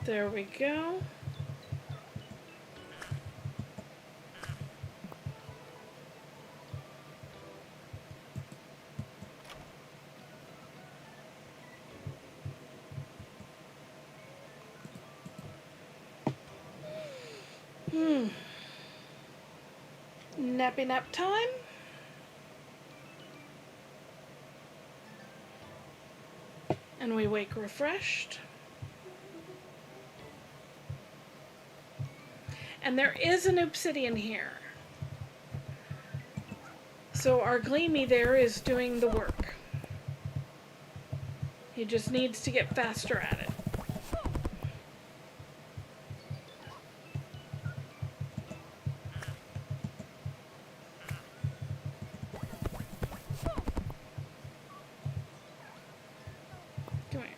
[SPEAKER 1] There we go. Nappy nap time. And we wake refreshed. And there is an obsidian here. So our Gleamy there is doing the work. He just needs to get faster at it. Come here.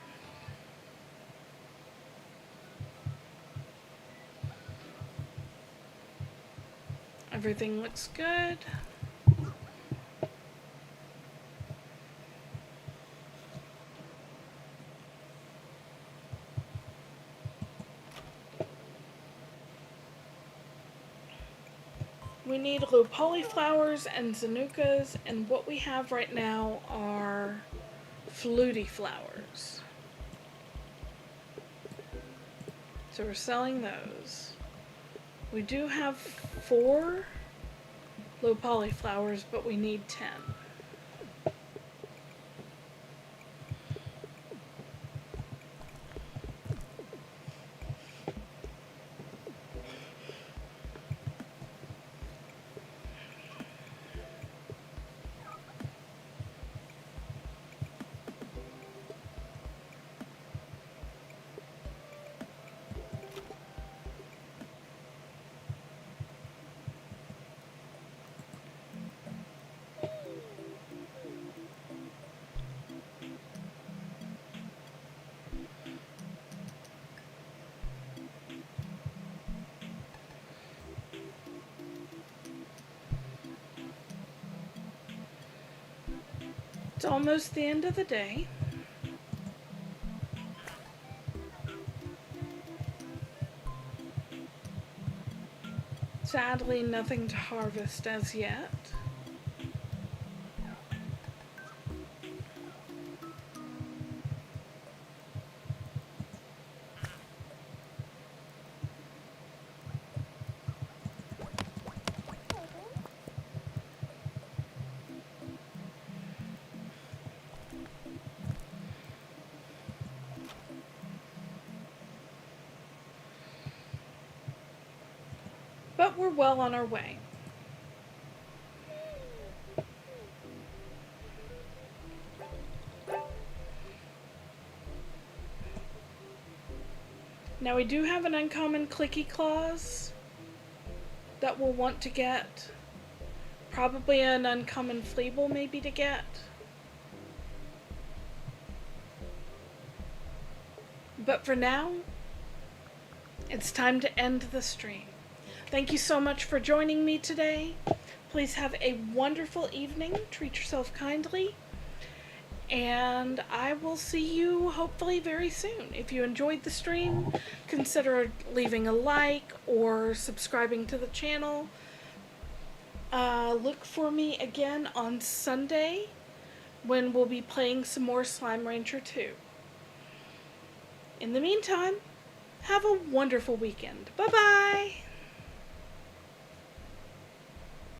[SPEAKER 1] Everything looks good. We need low polyflowers and zanukas, and what we have right now are fluty flowers. So we're selling those. We do have 4 low polyflowers, but we need 10. It's almost the end of the day. Sadly, nothing to harvest as yet. But we're well on our way. Now we do have an uncommon clicky claws that we'll want to get. Probably an uncommon fleeble maybe to get. But for now, it's time to end the stream. Thank you so much for joining me today. Please have a wonderful evening. Treat yourself kindly. And I will see you hopefully very soon. If you enjoyed the stream, consider leaving a like or subscribing to the channel. Look for me again on Sunday when we'll be playing some more Slime Rancher 2. In the meantime, have a wonderful weekend. Bye-bye!